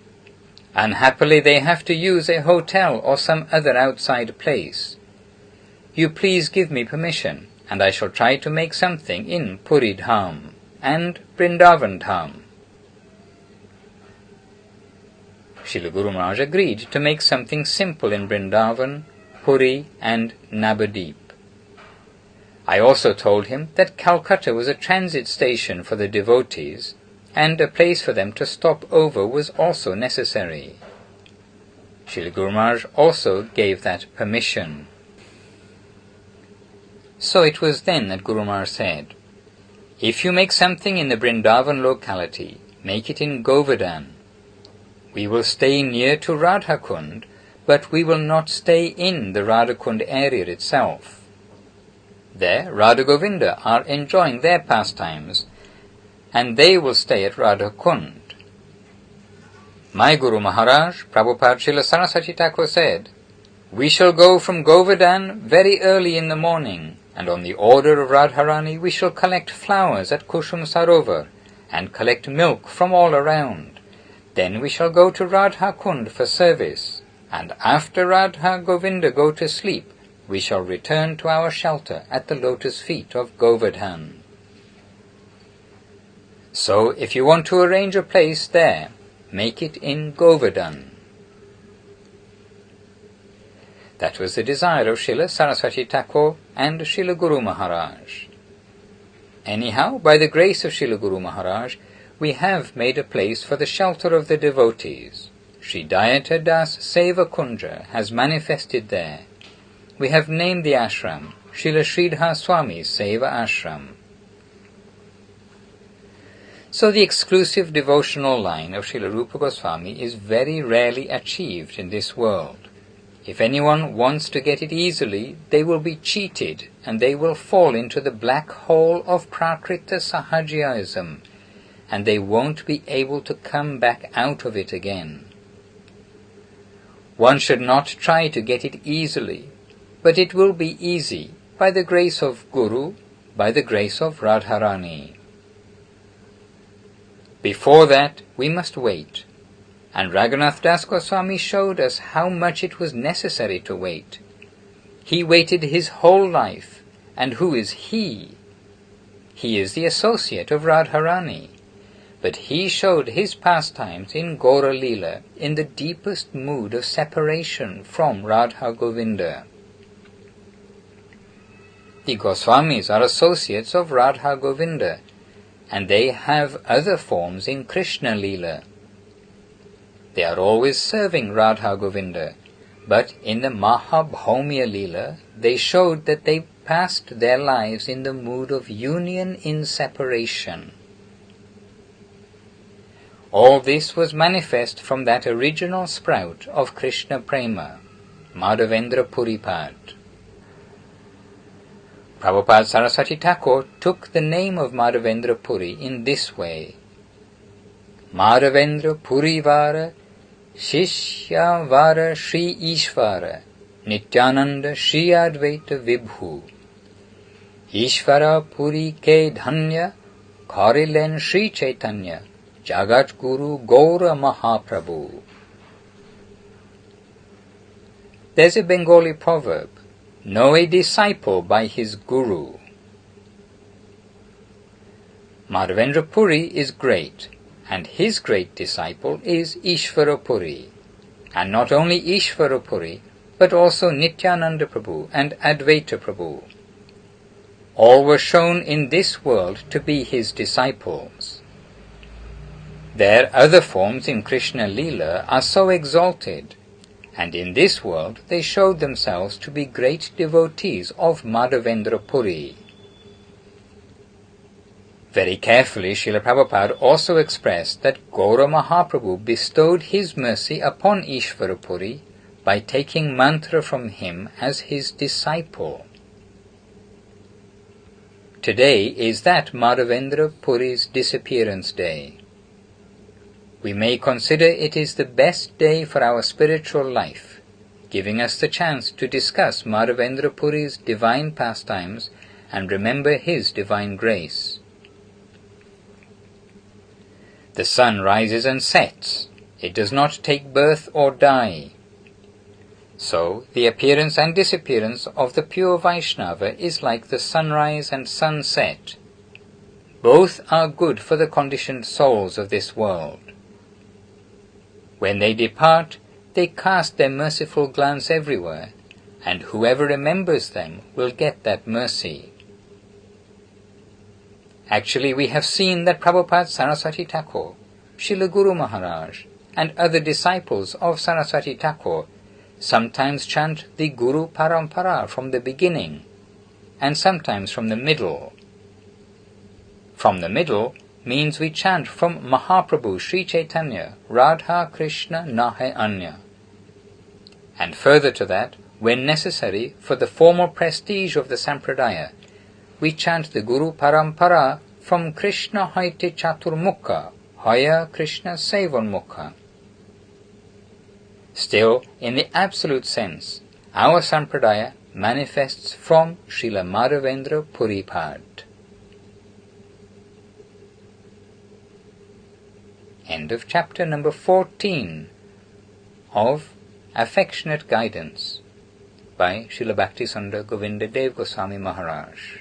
Unhappily, they have to use a hotel or some other outside place. You please give me permission, and I shall try to make something in Puri Dham and Vrindavan Dham. Srila Guru Maharaj agreed to make something simple in Vrindavan, Puri and Navadip. I also told him that Calcutta was a transit station for the devotees, and a place for them to stop over was also necessary. Srila Guru Maharaj also gave that permission. So it was then that Guru Maharaj said, If you make something in the Vrindavan locality, make it in Govardhan. We will stay near to Radhakund, but we will not stay in the Radhakund area itself. There, Radha Govinda are enjoying their pastimes, and they will stay at Radhakund. My Guru Maharaj, Prabhupada Srila Saraswati Thakur said, We shall go from Govardhan very early in the morning and on the order of Radharani we shall collect flowers at Kushum Sarovar, and collect milk from all around. Then we shall go to Radha Kund for service, and after Radha Govinda go to sleep, we shall return to our shelter at the lotus feet of Govardhan. So, if you want to arrange a place there, make it in Govardhan. That was the desire of Srila Saraswati Thakur and Srila Guru Maharaj. Anyhow, by the grace of Srila Guru Maharaj, we have made a place for the shelter of the devotees. Sri Dayata Das Seva Kunja has manifested there. We have named the ashram Srila Sridhar Swami's Seva Ashram. So the exclusive devotional line of Srila Rupa Goswami is very rarely achieved in this world. If anyone wants to get it easily, they will be cheated and they will fall into the black hole of Prakrita Sahajiaism, and they won't be able to come back out of it again. One should not try to get it easily, but it will be easy by the grace of Guru, by the grace of Radharani. Before that, we must wait. And Raghunath Das Goswami showed us how much it was necessary to wait. He waited his whole life, and who is he? He is the associate of Radharani, but he showed his pastimes in Gaura Leela in the deepest mood of separation from Radha Govinda. The Goswamis are associates of Radha Govinda, and they have other forms in Krishna Leela. They are always serving Radha Govinda, but in the Mahabhaumya Leela, they showed that they passed their lives in the mood of union in separation. All this was manifest from that original sprout of Krishna Prema, Madhavendra Puripad. Prabhupada Saraswati Thakur took the name of Madhavendra Puri in this way: Madhavendra Purivara Shishya Vara Shri Ishvara Nityananda Shri Advaita Vibhu Ishvara Puri Ke Dhanya Karilen Shri Chaitanya Jagat Guru Gaura Mahaprabhu. There's a Bengali proverb: know a disciple by his guru. Madhavendra Puri is great, and his great disciple is Ishvara Puri, and not only Ishvara Puri, but also Nityananda Prabhu and Advaita Prabhu. All were shown in this world to be his disciples. Their other forms in Krishna Leela are so exalted, and in this world they showed themselves to be great devotees of Madhavendra Puri. Very carefully, Srila Prabhupada also expressed that Gaura Mahaprabhu bestowed his mercy upon Ishvara Puri by taking mantra from him as his disciple. Today is that Madhavendra Puri's disappearance day. We may consider it is the best day for our spiritual life, giving us the chance to discuss Madhavendra Puri's divine pastimes and remember his divine grace. The sun rises and sets. It does not take birth or die. So, the appearance and disappearance of the pure Vaishnava is like the sunrise and sunset. Both are good for the conditioned souls of this world. When they depart, they cast their merciful glance everywhere, and whoever remembers them will get that mercy. Actually, we have seen that Prabhupada Saraswati Thakur, Srila Guru Maharaj, and other disciples of Saraswati Thakur sometimes chant the Guru Parampara from the beginning, and sometimes from the middle. From the middle means we chant from Mahaprabhu Sri Chaitanya, Radha Krishna Nahe Anya. And further to that, when necessary for the formal prestige of the Sampradaya, we chant the Guru Parampara from Krishna Haite Chaturmukha, Haya Krishna Sevonmukha. Still, in the absolute sense, our Sampradaya manifests from Srila Madhavendra Puripad. End of chapter number 14 of Affectionate Guidance by Srila Bhakti Sundar Govinda Dev Goswami Maharaj.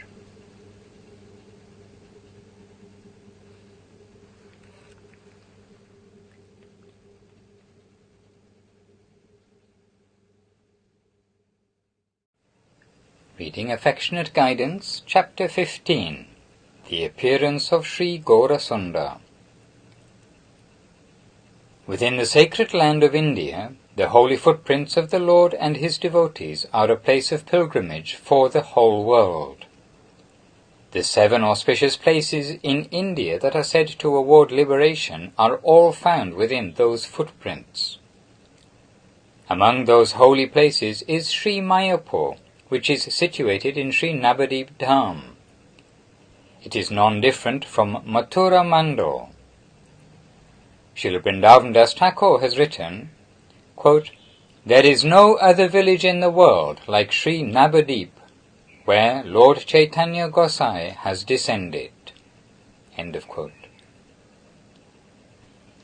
Reading Affectionate Guidance, Chapter 15, The Appearance of Sri Gaura Sundar. Within the sacred land of India, the holy footprints of the Lord and his devotees are a place of pilgrimage for the whole world. The 7 auspicious places in India that are said to award liberation are all found within those footprints. Among those holy places is Sri Mayapur, which is situated in Sri Navadip Dham. It is non-different from Mathura Mandal. Srila Vrindavan Das Thakur has written, quote, "There is no other village in the world like Sri Navadip, where Lord Chaitanya Gosai has descended." End of quote.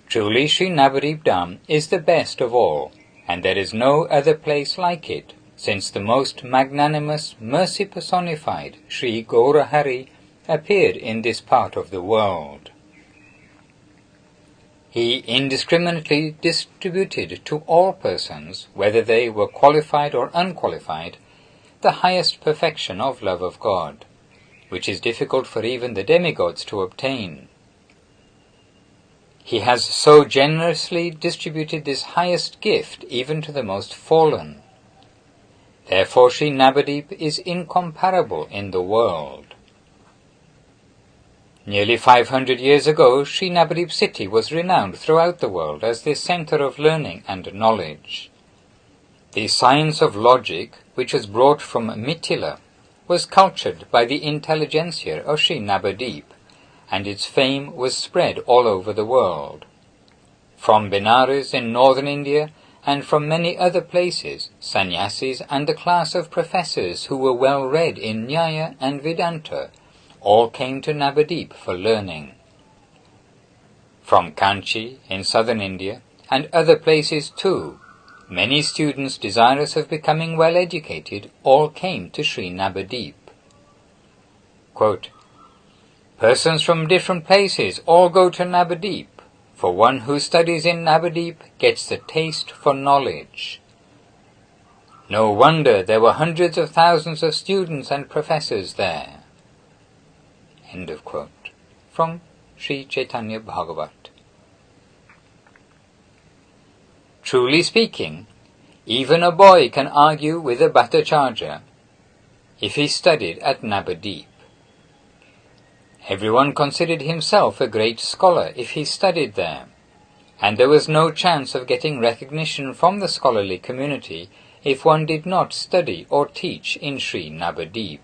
Truly Sri Navadip Dham is the best of all, and there is no other place like it, since the most magnanimous, mercy personified Sri Gaura Hari appeared in this part of the world. He indiscriminately distributed to all persons, whether they were qualified or unqualified, the highest perfection of love of God, which is difficult for even the demigods to obtain. He has so generously distributed this highest gift even to the most fallen. Therefore Sri Navadip is incomparable in the world. Nearly 500 years ago, Sri Navadip city was renowned throughout the world as the center of learning and knowledge. The science of logic, which was brought from Mithila, was cultured by the intelligentsia of Sri Navadip, and its fame was spread all over the world. From Benares in northern India, and from many other places, sannyasis and the class of professors who were well read in Nyaya and Vedanta all came to Navadip for learning. From Kanchi in southern India and other places too, many students desirous of becoming well educated all came to Sri Navadip. Quote, "Persons from different places all go to Navadip, for one who studies in Navadip gets the taste for knowledge. No wonder there were hundreds of thousands of students and professors there." End of quote. From Sri Chaitanya Bhagavat. Truly speaking, even a boy can argue with a Bhattacharya if he studied at Navadip. Everyone considered himself a great scholar if he studied there, and there was no chance of getting recognition from the scholarly community if one did not study or teach in Sri Navadip.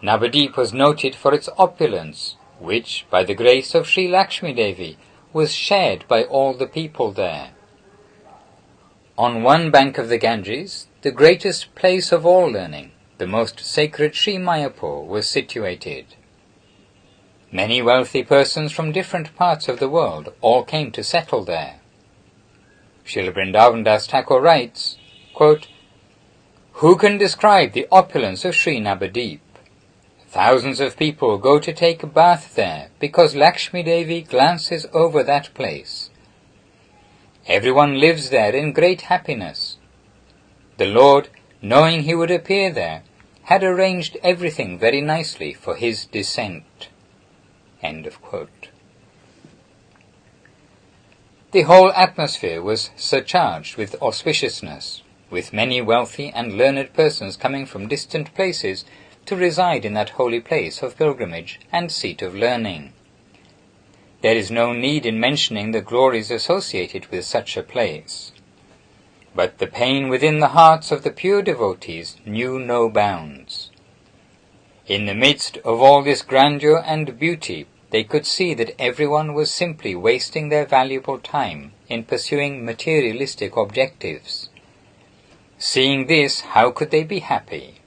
Navadip was noted for its opulence, which, by the grace of Sri Lakshmi Devi, was shared by all the people there. On one bank of the Ganges, the greatest place of all learning, the most sacred Sri Mayapur, was situated. Many wealthy persons from different parts of the world all came to settle there. Srila Vrindavan Das Thakur writes, quote, "Who can describe the opulence of Sri Navadip? Thousands of people go to take a bath there because Lakshmi Devi glances over that place. Everyone lives there in great happiness. The Lord, knowing he would appear there, had arranged everything very nicely for his descent." End of quote. The whole atmosphere was surcharged with auspiciousness, with many wealthy and learned persons coming from distant places to reside in that holy place of pilgrimage and seat of learning. There is no need in mentioning the glories associated with such a place. But the pain within the hearts of the pure devotees knew no bounds. In the midst of all this grandeur and beauty, they could see that everyone was simply wasting their valuable time in pursuing materialistic objectives. Seeing this, how could they be happy?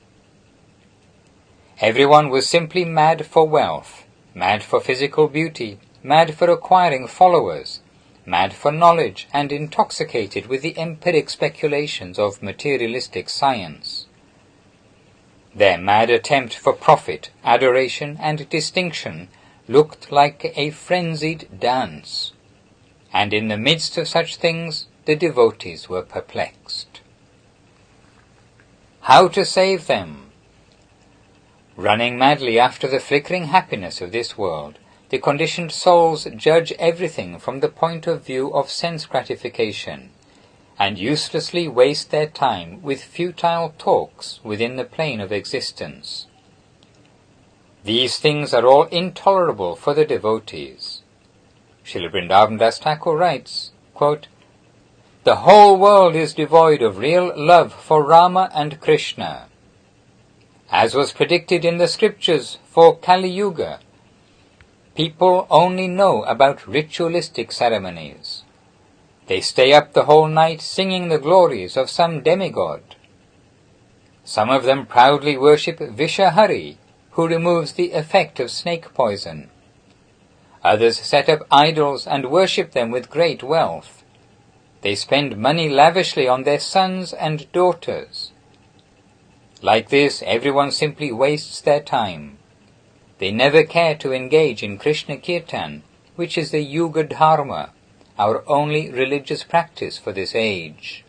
Everyone was simply mad for wealth, mad for physical beauty, mad for acquiring followers, mad for knowledge, and intoxicated with the empiric speculations of materialistic science. Their mad attempt for profit, adoration, and distinction looked like a frenzied dance, and in the midst of such things the devotees were perplexed. How to save them? Running madly after the flickering happiness of this world, the conditioned souls judge everything from the point of view of sense gratification, and uselessly waste their time with futile talks within the plane of existence. These things are all intolerable for the devotees. Srila Vrindavan Das Thakur writes, quote, "The whole world is devoid of real love for Rama and Krishna. As was predicted in the scriptures for Kali Yuga, people only know about ritualistic ceremonies. They stay up the whole night singing the glories of some demigod. Some of them proudly worship Vishahari, who removes the effect of snake poison. Others set up idols and worship them with great wealth. They spend money lavishly on their sons and daughters. Like this, everyone simply wastes their time. They never care to engage in Krishna Kirtan, which is the Yuga Dharma, our only religious practice for this age.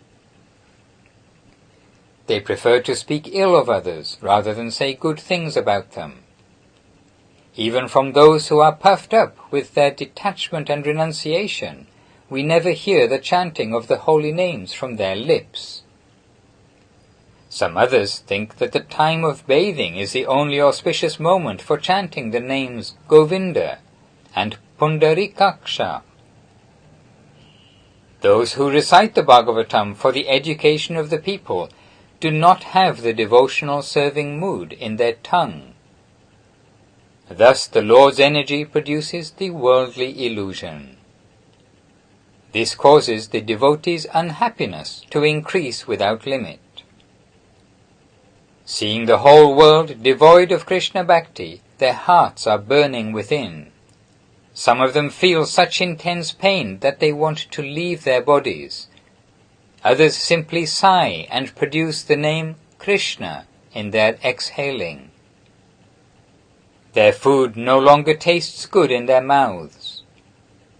They prefer to speak ill of others rather than say good things about them. Even from those who are puffed up with their detachment and renunciation, we never hear the chanting of the holy names from their lips. Some others think that the time of bathing is the only auspicious moment for chanting the names Govinda and Pundarikaksha. Those who recite the Bhagavatam for the education of the people do not have the devotional serving mood in their tongue. Thus the Lord's energy produces the worldly illusion. This causes the devotees' unhappiness to increase without limit. Seeing the whole world devoid of Krishna Bhakti, their hearts are burning within. Some of them feel such intense pain that they want to leave their bodies. Others simply sigh and produce the name Krishna in their exhaling. Their food no longer tastes good in their mouths.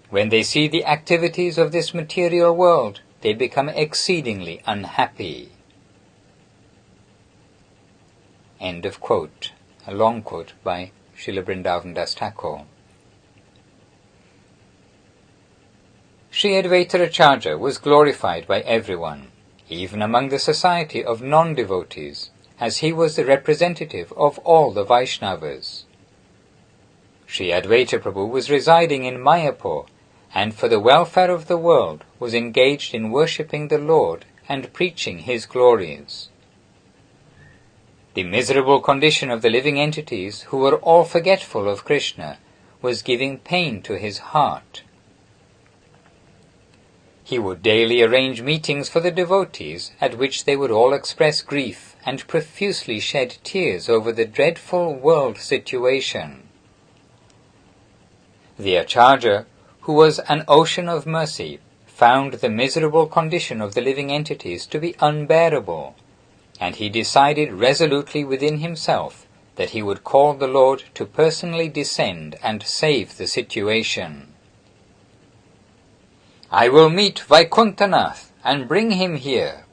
When they see the activities of this material world, they become exceedingly unhappy." End of quote. A long quote by Srila Vrindavan Das Thakur. Sri Advaita Acharya was glorified by everyone, even among the society of non-devotees, as he was the representative of all the Vaishnavas. Sri Advaita Prabhu was residing in Mayapur, and for the welfare of the world was engaged in worshipping the Lord and preaching his glories. The miserable condition of the living entities, who were all forgetful of Krishna, was giving pain to his heart. He would daily arrange meetings for the devotees, at which they would all express grief and profusely shed tears over the dreadful world situation. The Acharya, who was an ocean of mercy, found the miserable condition of the living entities to be unbearable, and he decided resolutely within himself that he would call the Lord to personally descend and save the situation. "I will meet Vaikuntanath and bring him here.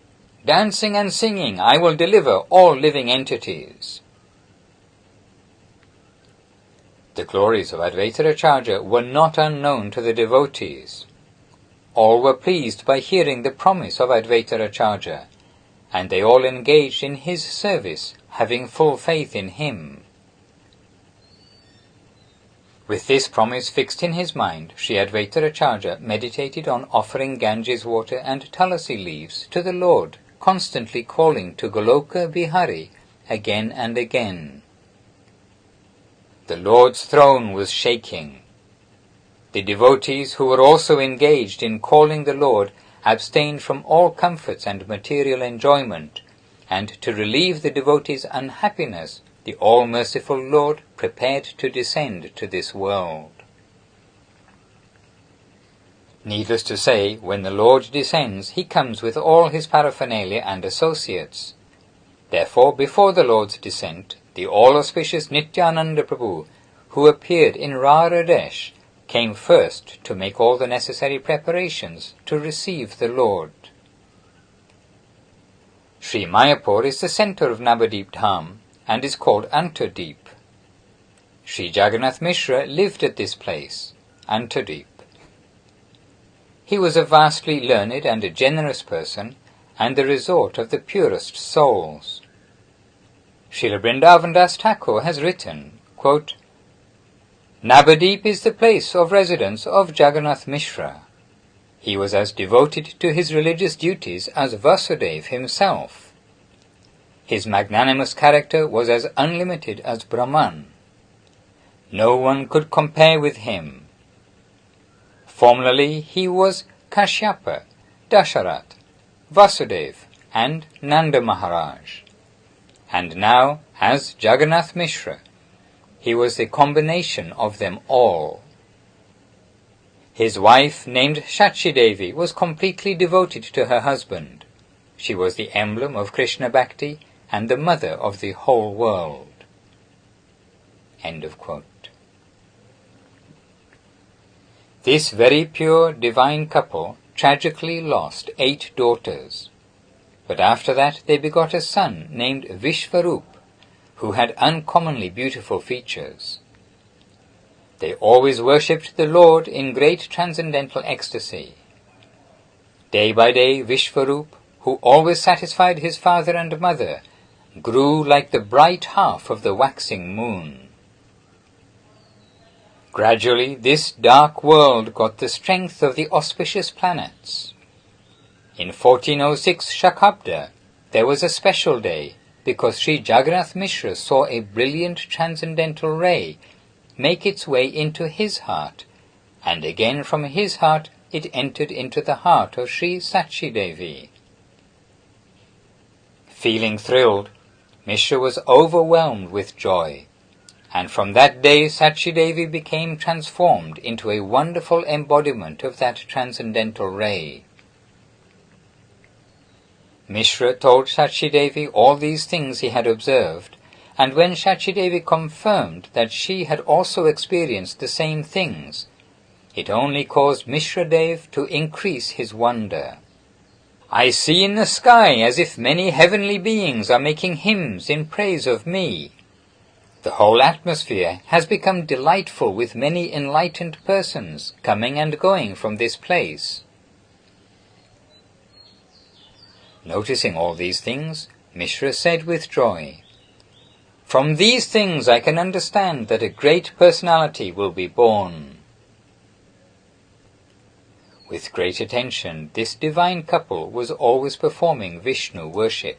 Dancing and singing, I will deliver all living entities." The glories of Advaita Acharya were not unknown to the devotees. All were pleased by hearing the promise of Advaita Acharya, and they all engaged in his service, having full faith in him. With this promise fixed in his mind, Sri Advaita Acharya meditated on offering Ganges water and tulasi leaves to the Lord, constantly calling to Goloka Bihari again and again. The Lord's throne was shaking. The devotees, who were also engaged in calling the Lord, abstained from all comforts and material enjoyment, and to relieve the devotee's unhappiness, the all-merciful Lord prepared to descend to this world. Needless to say, when the Lord descends, he comes with all his paraphernalia and associates. Therefore, before the Lord's descent, the all-auspicious Nityananda Prabhu, who appeared in Raradesh, came first to make all the necessary preparations to receive the Lord. Sri Mayapur is the centre of Navadip Dham and is called Antardeep. Sri Jagannath Mishra lived at this place, Antardeep. He was a vastly learned and a generous person, and the resort of the purest souls. Srila Vrindavan Das Thakur has written, quote, Navadip is the place of residence of Jagannath Mishra. He was as devoted to his religious duties as Vasudev himself. His magnanimous character was as unlimited as Brahman. No one could compare with him. Formerly he was Kashyapa, Dasharat, Vasudev and Nanda Maharaj. And now, as Jagannath Mishra, he was the combination of them all. His wife, named Shachi Devi, was completely devoted to her husband. She was the emblem of Krishna Bhakti and the mother of the whole world. End of quote. This very pure divine couple tragically lost 8 daughters, but after that they begot a son named Vishvarup, who had uncommonly beautiful features. They always worshipped the Lord in great transcendental ecstasy. Day by day Vishvarup, who always satisfied his father and mother, grew like the bright half of the waxing moon. Gradually this dark world got the strength of the auspicious planets. In 1406 Shakabda, there was a special day, because Sri Jagannath Mishra saw a brilliant transcendental ray make its way into his heart, and again from his heart it entered into the heart of Sri Sachi Devi. Feeling thrilled, Mishra was overwhelmed with joy, and from that day Sachi Devi became transformed into a wonderful embodiment of that transcendental ray. Mishra told Sachi Devi all these things he had observed, and when Sachi Devi confirmed that she had also experienced the same things, it only caused Mishra Dev to increase his wonder. I see in the sky as if many heavenly beings are making hymns in praise of me. The whole atmosphere has become delightful with many enlightened persons coming and going from this place. Noticing all these things, Mishra said with joy, From these things I can understand that a great personality will be born. With great attention, this divine couple was always performing Vishnu worship.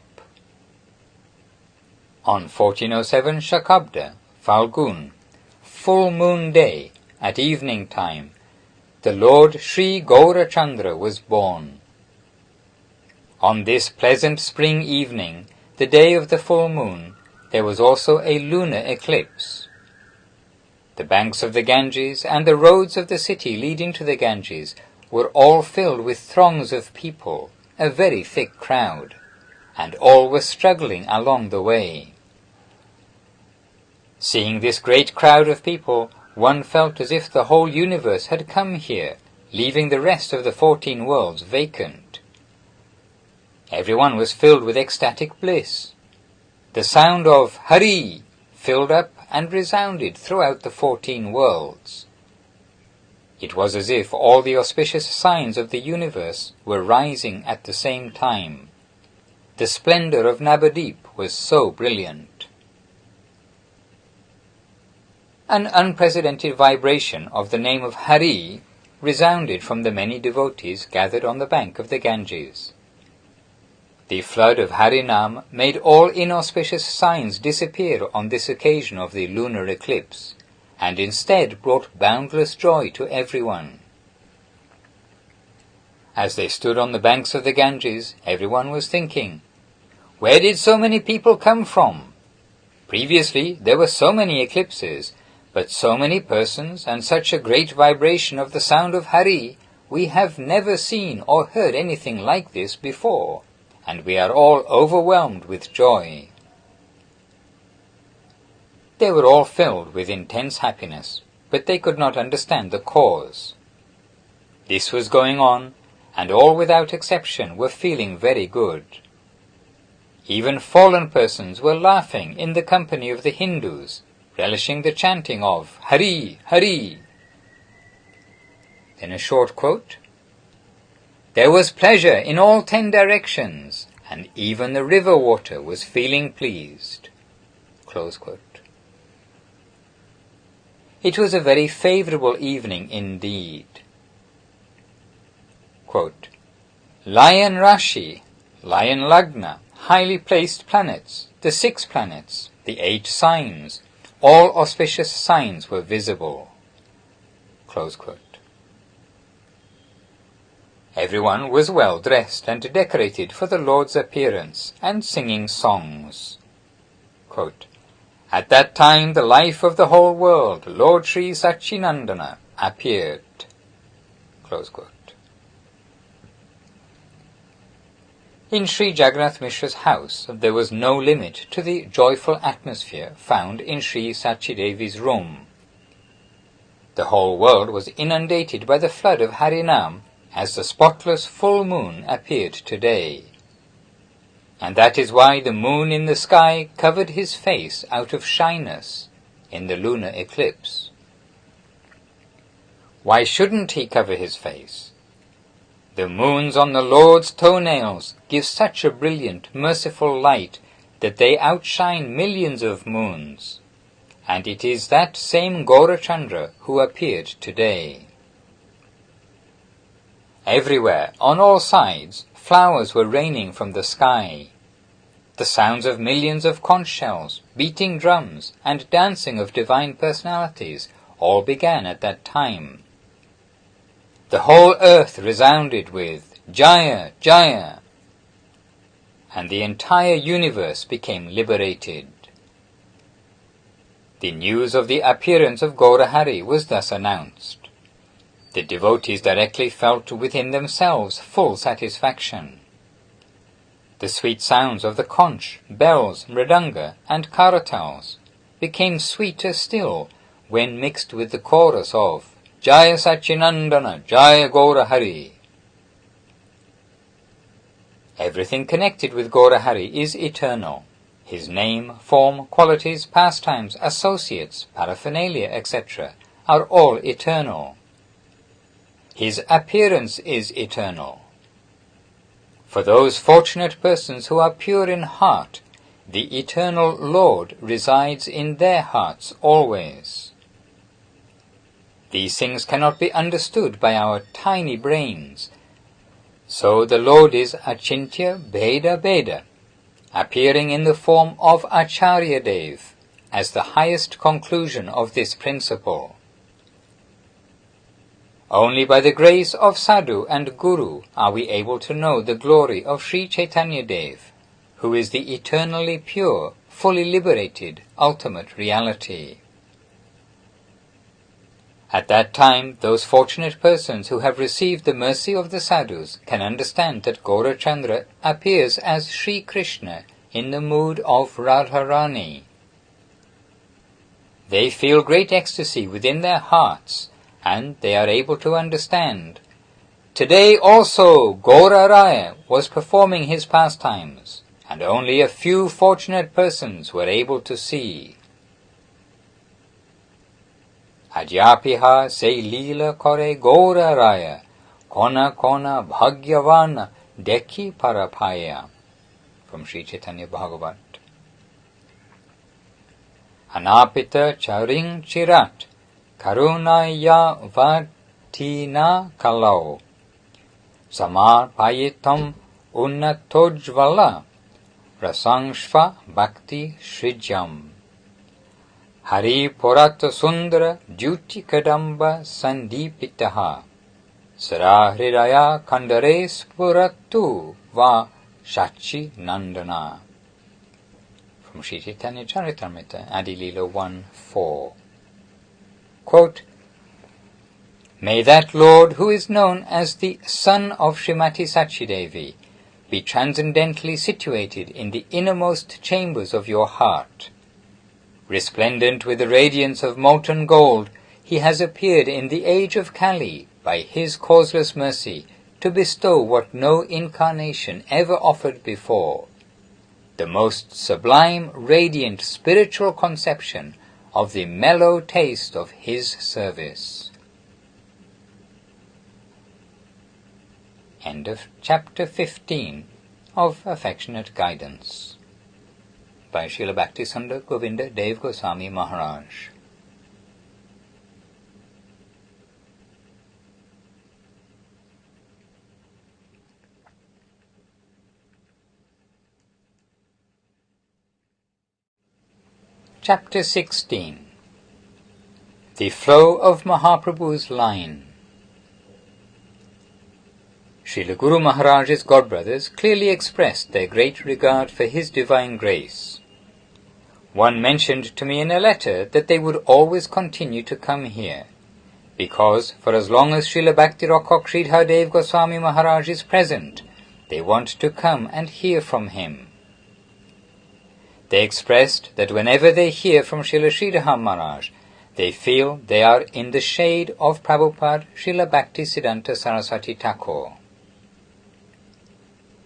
On 1407 Shakabda, Falgun, full moon day, at evening time, the Lord Sri Gaurachandra was born. On this pleasant spring evening, the day of the full moon, there was also a lunar eclipse. The banks of the Ganges and the roads of the city leading to the Ganges were all filled with throngs of people, a very thick crowd, and all were struggling along the way. Seeing this great crowd of people, one felt as if the whole universe had come here, leaving the rest of the 14 worlds vacant. Everyone was filled with ecstatic bliss. The sound of Hari filled up and resounded throughout the 14 worlds. It was as if all the auspicious signs of the universe were rising at the same time. The splendor of Navadip was so brilliant. An unprecedented vibration of the name of Hari resounded from the many devotees gathered on the bank of the Ganges. The flood of Harinam made all inauspicious signs disappear on this occasion of the lunar eclipse, and instead brought boundless joy to everyone. As they stood on the banks of the Ganges, everyone was thinking, "Where did so many people come from? Previously there were so many eclipses, but so many persons and such a great vibration of the sound of Hari, we have never seen or heard anything like this before, and we are all overwhelmed with joy." They were all filled with intense happiness, but they could not understand the cause. This was going on, and all without exception were feeling very good. Even fallen persons were laughing in the company of the Hindus, relishing the chanting of Hari, Hari. Then a short quote. "There was pleasure in all 10 directions, and even the river water was feeling pleased." Close quote. It was a very favorable evening indeed. Quote, "Lion Rashi, Lion Lagna, highly placed planets, the 6 planets, the 8 signs, all auspicious signs were visible." Close quote. Everyone was well dressed and decorated for the Lord's appearance and singing songs. Quote, "At that time the life of the whole world, Lord Sri Satchinandana, appeared." Close quote. In Sri Jagannath Mishra's house there was no limit to the joyful atmosphere found in Sri Sachidevi's room. The whole world was inundated by the flood of Harinam as the spotless full moon appeared today. And that is why the moon in the sky covered his face out of shyness in the lunar eclipse. Why shouldn't he cover his face? The moons on the Lord's toenails give such a brilliant, merciful light that they outshine millions of moons, and it is that same Gaurachandra who appeared today. Everywhere, on all sides, flowers were raining from the sky. The sounds of millions of conch shells, beating drums, and dancing of divine personalities all began at that time. The whole earth resounded with Jaya, Jaya, and the entire universe became liberated. The news of the appearance of Gaurahari was thus announced. The devotees directly felt within themselves full satisfaction. The sweet sounds of the conch, bells, mridanga, and karatals became sweeter still when mixed with the chorus of Jaya Satchinandana, Jaya Gaurahari. Everything connected with Gaurahari is eternal. His name, form, qualities, pastimes, associates, paraphernalia, etc. are all eternal. His appearance is eternal. For those fortunate persons who are pure in heart, the eternal Lord resides in their hearts always. These things cannot be understood by our tiny brains. So the Lord is Achintya Bheda Bheda, appearing in the form of Acharya Dev as the highest conclusion of this principle. Only by the grace of Sadhu and Guru are we able to know the glory of Sri Chaitanya Dev, who is the eternally pure, fully liberated, ultimate reality. At that time, those fortunate persons who have received the mercy of the sadhus can understand that Gaurachandra appears as Sri Krishna in the mood of Radharani. They feel great ecstasy within their hearts, and they are able to understand. Today also Gauraraya was performing his pastimes, and only a few fortunate persons were able to see. Ajapiha se lila kore Gauraraya, kona kona bhagyavana dekhi parapaya. From Sri Chaitanya Bhagavat. Anapita charing chirat, karunaya vatina kalau, samar payitam unnatojvala, rasangshva bhakti shrijam. Hari Purata Sundara Jyuti Kadamba Sandipitaha Sara hridaya kandare spuratu va shachi nandana. From Sri Chaitanya Charitamrita, Adi Lila 1:4. Quote, May that Lord who is known as the Son of Srimati Sachidevi be transcendently situated in the innermost chambers of your heart. Resplendent with the radiance of molten gold, he has appeared in the age of Kali by his causeless mercy to bestow what no incarnation ever offered before, the most sublime, radiant, spiritual conception of the mellow taste of his service. End of chapter 15 of Affectionate Guidance by Srila Bhakti Sundar Govinda Dev Goswami Maharaj. Chapter 16. The Flow of Mahaprabhu's Line. Srila Guru Maharaj's godbrothers clearly expressed their great regard for his divine grace. One mentioned to me in a letter that they would always continue to come here, because for as long as Srila Bhakti Rakkhak Sridhar Dev Goswami Maharaj is present, they want to come and hear from him. They expressed that whenever they hear from Srila Sridhar Maharaj, they feel they are in the shade of Prabhupada Srila Bhakti Siddhanta Saraswati Thakur.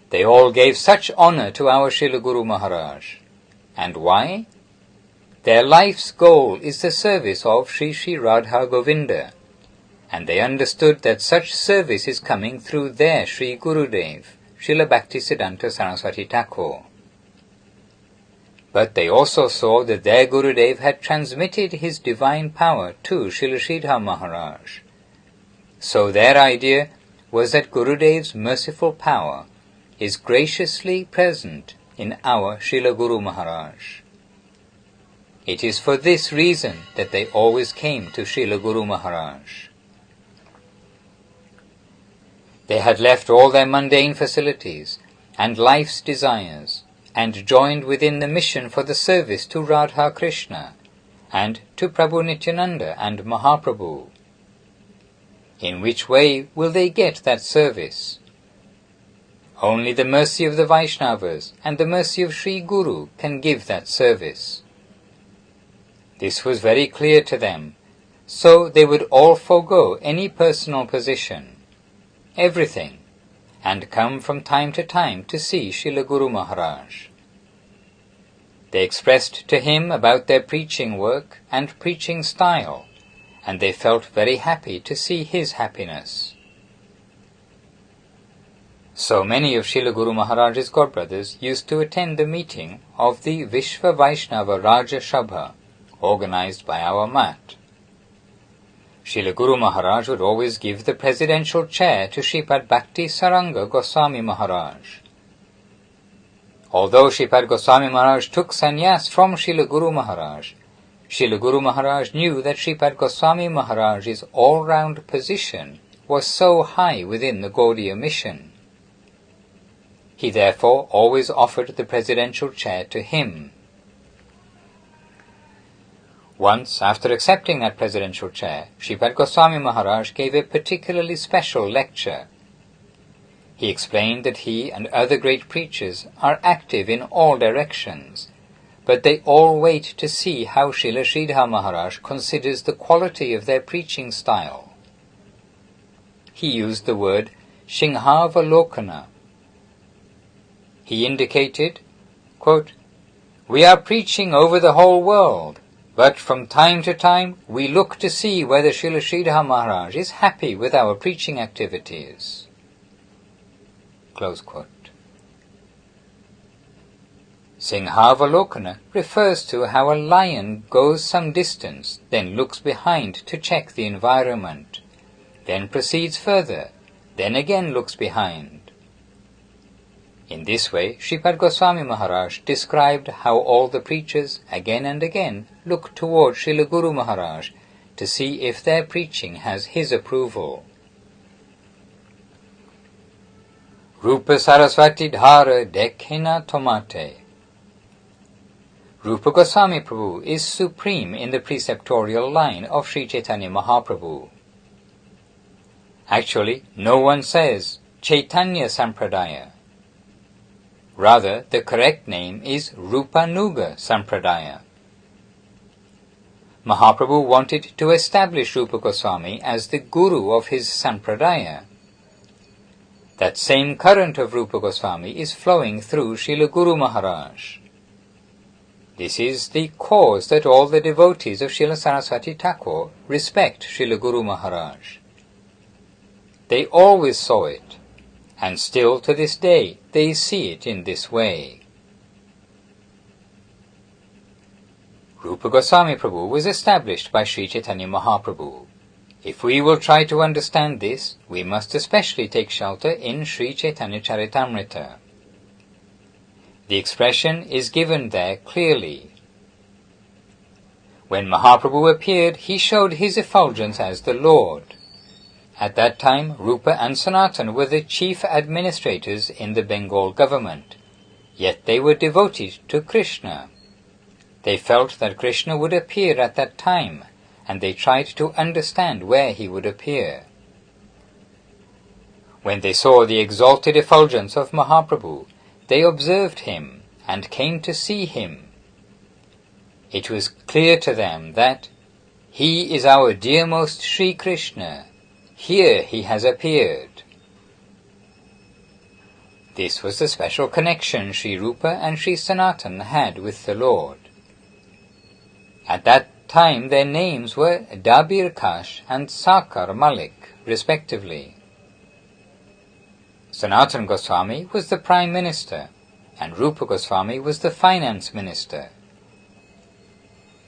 They all gave such honor to our Srila Guru Maharaj. And why? Their life's goal is the service of Sri Sri Radha Govinda, and they understood that such service is coming through their Sri Gurudev, Srila Bhakti Siddhanta Saraswati Thakur. But they also saw that their Gurudev had transmitted his divine power to Srila Sridhar Maharaj. So their idea was that Gurudev's merciful power is graciously present in our Srila Guru Maharaj. It is for this reason that they always came to Srila Guru Maharaj. They had left all their mundane facilities and life's desires and joined within the mission for the service to Radha Krishna and to Prabhu Nityananda and Mahaprabhu. In which way will they get that service? Only the mercy of the Vaishnavas and the mercy of Sri Guru can give that service. This was very clear to them, so they would all forego any personal position, everything, and come from time to time to see Srila Guru Maharaj. They expressed to him about their preaching work and preaching style, and they felt very happy to see his happiness. So many of Srila Guru Maharaj's godbrothers used to attend the meeting of the Vishva Vaishnava Raja Sabha, organized by our Mat. Srila Guru Maharaj would always give the presidential chair to Shripad Bhakti Saranga Goswami Maharaj. Although Shripad Goswami Maharaj took sannyas from Srila Guru Maharaj, Srila Guru Maharaj knew that Shripad Goswami Maharaj's all-round position was so high within the Gaudiya mission. He therefore always offered the presidential chair to him. Once, after accepting that presidential chair, Shripad Goswami Maharaj gave a particularly special lecture. He explained that he and other great preachers are active in all directions, but they all wait to see how Srila Sridhar Maharaj considers the quality of their preaching style. He used the word Singhavalokana. He indicated, quote, We are preaching over the whole world, but from time to time we look to see whether Srila Sridhar Maharaj is happy with our preaching activities. Close quote. Singhavalokana refers to how a lion goes some distance, then looks behind to check the environment, then proceeds further, then again looks behind. In this way, Shripad Goswami Maharaj described how all the preachers again and again look toward Srila Guru Maharaj to see if their preaching has his approval. Rupa Saraswati Dhara Dekhina Tomate. Rupa Goswami Prabhu is supreme in the preceptorial line of Sri Chaitanya Mahaprabhu. Actually, no one says Chaitanya Sampradaya. Rather, the correct name is Rupanuga Sampradaya. Mahaprabhu wanted to establish Rupa Goswami as the guru of his Sampradaya. That same current of Rupa Goswami is flowing through Srila Guru Maharaj. This is the cause that all the devotees of Srila Saraswati Thakur respect Srila Guru Maharaj. They always saw it, and still to this day they see it in this way. Rupa Goswami Prabhu was established by Sri Chaitanya Mahaprabhu. If we will try to understand this, we must especially take shelter in Sri Chaitanya Charitamrita. The expression is given there clearly. When Mahaprabhu appeared, he showed his effulgence as the Lord. At that time, Rupa and Sanatan were the chief administrators in the Bengal government, yet they were devoted to Krishna. They felt that Krishna would appear at that time, and they tried to understand where he would appear. When they saw the exalted effulgence of Mahaprabhu, they observed him and came to see him. It was clear to them that he is our dearmost Sri Krishna. Here he has appeared. This was the special connection Sri Rupa and Sri Sanatan had with the Lord. At that time their names were Dabir Kash and Sakar Malik, respectively. Sanatan Goswami was the Prime Minister, and Rupa Goswami was the Finance Minister.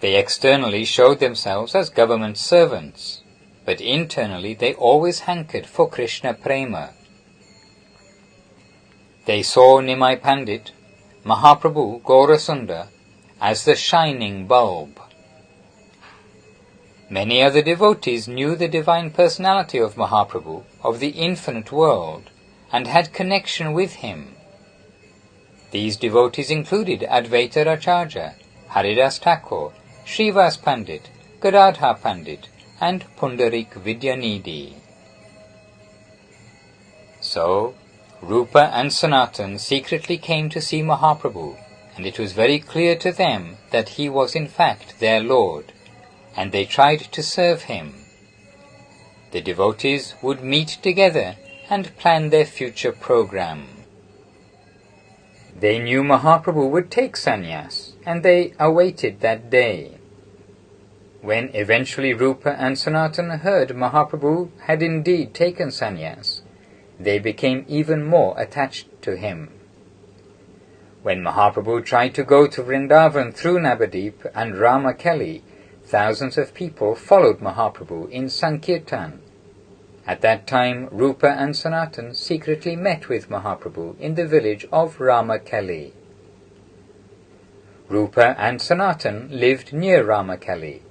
They externally showed themselves as government servants, but internally they always hankered for Krishna Prema. They saw Nimai Pandit, Mahaprabhu Gaura Sundar, as the shining bulb. Many other devotees knew the divine personality of Mahaprabhu, of the infinite world, and had connection with him. These devotees included Advaita Acharya, Haridas Thakur, Srivas Pandit, Gadadhar Pandit, and Pundarik Vidyanidhi. So, Rupa and Sanatan secretly came to see Mahaprabhu, and it was very clear to them that he was in fact their Lord, and they tried to serve him. The devotees would meet together and plan their future program. They knew Mahaprabhu would take sannyas, and they awaited that day. When eventually Rupa and Sanatan heard Mahaprabhu had indeed taken sannyas, they became even more attached to him. When Mahaprabhu tried to go to Vrindavan through Navadip and Ramakeli, thousands of people followed Mahaprabhu in Sankirtan. At that time, Rupa and Sanatan secretly met with Mahaprabhu in the village of Ramakeli. Rupa and Sanatan lived near Ramakeli.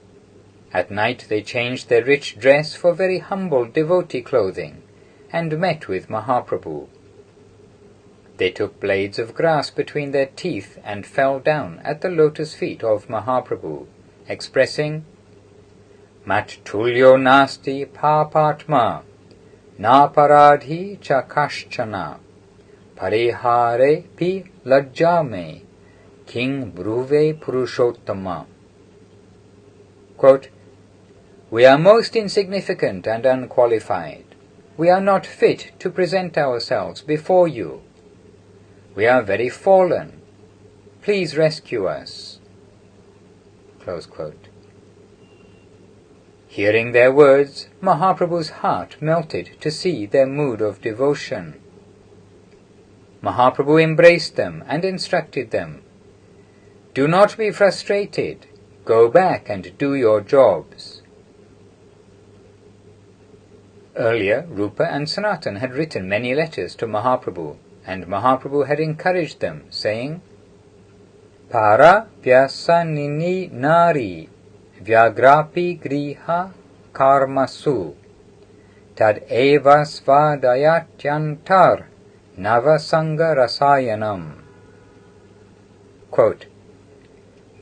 At night they changed their rich dress for very humble devotee clothing and met with Mahaprabhu. They took blades of grass between their teeth and fell down at the lotus feet of Mahaprabhu, expressing, Mat tulyo nasti papatma, na paradhi cha kashchana, parihare pi lajjame, king bruve purushottama. Quote, We are most insignificant and unqualified. We are not fit to present ourselves before you. We are very fallen. Please rescue us. Close quote. Hearing their words, Mahaprabhu's heart melted to see their mood of devotion. Mahaprabhu embraced them and instructed them, Do not be frustrated. Go back and do your jobs. Earlier, Rupa and Sanatan had written many letters to Mahaprabhu, and Mahaprabhu had encouraged them, saying, Para vyasanini nari vyagrapi griha karmasu tad eva svadayatyantar Navasanga Rasayanam. Quote,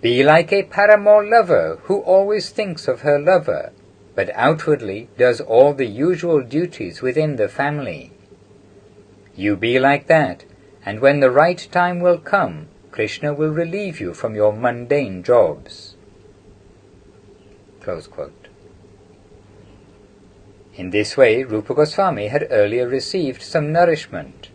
be like a paramour lover who always thinks of her lover, but outwardly does all the usual duties within the family. You be like that, and when the right time will come, Krishna will relieve you from your mundane jobs. Close quote. In this way, Rupa Goswami had earlier received some nourishment,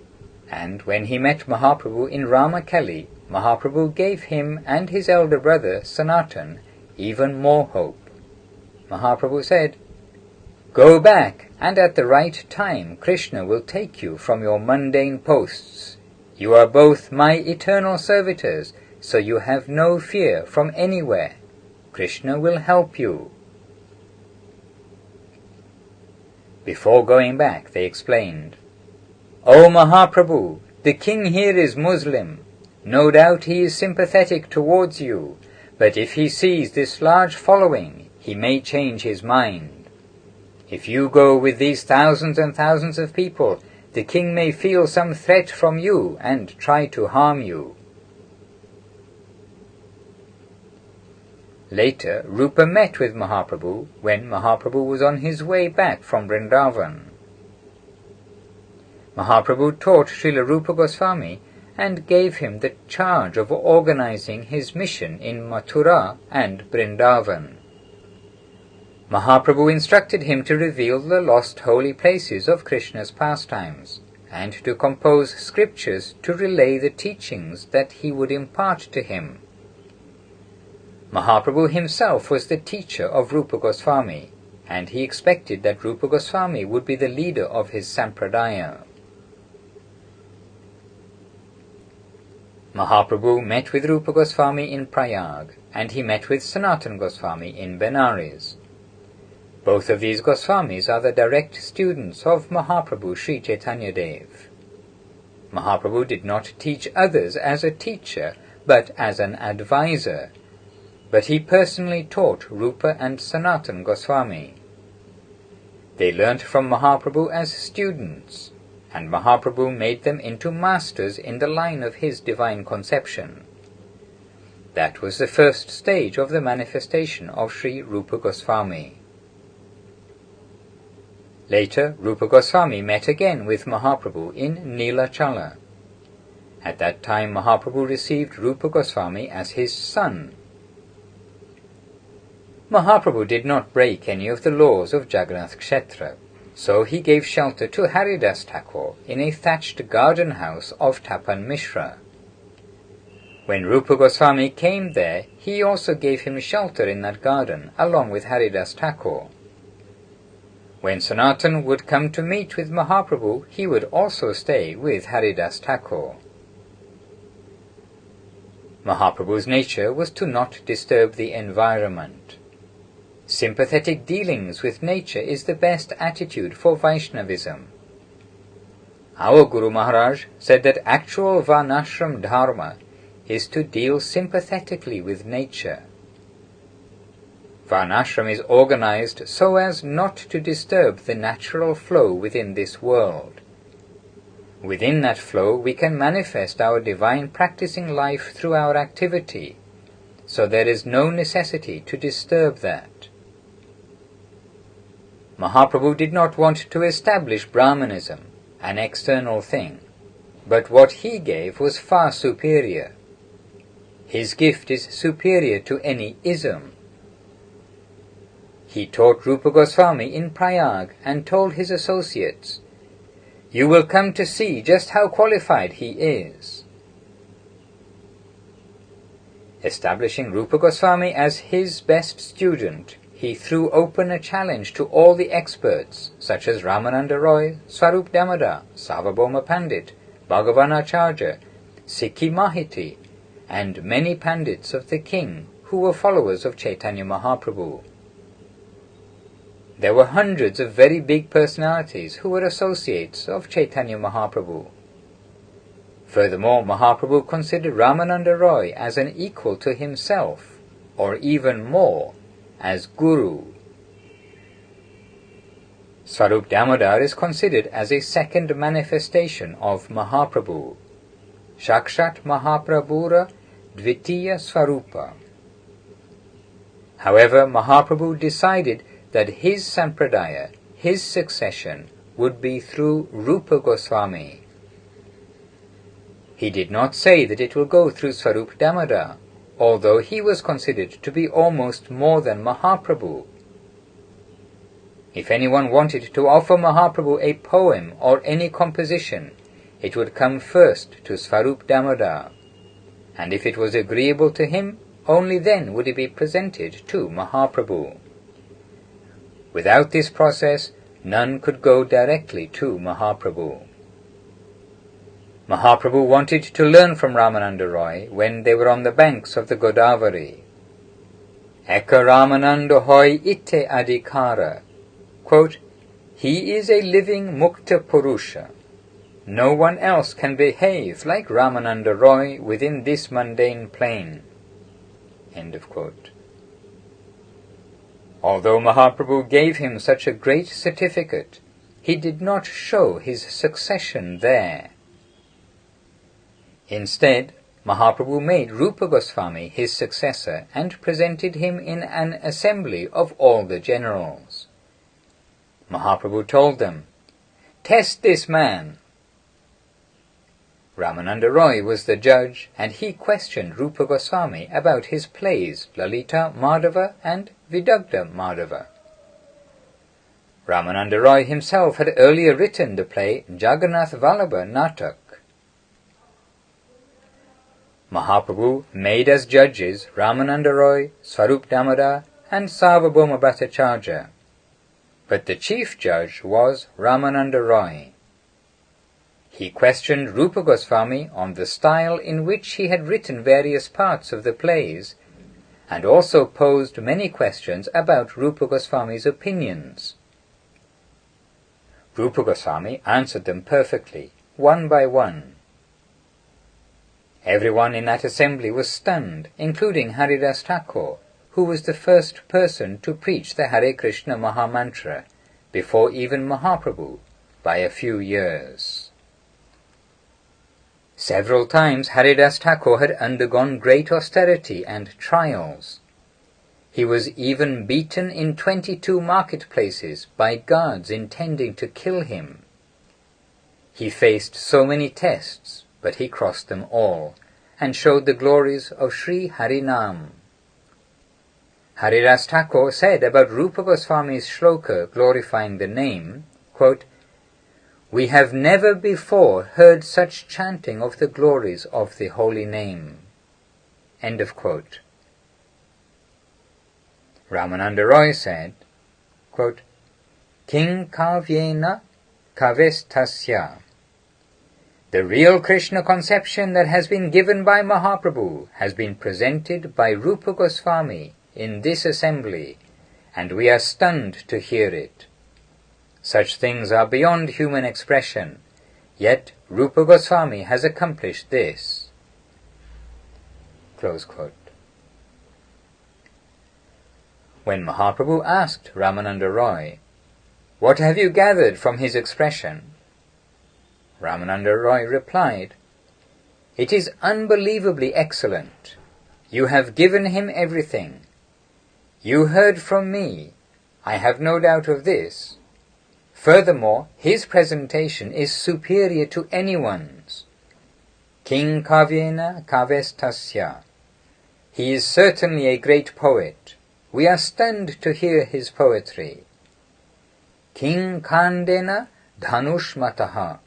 and when he met Mahaprabhu in Ramakeli, Mahaprabhu gave him and his elder brother Sanatan even more hope. Mahaprabhu said, go back, and at the right time Krishna will take you from your mundane posts. You are both my eternal servitors, so you have no fear from anywhere. Krishna will help you. Before going back, they explained, O Mahaprabhu, the king here is Muslim. No doubt he is sympathetic towards you, but if he sees this large following, he may change his mind. If you go with these thousands and thousands of people, the king may feel some threat from you and try to harm you. Later, Rupa met with Mahaprabhu when Mahaprabhu was on his way back from Vrindavan. Mahaprabhu taught Srila Rupa Goswami and gave him the charge of organizing his mission in Mathura and Vrindavan. Mahaprabhu instructed him to reveal the lost holy places of Krishna's pastimes, and to compose scriptures to relay the teachings that he would impart to him. Mahaprabhu himself was the teacher of Rupa Goswami, and he expected that Rupa Goswami would be the leader of his sampradaya. Mahaprabhu met with Rupa Goswami in Prayag, and he met with Sanatan Goswami in Benares. Both of these Goswamis are the direct students of Mahaprabhu Sri Chaitanya Dev. Mahaprabhu did not teach others as a teacher, but as an advisor, but he personally taught Rupa and Sanatan Goswami. They learnt from Mahaprabhu as students, and Mahaprabhu made them into masters in the line of his divine conception. That was the first stage of the manifestation of Sri Rupa Goswami. Later, Rupa Goswami met again with Mahaprabhu in Nilachala. At that time, Mahaprabhu received Rupa Goswami as his son. Mahaprabhu did not break any of the laws of Jagannath Kshetra, so he gave shelter to Haridas Thakur in a thatched garden house of Tapan Mishra. When Rupa Goswami came there, he also gave him shelter in that garden, along with Haridas Thakur. When Sanatan would come to meet with Mahaprabhu, he would also stay with Haridas Thakur. Mahaprabhu's nature was to not disturb the environment. Sympathetic dealings with nature is the best attitude for Vaishnavism. Our Guru Maharaj said that actual Varnashram Dharma is to deal sympathetically with nature. Varnashram is organized so as not to disturb the natural flow within this world. Within that flow we can manifest our divine practicing life through our activity, so there is no necessity to disturb that. Mahaprabhu did not want to establish Brahmanism, an external thing, but what he gave was far superior. His gift is superior to any ism. He taught Rupa Goswami in Prayag and told his associates, "You will come to see just how qualified he is." Establishing Rupa Goswami as his best student, he threw open a challenge to all the experts, such as Ramananda Roy, Swarup Damodar, Sarvabhauma Pandit, Bhagavan Acharya, Sikhi Mahiti, and many Pandits of the king who were followers of Chaitanya Mahaprabhu. There were hundreds of very big personalities who were associates of Chaitanya Mahaprabhu. Furthermore, Mahaprabhu considered Ramananda Roy as an equal to himself, or even more, as Guru. Swarup Damodar is considered as a second manifestation of Mahaprabhu. Shakshat Mahaprabhura Dvitiya Swarupa. However, Mahaprabhu decided that his sampradaya, his succession, would be through Rupa Goswami. He did not say that it will go through Swarup Damodar, although he was considered to be almost more than Mahaprabhu. If anyone wanted to offer Mahaprabhu a poem or any composition, it would come first to Swarup Damodar, and if it was agreeable to him, only then would it be presented to Mahaprabhu. Without this process, none could go directly to Mahaprabhu. Mahaprabhu wanted to learn from Ramananda Roy when they were on the banks of the Godavari. Eka Ramananda hoy itte adhikara. Quote, he is a living Mukta Purusha. No one else can behave like Ramananda Roy within this mundane plane. End of quote. Although Mahaprabhu gave him such a great certificate, he did not show his succession there. Instead, Mahaprabhu made Rupa Goswami his successor and presented him in an assembly of all the generals. Mahaprabhu told them, "Test this man." Ramananda Roy was the judge, and he questioned Rupa Goswami about his plays Lalita Madhava and Vidagdha Madhava. Ramananda Roy himself had earlier written the play Jagannath Vallabha Natak. Mahaprabhu made as judges Ramananda Roy, Swarup Damodar, and Sarvabhauma Bhattacharya, but the chief judge was Ramananda Roy. He questioned Rupa Goswami on the style in which he had written various parts of the plays, and also posed many questions about Rupa Goswami's opinions. Rupa Goswami answered them perfectly, one by one. Everyone in that assembly was stunned, including Haridas Thakur, who was the first person to preach the Hare Krishna Mahamantra, before even Mahaprabhu, by a few years. Several times Haridas Thakur had undergone great austerity and trials. He was even beaten in 22 marketplaces by guards intending to kill him. He faced so many tests, but he crossed them all, and showed the glories of Sri Harinam. Haridas Thakur said about Rupa Goswami's shloka glorifying the name, quote, "We have never before heard such chanting of the glories of the holy name." End of quote. Ramananda Roy said, quote, "King kavyena kavestasya." The real Krishna conception that has been given by Mahaprabhu has been presented by Rupa Goswami in this assembly, and we are stunned to hear it. Such things are beyond human expression, yet Rupa Goswami has accomplished this. Close quote. When Mahaprabhu asked Ramananda Roy, "What have you gathered from his expression?" Ramananda Roy replied, "It is unbelievably excellent. You have given him everything. You heard from me. I have no doubt of this. Furthermore, his presentation is superior to anyone's. King kavyena kavestasya. He is certainly a great poet. We are stunned to hear his poetry. King kandena dhanushmataha.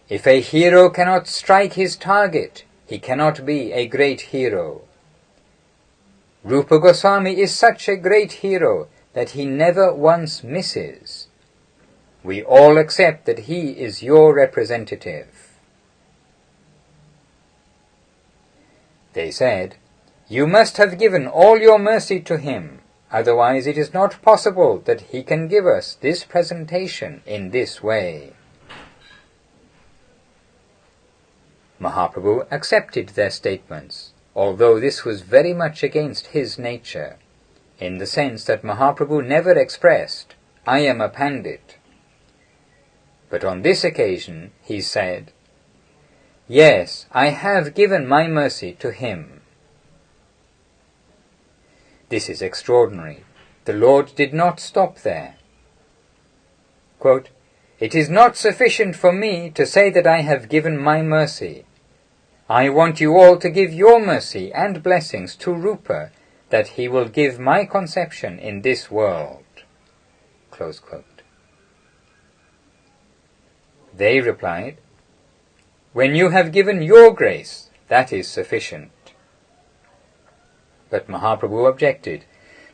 If a hero cannot strike his target, he cannot be a great hero. Rupa Goswami is such a great hero that he never once misses. We all accept that he is your representative." They said, "You must have given all your mercy to him, otherwise it is not possible that he can give us this presentation in this way." Mahaprabhu accepted their statements, although this was very much against his nature, in the sense that Mahaprabhu never expressed, I am a Pandit. But on this occasion he said, Yes, I have given my mercy to him. This is extraordinary. The Lord did not stop there. Quote, It is not sufficient for me to say that I have given my mercy. I want you all to give your mercy and blessings to Rupa, that he will give my conception in this world. Close quote. They replied, When you have given your grace, that is sufficient. But Mahaprabhu objected,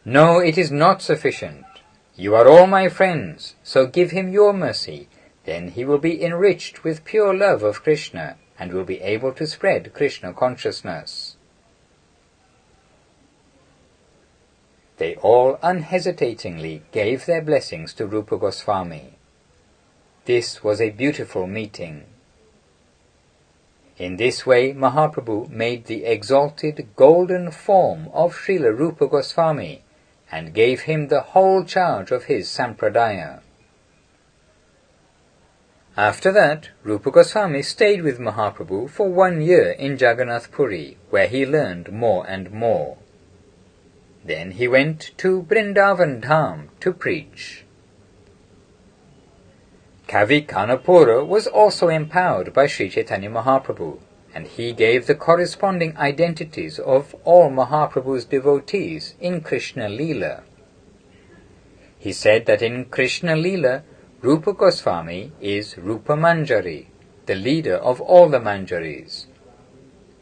No, it is not sufficient. You are all my friends, so give him your mercy. Then he will be enriched with pure love of Krishna and will be able to spread Krishna consciousness. They all unhesitatingly gave their blessings to Rupa Goswami. This was a beautiful meeting. In this way, Mahaprabhu made the exalted golden form of Srila Rupa Goswami and gave him the whole charge of his sampradaya. After that, Rupa Goswami stayed with Mahaprabhu for 1 year in Jagannath Puri, where he learned more and more. Then he went to Vrindavan Dham to preach. Kavi Kanapura was also empowered by Sri Chaitanya Mahaprabhu, and he gave the corresponding identities of all Mahaprabhu's devotees in Krishna Leela. He said that in Krishna Leela, Rupa Goswami is Rupa Manjari, the leader of all the Manjaris.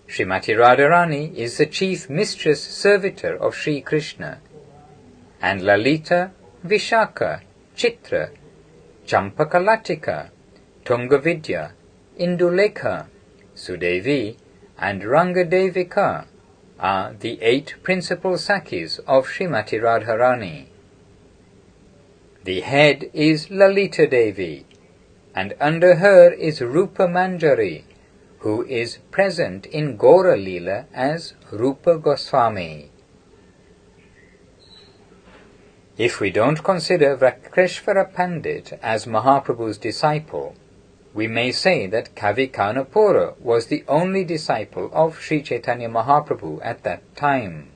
Srimati Radharani is the chief mistress servitor of Sri Krishna, and Lalita, Vishaka, Chitra, Champakalatika, Tungavidya, Indulekha, Sudevi, and Rangadevika are the 8 principal Sakhis of Srimati Radharani. The head is Lalita Devi, and under her is Rupa Manjari, who is present in Gaura Leela as Rupa Goswami. If we don't consider Vrakreshvara Pandit as Mahaprabhu's disciple, we may say that Kavi Kanapura was the only disciple of Sri Chaitanya Mahaprabhu at that time.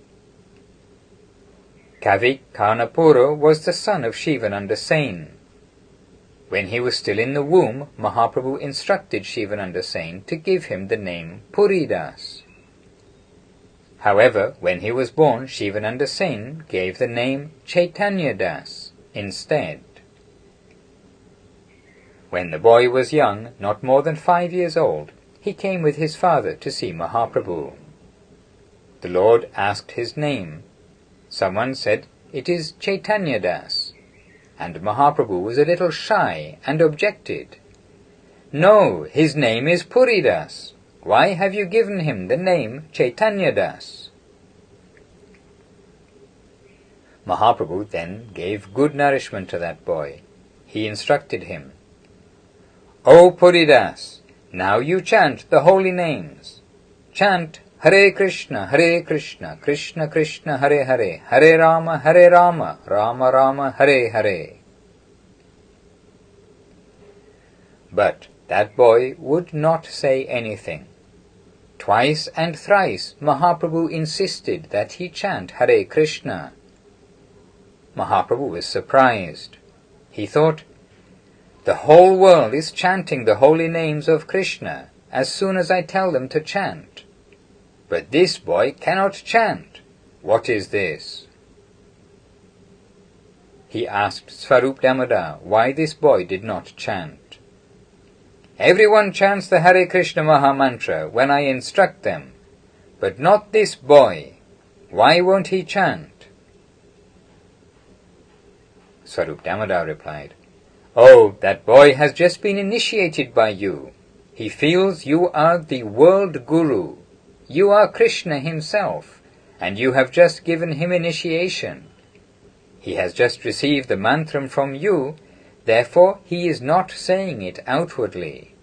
Kavi Kanapura was the son of Shivananda Sen. When he was still in the womb, Mahaprabhu instructed Shivananda Sen to give him the name Puridas. However, when he was born, Shivananda Sen gave the name Chaitanya Das instead. When the boy was young, not more than 5 years old, he came with his father to see Mahaprabhu. The Lord asked his name. Someone said, It is Chaitanya Das, and Mahaprabhu was a little shy and objected. No, his name is Puridas. Why have you given him the name Chaitanya Das? Mahaprabhu then gave good nourishment to that boy. He instructed him, O Puridas, now you chant the holy names. Chant Hare Krishna, Krishna Krishna, Hare Hare, Hare Rama, Rama Rama, Hare Hare. But that boy would not say anything. Twice and thrice Mahaprabhu insisted that he chant Hare Krishna. Mahaprabhu was surprised. He thought, the whole world is chanting the holy names of Krishna as soon as I tell them to chant. But this boy cannot chant. What is this? He asked Svarup Damodar why this boy did not chant. Everyone chants the Hare Krishna Maha Mantra when I instruct them, but not this boy. Why won't he chant? Svarup Damodar replied, Oh, that boy has just been initiated by you. He feels you are the world guru. You are Krishna himself, and you have just given him initiation. He has just received the mantra from you, therefore he is not saying it outwardly.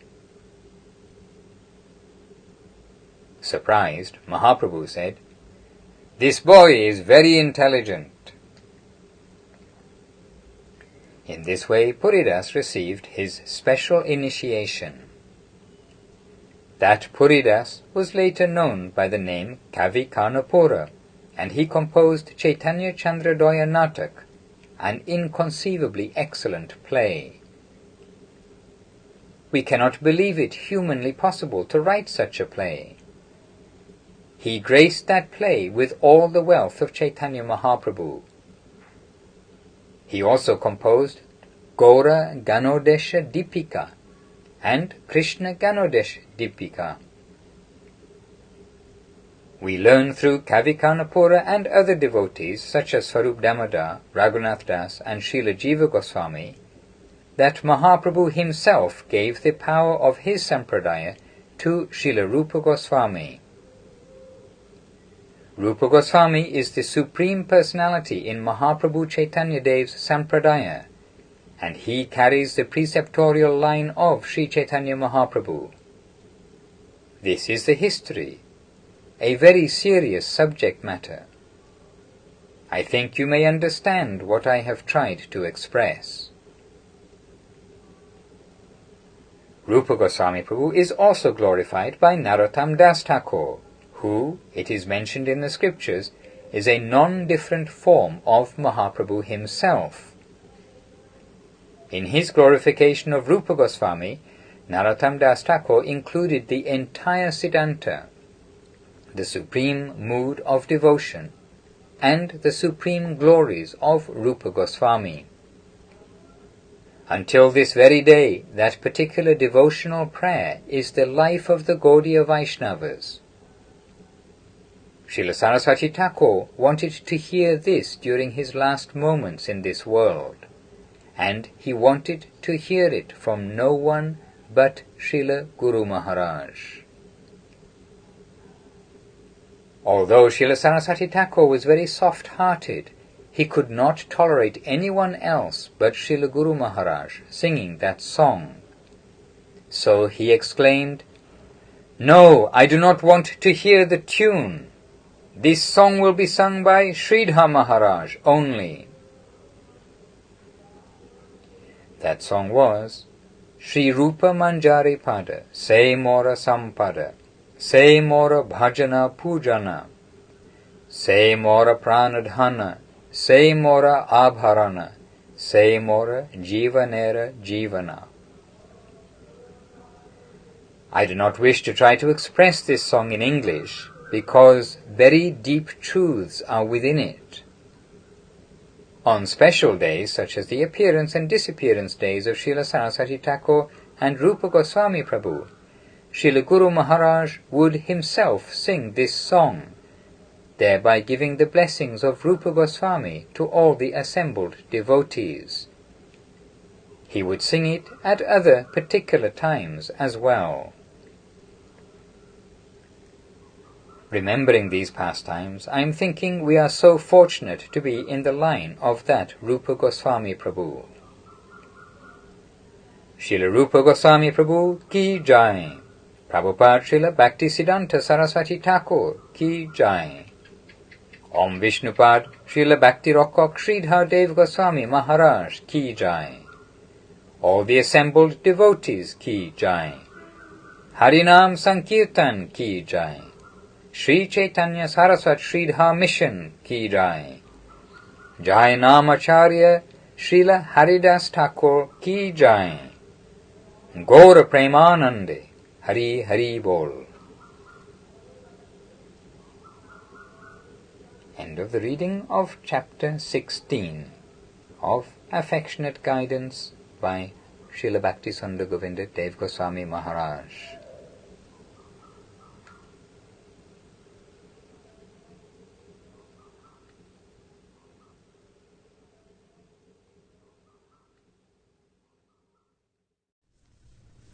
Surprised, Mahaprabhu said, This boy is very intelligent. In this way, Puridas received his special initiation. That Puridas was later known by the name Kavi Karnapura, and he composed Chaitanya Chandradoya Natak, an inconceivably excellent play. We cannot believe it humanly possible to write such a play. He graced that play with all the wealth of Chaitanya Mahaprabhu. He also composed Gaura Ganodesha Dipika and Krishna Ganodesha Dipika. We learn through Kavi Karnapura and other devotees such as Swarup Damodar, Raghunath Das and Srila Jiva Goswami that Mahaprabhu himself gave the power of his sampradaya to Srila Rupa Goswami. Rupa Goswami is the Supreme Personality in Mahaprabhu Chaitanya Dev's sampradaya, and he carries the preceptorial line of Sri Chaitanya Mahaprabhu. This is the history, a very serious subject matter. I think you may understand what I have tried to express. Rupa Goswami Prabhu is also glorified by Narottam Das Thakur, who, it is mentioned in the scriptures, is a non-different form of Mahaprabhu himself. In his glorification of Rupa Goswami, Narottam Das Thakur included the entire Siddhanta, the supreme mood of devotion, and the supreme glories of Rupa Goswami. Until this very day, that particular devotional prayer is the life of the Gaudiya Vaishnavas. Srila Saraswati Thakur wanted to hear this during his last moments in this world, and he wanted to hear it from no one but Srila Guru Maharaj. Although Srila Saraswati Thakur was very soft-hearted, he could not tolerate anyone else but Srila Guru Maharaj singing that song. So he exclaimed, "No, I do not want to hear the tune. This song will be sung by Sridhar Maharaj only." That song was, Shri Rupa Manjari Pada, Se Mora Sampada, Se Mora Bhajana Pujana, Se Mora Pranadhana, Se Mora Abharana, Se Mora Jivanera Jivana. I do not wish to try to express this song in English, because very deep truths are within it. On special days, such as the appearance and disappearance days of Srila Saraswati Thakur and Rupa Goswami Prabhu, Srila Guru Maharaj would himself sing this song, thereby giving the blessings of Rupa Goswami to all the assembled devotees. He would sing it at other particular times as well. Remembering these pastimes, I am thinking we are so fortunate to be in the line of that Rupa Goswami Prabhu. Srila Rupa Goswami Prabhu ki jai. Prabhupada Srila Bhakti Siddhanta Saraswati Thakur ki jai. Om Vishnupad Srila Bhakti Rockok Sridhar Dev Goswami Maharaj ki jai. All the assembled devotees ki jai. Harinam Sankirtan ki jai. Sri Chaitanya Saraswat Sridhar Mission ki jai. Jai Namacharya Srila Haridas Thakur ki jai. Gaura Premanande Hari Hari Bol. End of the reading of chapter 16 of Affectionate Guidance by Srila Bhakti Sundar Govinda Dev Goswami Maharaj.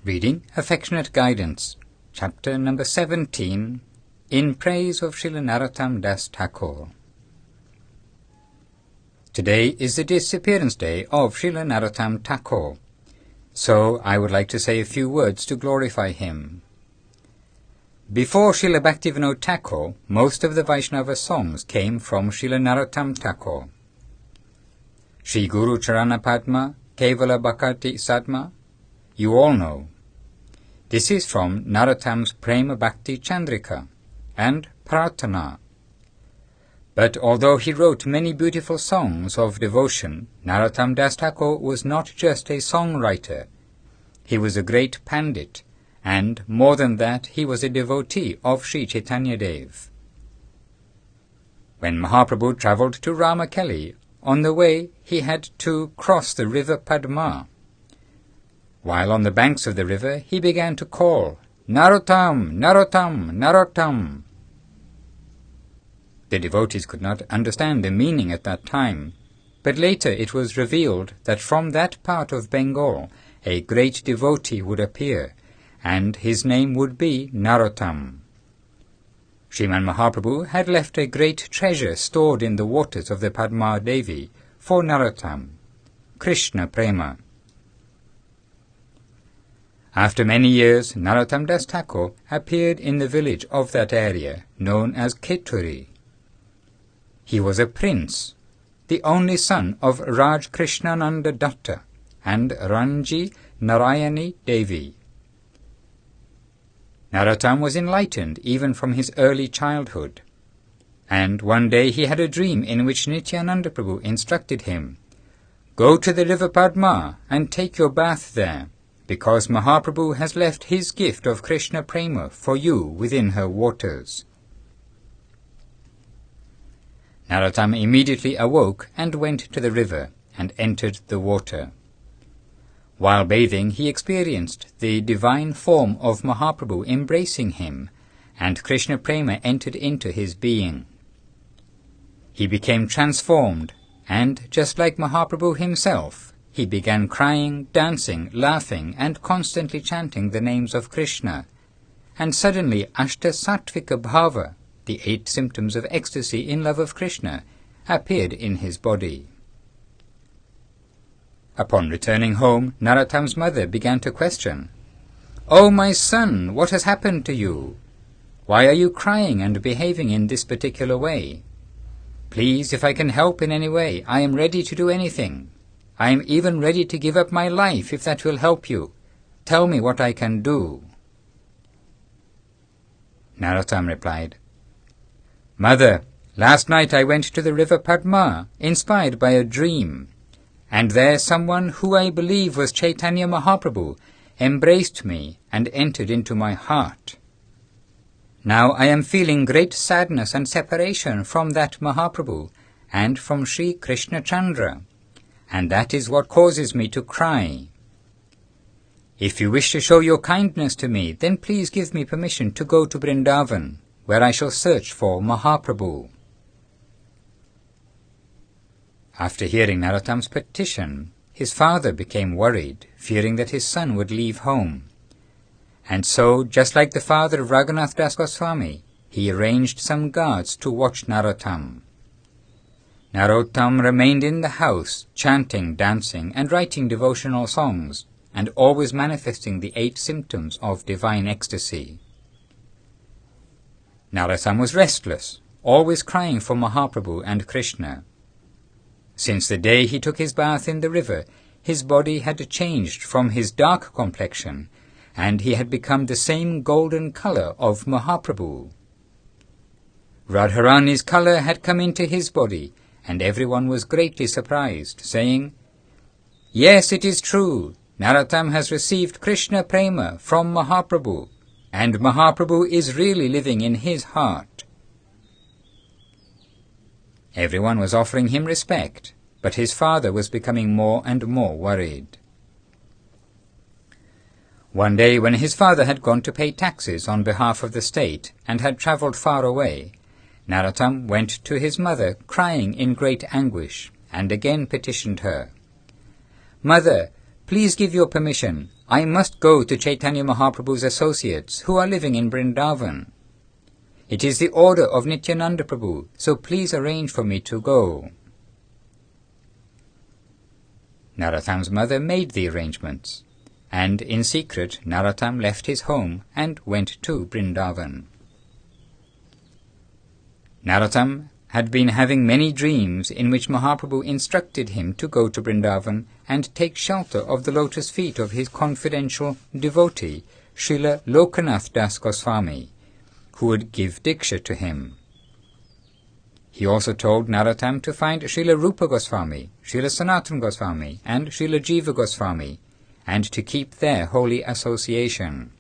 Reading Affectionate Guidance, chapter number 17, in praise of Srila Narottam Das Thakur. Today is the disappearance day of Srila Narottam Thakur, so I would like to say a few words to glorify him. Before Srila Bhaktivinoda Thakur, most of the Vaishnava songs came from Srila Narottam Thakur. Shri Guru Charana Padma Kevala Bhakti Sadma? You all know. This is from Narottam's Prema Bhakti Chandrika and Prarthana. But although he wrote many beautiful songs of devotion, Narottam Das Thakur was not just a songwriter. He was a great pandit, and more than that, he was a devotee of Sri Chaitanya Dev. When Mahaprabhu travelled to Ramakeli, on the way he had to cross the river Padma. While on the banks of the river, he began to call, "Narottam, Narottam, Narottam." The devotees could not understand the meaning at that time, but later it was revealed that from that part of Bengal a great devotee would appear, and his name would be Narottam. Sriman Mahaprabhu had left a great treasure stored in the waters of the Padma Devi for Narottam, Krishna Prema. After many years, Narottam Das Thakur appeared in the village of that area, known as Keturi. He was a prince, the only son of Raj Krishnananda Datta and Ranji Narayani Devi. Narottam was enlightened even from his early childhood, and one day he had a dream in which Nityananda Prabhu instructed him, "Go to the river Padma and take your bath there, because Mahaprabhu has left his gift of Krishna Prema for you within her waters." Narottam immediately awoke and went to the river and entered the water. While bathing, he experienced the divine form of Mahaprabhu embracing him, and Krishna Prema entered into his being. He became transformed, and just like Mahaprabhu himself, he began crying, dancing, laughing, and constantly chanting the names of Krishna. And suddenly Ashta-sattvika bhava, the 8 symptoms of ecstasy in love of Krishna, appeared in his body. Upon returning home, Narottam's mother began to question, "Oh, my son, what has happened to you? Why are you crying and behaving in this particular way? Please, if I can help in any way, I am ready to do anything. I am even ready to give up my life if that will help you. Tell me what I can do." Narottam replied, "Mother, last night I went to the river Padma, inspired by a dream, and there someone who I believe was Chaitanya Mahaprabhu embraced me and entered into my heart. Now I am feeling great sadness and separation from that Mahaprabhu and from Sri Krishna Chandra, and that is what causes me to cry. If you wish to show your kindness to me, then please give me permission to go to Vrindavan, where I shall search for Mahaprabhu." After hearing Narottam's petition, his father became worried, fearing that his son would leave home. And so, just like the father of Raghunath Das Goswami, he arranged some guards to watch Narottam. Narottam remained in the house, chanting, dancing, and writing devotional songs, and always manifesting the 8 symptoms of divine ecstasy. Narottam was restless, always crying for Mahaprabhu and Krishna. Since the day he took his bath in the river, his body had changed from his dark complexion, and he had become the same golden colour of Mahaprabhu. Radharani's colour had come into his body, and everyone was greatly surprised, saying, "Yes, it is true. Narottam has received Krishna Prema from Mahaprabhu, and Mahaprabhu is really living in his heart." Everyone was offering him respect, but his father was becoming more and more worried. One day, when his father had gone to pay taxes on behalf of the state and had travelled far away, Narottam went to his mother, crying in great anguish, and again petitioned her, "Mother, please give your permission. I must go to Chaitanya Mahaprabhu's associates who are living in Vrindavan. It is the order of Nityananda Prabhu, so please arrange for me to go." Narottam's mother made the arrangements, and in secret Narottam left his home and went to Vrindavan. Narottam had been having many dreams in which Mahaprabhu instructed him to go to Vrindavan and take shelter of the lotus feet of his confidential devotee, Srila Lokanath Das Goswami, who would give Diksha to him. He also told Narottam to find Srila Rupa Goswami, Srila Sanatana Goswami, and Srila Jiva Goswami, and to keep their holy association.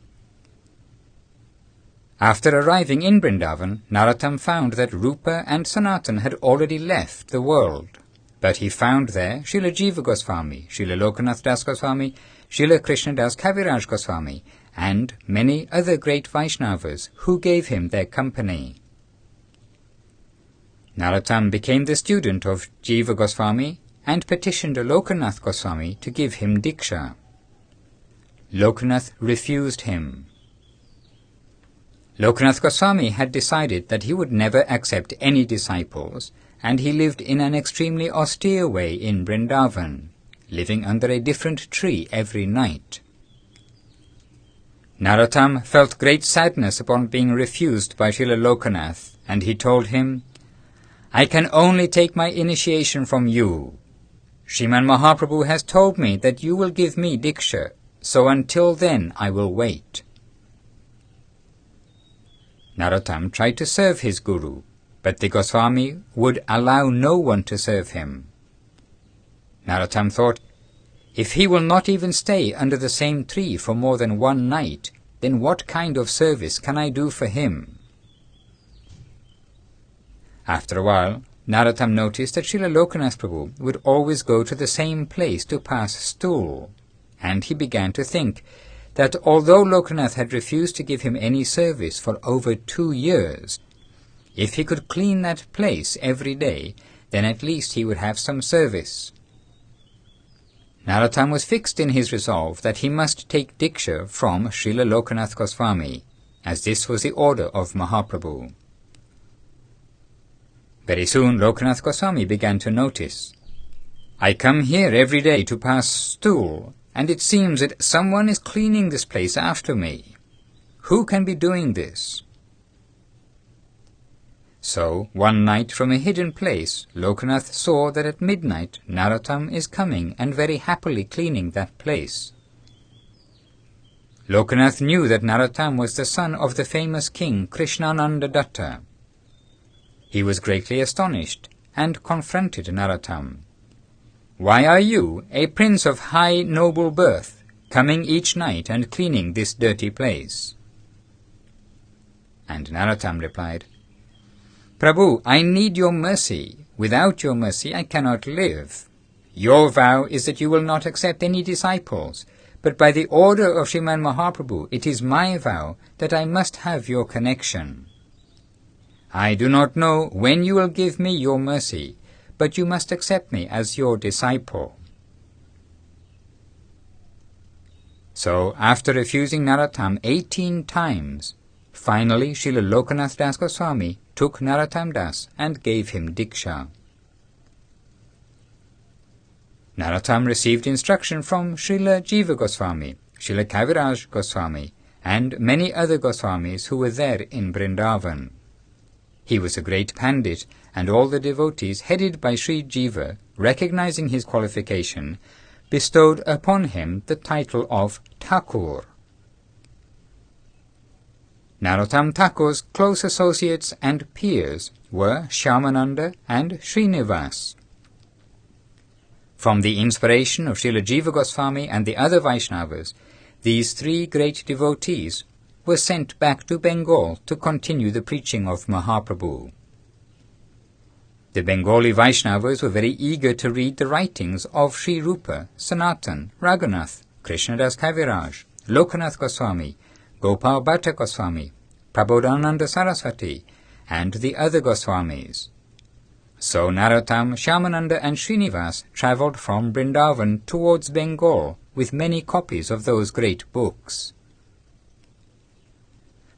After arriving in Vrindavan, Narottam found that Rupa and Sanatan had already left the world, but he found there Srila Jiva Goswami, Srila Lokanath Das Goswami, Srila Krishnadas Kaviraj Goswami, and many other great Vaishnavas who gave him their company. Narottam became the student of Jiva Goswami and petitioned Lokanath Goswami to give him Diksha. Lokanath refused him. Lokanath Goswami had decided that he would never accept any disciples, and he lived in an extremely austere way in Vrindavan, living under a different tree every night. Narottam felt great sadness upon being refused by Srila Lokanath, and he told him, "I can only take my initiation from you. Sriman Mahaprabhu has told me that you will give me Diksha, so until then I will wait." Narottam tried to serve his guru, but the Goswami would allow no one to serve him. Narottam thought, if he will not even stay under the same tree for more than one night, then what kind of service can I do for him? After a while, Narottam noticed that Srila Lokanath Prabhu would always go to the same place to pass stool, and he began to think that although Lokanath had refused to give him any service for over 2 years, if he could clean that place every day, then at least he would have some service. Narottam was fixed in his resolve that he must take Diksha from Srila Lokanath Goswami, as this was the order of Mahaprabhu. Very soon Lokanath Goswami began to notice, "I come here every day to pass stool, and it seems that someone is cleaning this place after me. Who can be doing this?" So, one night from a hidden place, Lokanath saw that at midnight Narottam is coming and very happily cleaning that place. Lokanath knew that Narottam was the son of the famous king Krishnananda Datta. He was greatly astonished and confronted Narottam. "Why are you, a prince of high noble birth, coming each night and cleaning this dirty place?" And Narottam replied, "Prabhu, I need your mercy. Without your mercy I cannot live. Your vow is that you will not accept any disciples, but by the order of Sriman Mahaprabhu it is my vow that I must have your connection. I do not know when you will give me your mercy, but you must accept me as your disciple." So, after refusing Narottam 18 times, finally Srila Lokanath Das Goswami took Narottam Das and gave him Diksha. Narottam received instruction from Srila Jiva Goswami, Srila Kaviraj Goswami, and many other Goswamis who were there in Vrindavan. He was a great Pandit, and all the devotees headed by Sri Jiva, recognizing his qualification, bestowed upon him the title of Thakur. Narottam Thakur's close associates and peers were Shyamananda and Srinivas. From the inspiration of Srila Jiva Goswami and the other Vaishnavas, these 3 great devotees were sent back to Bengal to continue the preaching of Mahaprabhu. The Bengali Vaishnavas were very eager to read the writings of Sri Rupa, Sanatan, Raghunath, Krishnadas Kaviraj, Lokanath Goswami, Gopal Bhatta Goswami, Prabodhananda Saraswati, and the other Goswamis. So Narottam, Shyamananda and Srinivas travelled from Vrindavan towards Bengal with many copies of those great books.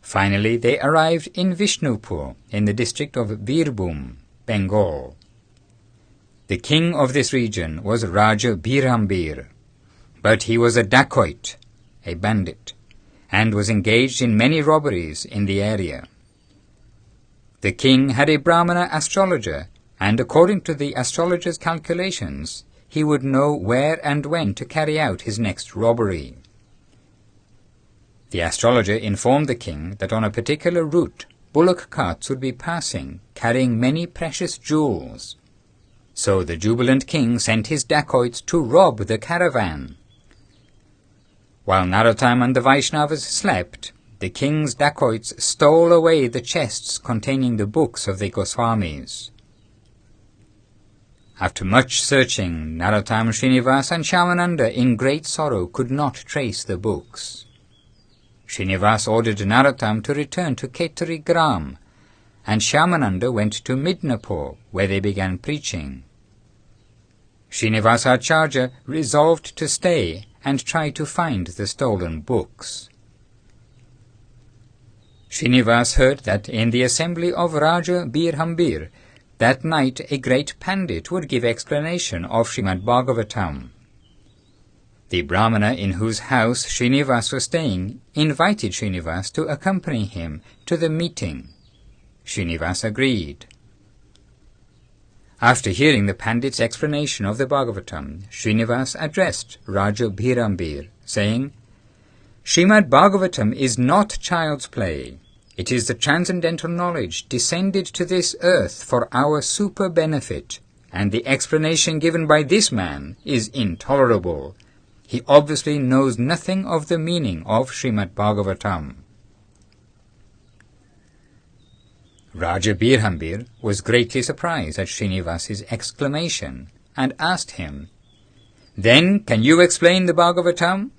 Finally they arrived in Vishnupur, in the district of Birbhum, Bengal. The king of this region was Raja Birambir, but he was a dacoit, a bandit, and was engaged in many robberies in the area. The king had a Brahmana astrologer, and according to the astrologer's calculations, he would know where and when to carry out his next robbery. The astrologer informed the king that on a particular route, bullock carts would be passing, carrying many precious jewels. So the jubilant king sent his dacoits to rob the caravan. While Narottam and the Vaishnavas slept, the king's dacoits stole away the chests containing the books of the Goswamis. After much searching, Narottam, Srinivas and Shyamananda in great sorrow could not trace the books. Srinivas ordered Narottam to return to Ketari Gram, and Shyamananda went to Midnapur, where they began preaching. Srinivas Acharya resolved to stay and try to find the stolen books. Srinivas heard that in the assembly of Raja Birhambir, that night a great pandit would give explanation of Srimad Bhagavatam. The Brahmana in whose house Srinivas was staying invited Srinivas to accompany him to the meeting. Srinivas agreed. After hearing the pandit's explanation of the Bhagavatam, Srinivas addressed Raja Birhambir, saying, "Srimad Bhagavatam is not child's play. It is the transcendental knowledge descended to this earth for our super benefit, and the explanation given by this man is intolerable. He obviously knows nothing of the meaning of Srimad Bhagavatam." Raja Birhambir was greatly surprised at Srinivas's exclamation and asked him, "Then can you explain the Bhagavatam?"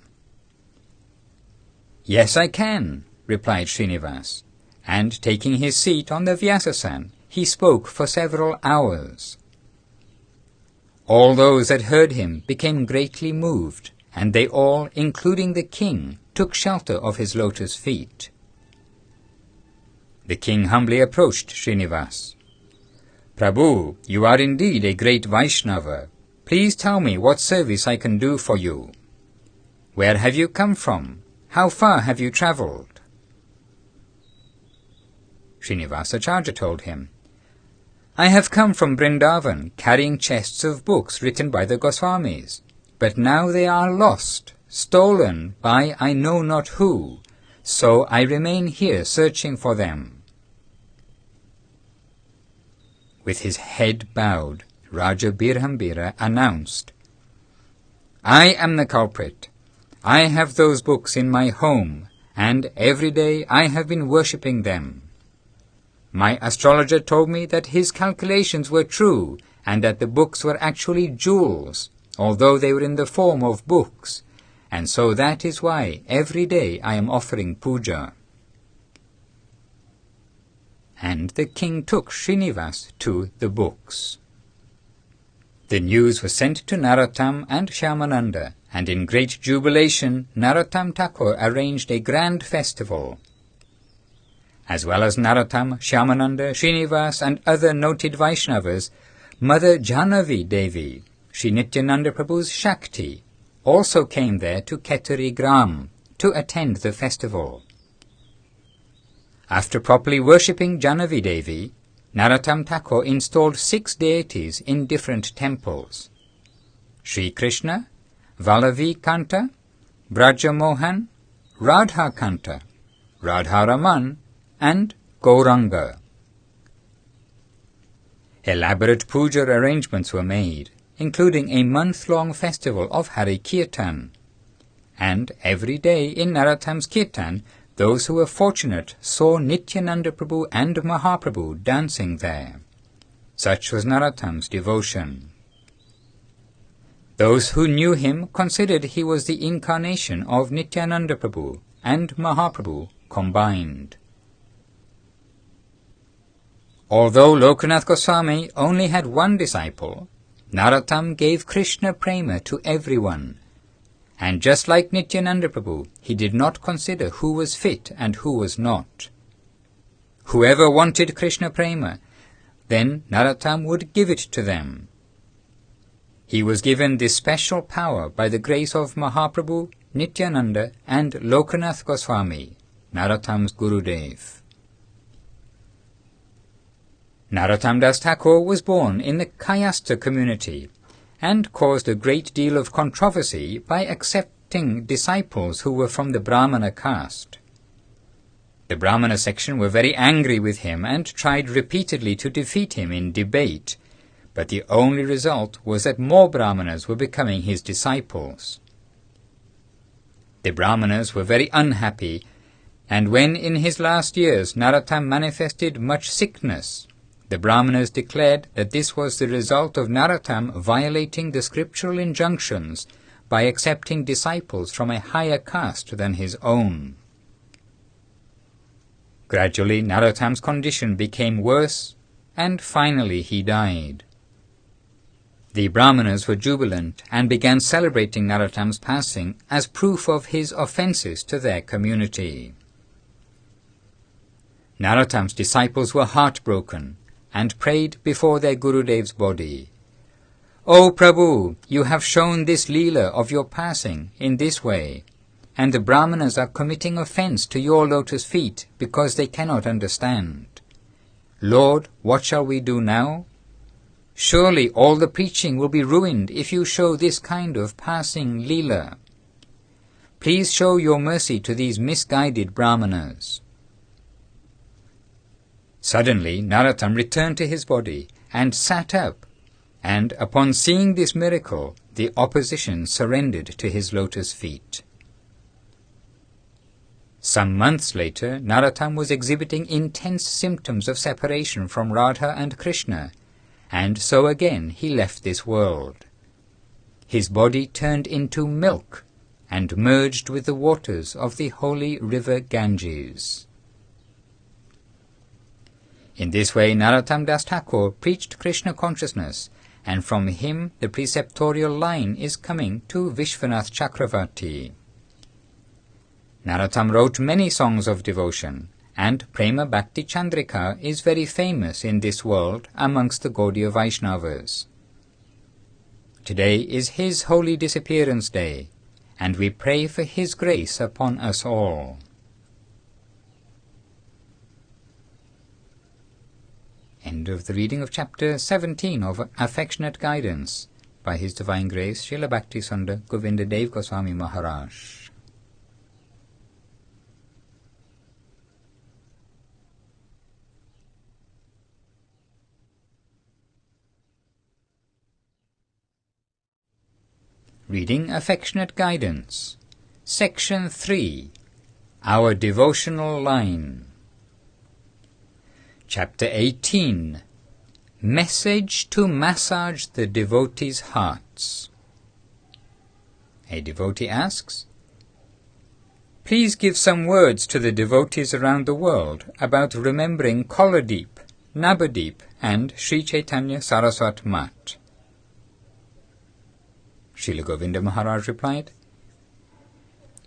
"Yes, I can," replied Srinivas, and taking his seat on the Vyasasan, he spoke for several hours. All those that heard him became greatly moved, and they all, including the king, took shelter of his lotus feet. The king humbly approached Srinivas. "Prabhu, you are indeed a great Vaishnava. Please tell me what service I can do for you. Where have you come from? How far have you travelled?" Srinivas Acharya told him, "I have come from Vrindavan carrying chests of books written by the Goswamis, but now they are lost, stolen by I know not who, so I remain here searching for them." With his head bowed, Raja Birhambira announced, "I am the culprit. I have those books in my home, and every day I have been worshipping them. My astrologer told me that his calculations were true, and that the books were actually jewels, although they were in the form of books, and so that is why every day I am offering puja." And the king took Srinivas to the books. The news was sent to Narottam and Shyamananda, and in great jubilation Narottam Thakur arranged a grand festival. As well as Narottam, Shyamananda, Srinivas and other noted Vaishnavas, Mother Jahnavi Devi, Sri Nityananda Prabhu's Shakti, also came there to Ketari Gram to attend the festival. After properly worshipping Jahnavi Devi, Narottam Thakur installed 6 deities in different temples: Sri Krishna, Vallavi Kanta, Braja Mohan, Radha Kanta, Radha Raman, and Gauranga. Elaborate puja arrangements were made, including a month-long festival of Hari Kirtan, and every day in Narottam's Kirtan, those who were fortunate saw Nityananda Prabhu and Mahaprabhu dancing there. Such was Narottam's devotion. Those who knew him considered he was the incarnation of Nityananda Prabhu and Mahaprabhu combined. Although Lokanath Goswami only had one disciple, Narottam gave Krishna Prema to everyone, and just like Nityananda Prabhu, he did not consider who was fit and who was not. Whoever wanted Krishna Prema, then Narottam would give it to them. He was given this special power by the grace of Mahaprabhu, Nityananda and Lokanath Goswami, Narottam's Gurudev. Narottam Das Thakur was born in the Kayastha community and caused a great deal of controversy by accepting disciples who were from the Brahmana caste. The Brahmana section were very angry with him and tried repeatedly to defeat him in debate, but the only result was that more Brahmanas were becoming his disciples. The Brahmanas were very unhappy, and when in his last years Narottam manifested much sickness, the Brahmanas declared that this was the result of Narottam violating the scriptural injunctions by accepting disciples from a higher caste than his own. Gradually Narottam's condition became worse, and finally he died. The Brahmanas were jubilant and began celebrating Narottam's passing as proof of his offences to their community. Narottam's disciples were heartbroken and prayed before their Gurudev's body, "O Prabhu, you have shown this Leela of your passing in this way, and the Brahmanas are committing offence to your lotus feet because they cannot understand. Lord, what shall we do now? Surely all the preaching will be ruined if you show this kind of passing Leela. Please show your mercy to these misguided Brahmanas." Suddenly Narottam returned to his body and sat up, and upon seeing this miracle, the opposition surrendered to his lotus feet. Some months later, Narottam was exhibiting intense symptoms of separation from Radha and Krishna, and so again he left this world. His body turned into milk and merged with the waters of the holy river Ganges. In this way Narottam Das Thakur preached Krishna consciousness, and from him the preceptorial line is coming to Vishwanath Chakravarti. Narottam wrote many songs of devotion, and Prema Bhakti Chandrika is very famous in this world amongst the Gaudiya Vaishnavas. Today is his holy disappearance day, and we pray for his grace upon us all. End of the reading of chapter 17 of Affectionate Guidance by His Divine Grace Srila Bhakti Sundar Govinda Dev Goswami Maharaj. Reading Affectionate Guidance, Section 3, Our Devotional Line. Chapter 18, Message to Massage the Devotees' Hearts. A devotee asks, "Please give some words to the devotees around the world about remembering Koladeep, Navadeep and Sri Chaitanya Saraswat Mat." Srila Govinda Maharaj replied,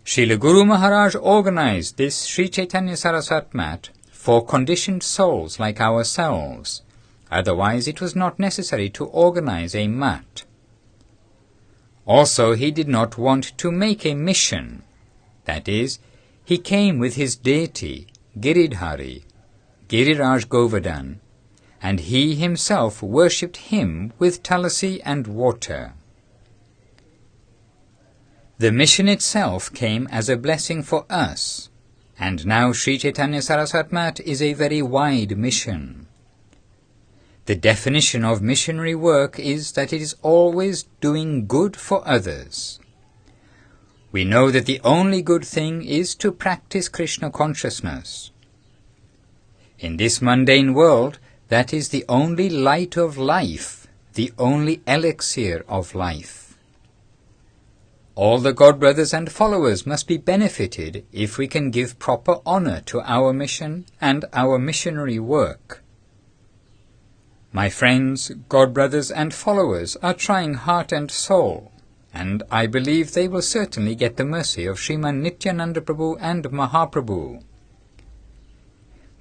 "Srila Guru Maharaj organized this Sri Chaitanya Saraswat Mat for conditioned souls like ourselves, otherwise it was not necessary to organize a mat. Also, he did not want to make a mission, that is, he came with his deity, Giridhari, Giriraj Govardhan, and he himself worshipped him with tulasi and water. The mission itself came as a blessing for us, and now Sri Chaitanya Saraswat Mat is a very wide mission. The definition of missionary work is that it is always doing good for others. We know that the only good thing is to practice Krishna consciousness. In this mundane world, that is the only light of life, the only elixir of life. All the God brothers and followers must be benefited if we can give proper honor to our mission and our missionary work. My friends, God brothers and followers are trying heart and soul, and I believe they will certainly get the mercy of Sriman Nityananda Prabhu and Mahaprabhu.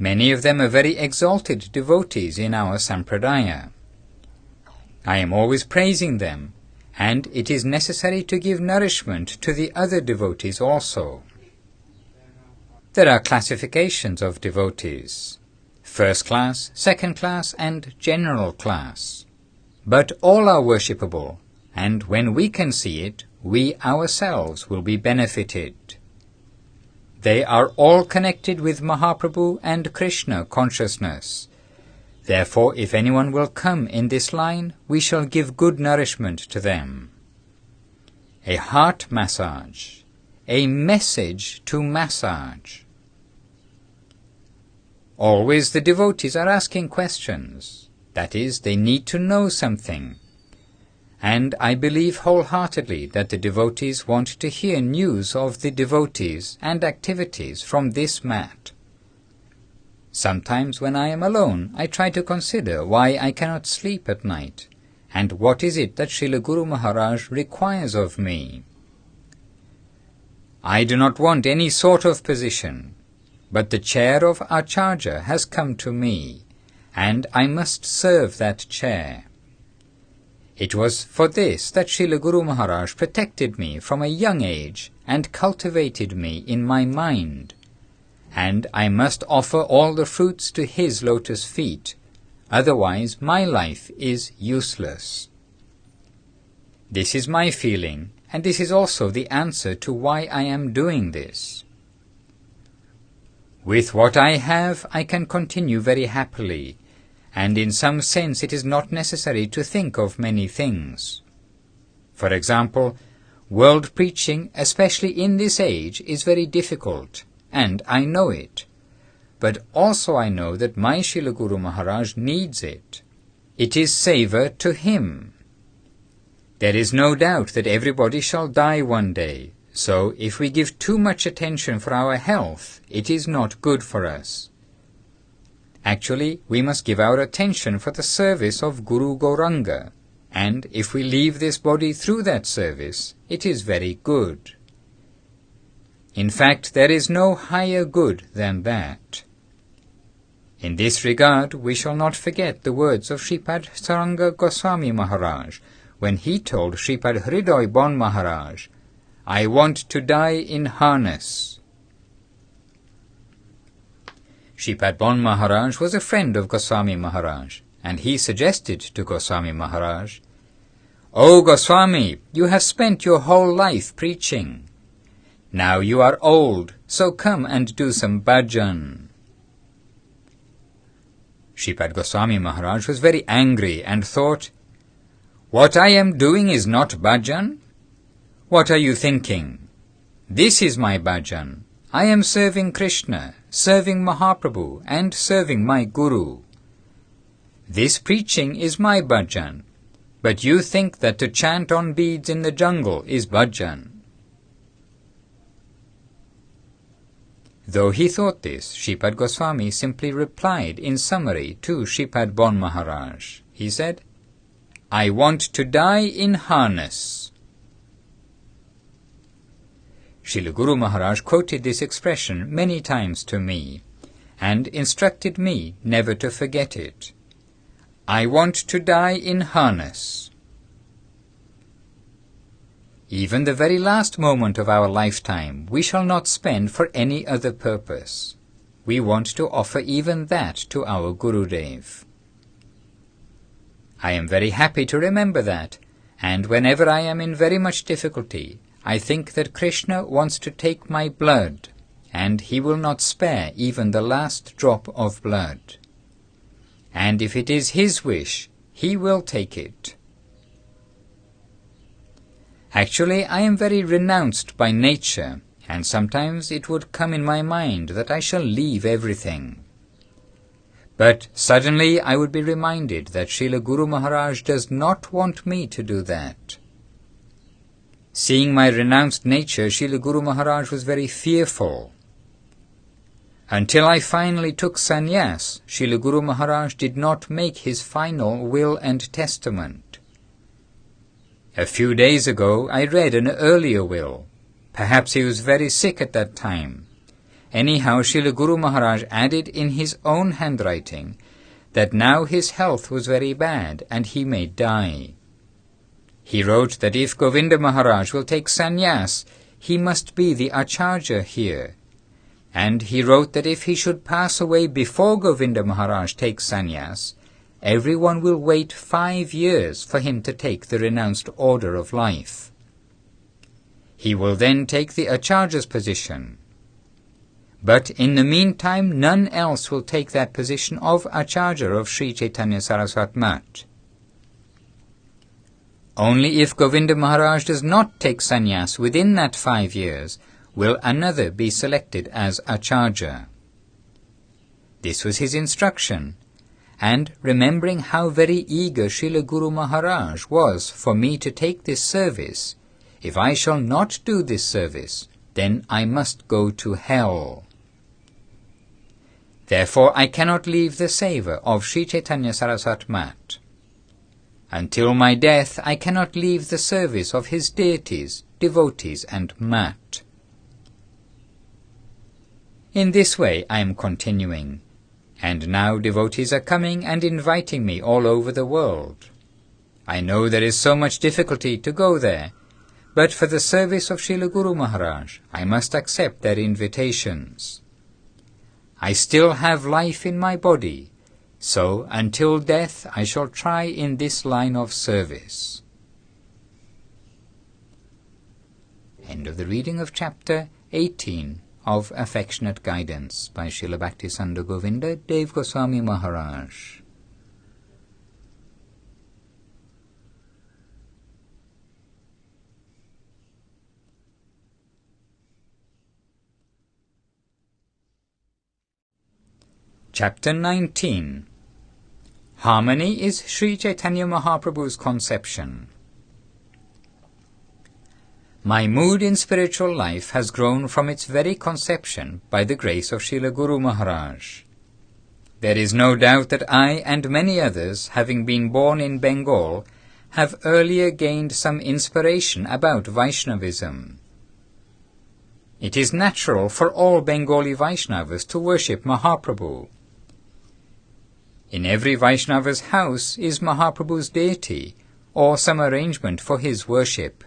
Many of them are very exalted devotees in our Sampradaya. I am always praising them, and it is necessary to give nourishment to the other devotees also. There are classifications of devotees. first class, second class, and general class. But all are worshipable, and when we can see it, we ourselves will be benefited. They are all connected with Mahaprabhu and Krishna consciousness. Therefore, if anyone will come in this line, we shall give good nourishment to them. A heart massage, a message to massage. Always the devotees are asking questions. That is, they need to know something. And I believe wholeheartedly that the devotees want to hear news of the devotees and activities from this mat. Sometimes when I am alone, I try to consider why I cannot sleep at night, and what is it that Srila Guru Maharaj requires of me. I do not want any sort of position, but the chair of Acharya has come to me, and I must serve that chair. It was for this that Srila Guru Maharaj protected me from a young age and cultivated me in my mind, and I must offer all the fruits to his lotus feet, otherwise my life is useless. This is my feeling, and this is also the answer to why I am doing this. With what I have, I can continue very happily, and in some sense it is not necessary to think of many things. For example, world preaching, especially in this age, is very difficult, and I know it. But also I know that my Srila Guru Maharaj needs it. It is seva to him. There is no doubt that everybody shall die one day, so if we give too much attention for our health, it is not good for us. Actually, we must give our attention for the service of Guru Gauranga, and if we leave this body through that service, it is very good. In fact, there is no higher good than that. In this regard, we shall not forget the words of Sripad Saranga Goswami Maharaj, when he told Sripad Hridoy Bon Maharaj, "I want to die in harness." Sripad Bon Maharaj was a friend of Goswami Maharaj, and he suggested to Goswami Maharaj, "O Goswami, you have spent your whole life preaching. Now you are old, so come and do some bhajan." Sripad Goswami Maharaj was very angry and thought, "What I am doing is not bhajan? What are you thinking? This is my bhajan. I am serving Krishna, serving Mahaprabhu, and serving my Guru. This preaching is my bhajan, but you think that to chant on beads in the jungle is bhajan." Though he thought this, Sripad Goswami simply replied in summary to Sripad Bon Maharaj. He said, "I want to die in harness." Srila Guru Maharaj quoted this expression many times to me, and instructed me never to forget it. I want to die in harness. Even the very last moment of our lifetime we shall not spend for any other purpose. We want to offer even that to our Gurudev. I am very happy to remember that, and whenever I am in very much difficulty, I think that Krishna wants to take my blood, and he will not spare even the last drop of blood. And if it is his wish, he will take it. Actually, I am very renounced by nature, and sometimes it would come in my mind that I shall leave everything. But suddenly I would be reminded that Srila Guru Maharaj does not want me to do that. Seeing my renounced nature, Srila Guru Maharaj was very fearful. Until I finally took sannyas, Srila Guru Maharaj did not make his final will and testament. A few days ago I read an earlier will. Perhaps he was very sick at that time. Anyhow, Srila Guru Maharaj added in his own handwriting that now his health was very bad and he may die. He wrote that if Govinda Maharaj will take sannyas, he must be the Acharya here, And he wrote that if he should pass away before Govinda Maharaj takes sannyas, everyone will wait 5 years for him to take the renounced order of life. He will then take the Acharya's position. But in the meantime, none else will take that position of Acharya of Sri Chaitanya Saraswat Mat. Only if Govinda Maharaj does not take sannyas within that 5 years will another be selected as Acharya. This was his instruction, and remembering how very eager Srila Guru Maharaj was for me to take this service, if I shall not do this service, then I must go to hell. Therefore I cannot leave the seva of Sri Chaitanya Saraswat Mat. Until my death I cannot leave the service of his deities, devotees and mat. In this way I am continuing, and now devotees are coming and inviting me all over the world. I know there is so much difficulty to go there, but for the service of Srila Guru Maharaj I must accept their invitations. I still have life in my body, so until death I shall try in this line of service. End of the reading of chapter 18 of Affectionate Guidance by Srila Bhakti Govinda Dev Goswami Maharaj. Chapter 19. Harmony is Sri Chaitanya Mahaprabhu's conception. My mood in spiritual life has grown from its very conception by the grace of Srila Guru Maharaj. There is no doubt that I and many others, having been born in Bengal, have earlier gained some inspiration about Vaishnavism. It is natural for all Bengali Vaishnavas to worship Mahaprabhu. In every Vaishnava's house is Mahaprabhu's deity, or some arrangement for his worship.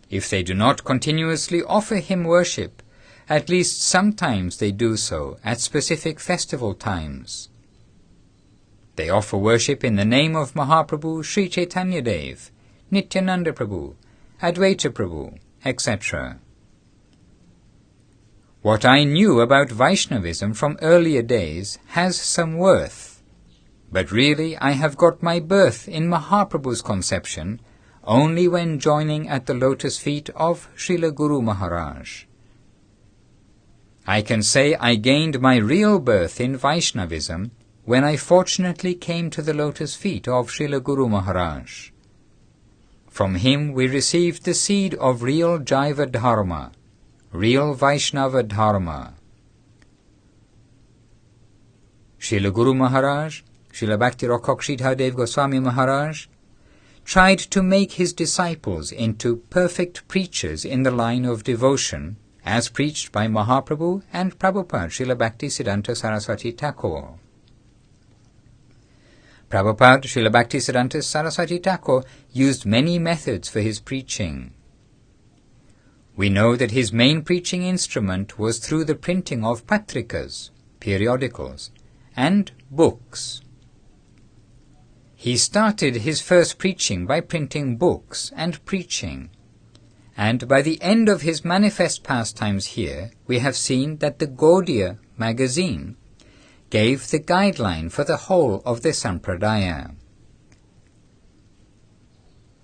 If they do not continuously offer him worship, at least sometimes they do so at specific festival times. They offer worship in the name of Mahaprabhu, Sri Chaitanya Dev, Nityananda Prabhu, Advaita Prabhu, etc. What I knew about Vaishnavism from earlier days has some worth, but really I have got my birth in Mahaprabhu's conception only when joining at the lotus feet of Srila Guru Maharaj. I can say I gained my real birth in Vaishnavism when I fortunately came to the lotus feet of Srila Guru Maharaj. From him we received the seed of real Jaiva Dharma, real Vaishnava Dharma. Srila Guru Maharaj, Srila Bhakti Rakshitha Dev Goswami Maharaj, tried to make his disciples into perfect preachers in the line of devotion, as preached by Mahaprabhu and Prabhupada Srila Bhaktisiddhanta Saraswati Thakur. Prabhupada Srila Bhaktisiddhanta Saraswati Thakur used many methods for his preaching. We know that his main preaching instrument was through the printing of patrikas, periodicals, and books. He started his first preaching by printing books and preaching, and by the end of his manifest pastimes here, we have seen that the Gaudiya magazine gave the guideline for the whole of the Sampradaya.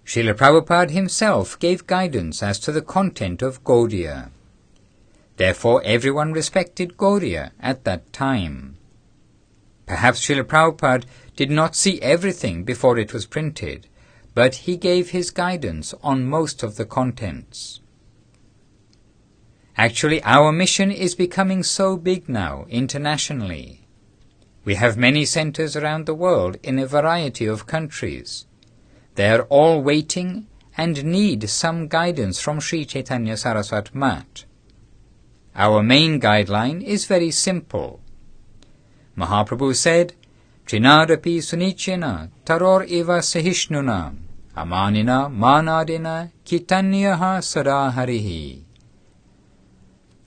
Srila Prabhupada himself gave guidance as to the content of Gaudiya. Therefore everyone respected Gaudiya at that time. Perhaps Srila Prabhupada did not see everything before it was printed, but he gave his guidance on most of the contents. Actually, our mission is becoming so big now internationally. We have many centers around the world in a variety of countries. They are all waiting and need some guidance from Sri Chaitanya Saraswat Mat. Our main guideline is very simple. Mahaprabhu said, Trinadapi sunichena taror eva sahishnuna amanina manadina kitanyaha sadaharihi.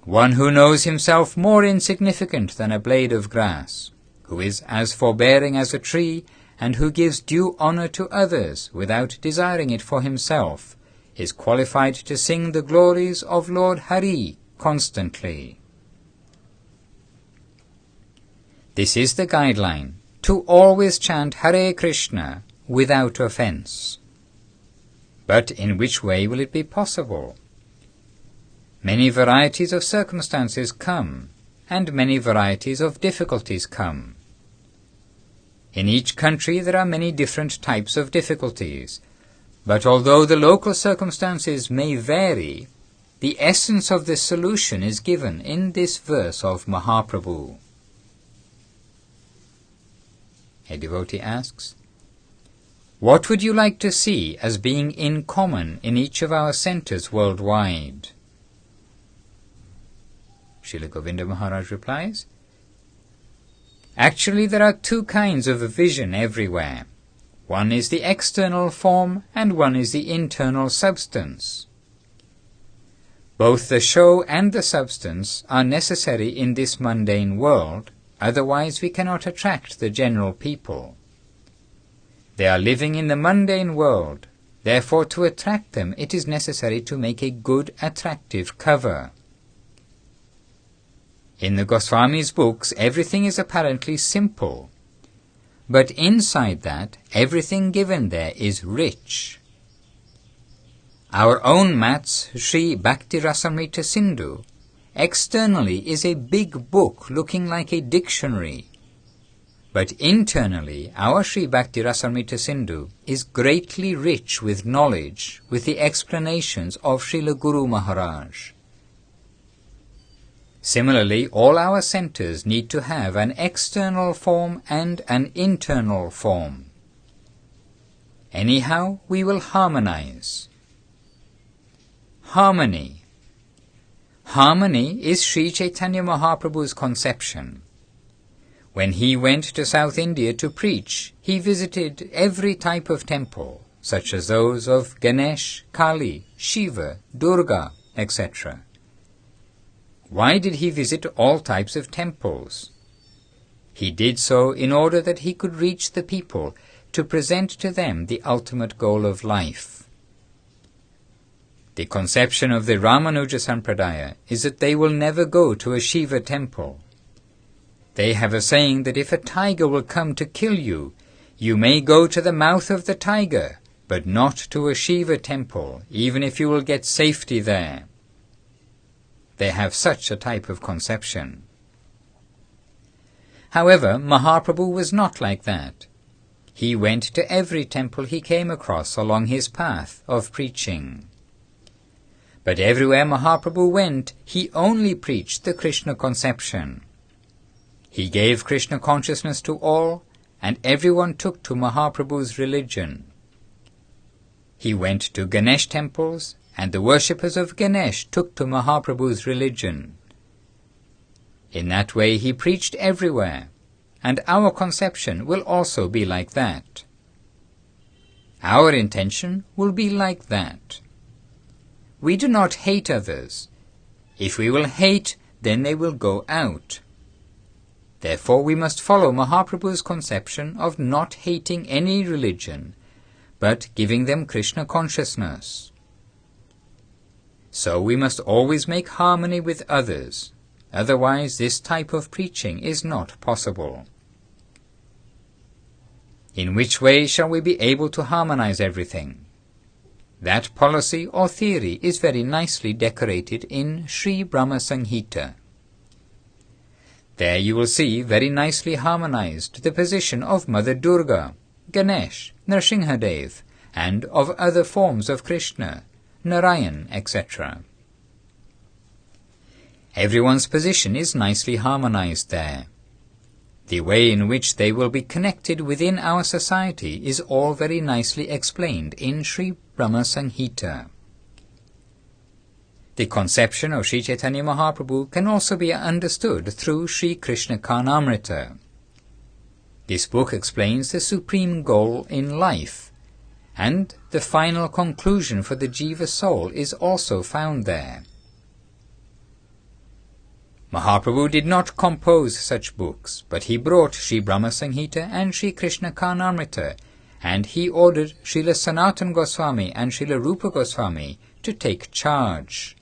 one who knows himself more insignificant than a blade of grass, who is as forbearing as a tree, and who gives due honor to others without desiring it for himself, is qualified to sing the glories of Lord Hari constantly. This is the guideline, to always chant Hare Krishna without offense. But in which way will it be possible? Many varieties of circumstances come, and many varieties of difficulties come. In each country there are many different types of difficulties, but although the local circumstances may vary, the essence of this solution is given in this verse of Mahaprabhu. A devotee asks, what would you like to see as being in common in each of our centers worldwide? Srila Govinda Maharaj replies, actually there are two kinds of vision everywhere. One is the external form and one is the internal substance. Both the show and the substance are necessary in this mundane world, otherwise we cannot attract the general people. They are living in the mundane world, therefore to attract them it is necessary to make a good, attractive cover. In the Goswami's books everything is apparently simple, but inside that everything given there is rich. Our own mat's Sri Bhakti Rasamrita Sindhu externally is a big book looking like a dictionary, but internally our Sri Bhakti Rasamrita Sindhu is greatly rich with knowledge, with the explanations of Srila Guru Maharaj. Similarly, all our centers need to have an external form and an internal form. Anyhow, we will harmonize. Harmony. Harmony is Sri Chaitanya Mahaprabhu's conception. When he went to South India to preach, he visited every type of temple, such as those of Ganesh, Kali, Shiva, Durga, etc. Why did he visit all types of temples? He did so in order that he could reach the people, to present to them the ultimate goal of life. The conception of the Ramanuja Sampradaya is that they will never go to a Shiva temple. They have a saying that if a tiger will come to kill you, you may go to the mouth of the tiger, but not to a Shiva temple, even if you will get safety there. They have such a type of conception. However, Mahaprabhu was not like that. He went to every temple he came across along his path of preaching. But everywhere Mahaprabhu went, he only preached the Krishna conception. He gave Krishna consciousness to all, and everyone took to Mahaprabhu's religion. He went to Ganesh temples, and the worshippers of Ganesh took to Mahaprabhu's religion. In that way he preached everywhere, and our conception will also be like that. Our intention will be like that. We do not hate others. If we will hate, then they will go out. Therefore we must follow Mahaprabhu's conception of not hating any religion, but giving them Krishna consciousness. So we must always make harmony with others, otherwise this type of preaching is not possible. In which way shall we be able to harmonize everything? That policy or theory is very nicely decorated in Sri Brahma Samhita. There you will see very nicely harmonized the position of Mother Durga, Ganesh, Nrsimhadev, and of other forms of Krishna, Narayan, etc. Everyone's position is nicely harmonized there. The way in which they will be connected within our society is all very nicely explained in Sri Brahma Samhita. The conception of Sri Chaitanya Mahaprabhu can also be understood through Sri Krishna Karnamrita. This book explains the supreme goal in life, and the final conclusion for the Jiva soul is also found there. Mahaprabhu did not compose such books, but he brought Sri Brahma Samhita and Sri Krishna Karnamrita, and he ordered Srila Sanatana Goswami and Srila Rupa Goswami to take charge.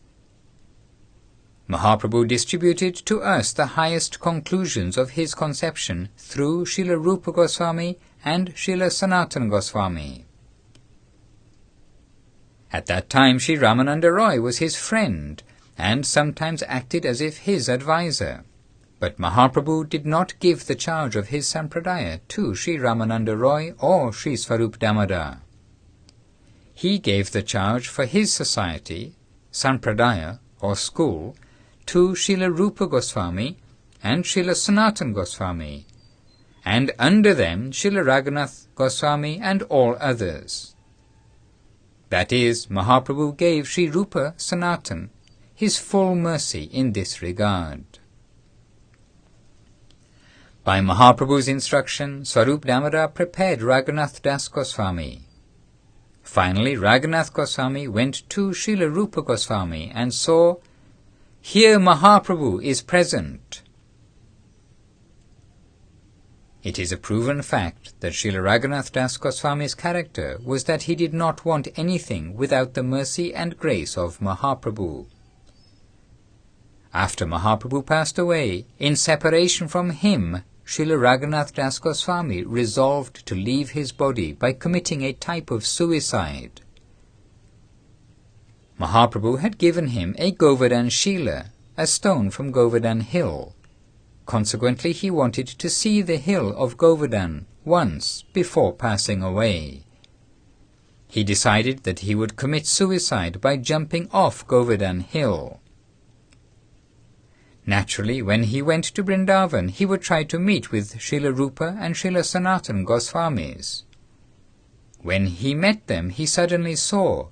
Mahaprabhu distributed to us the highest conclusions of his conception through Srila Rupa Goswami and Srila Sanatana Goswami. At that time Sri Ramananda Roy was his friend, and sometimes acted as if his advisor. But Mahaprabhu did not give the charge of his sampradaya to Sri Ramananda Roy or Sri Swarup Damodar. He gave the charge for his society, sampradaya or school, to Srila Rupa Goswami and Srila Sanatana Goswami, and under them Srila Raghunath Goswami and all others. That is, Mahaprabhu gave Sri Rupa Sanatana his full mercy in this regard. By Mahaprabhu's instruction, Swarup Damodar prepared Raghunath Das Goswami. Finally, Raghunath Goswami went to Srila Rupa Goswami and saw, "Here Mahaprabhu is present." It is a proven fact that Srila Raghunath Das Goswami's character was that he did not want anything without the mercy and grace of Mahaprabhu. After Mahaprabhu passed away, in separation from him, Srila Raghunath Das Goswami resolved to leave his body by committing a type of suicide. Mahaprabhu had given him a Govardhan Shila, a stone from Govardhan Hill. Consequently, he wanted to see the hill of Govardhan once before passing away. He decided that he would commit suicide by jumping off Govardhan Hill. Naturally, when he went to Vrindavan, he would try to meet with Srila Rupa and Srila Sanatana Goswamis. When he met them, he suddenly saw,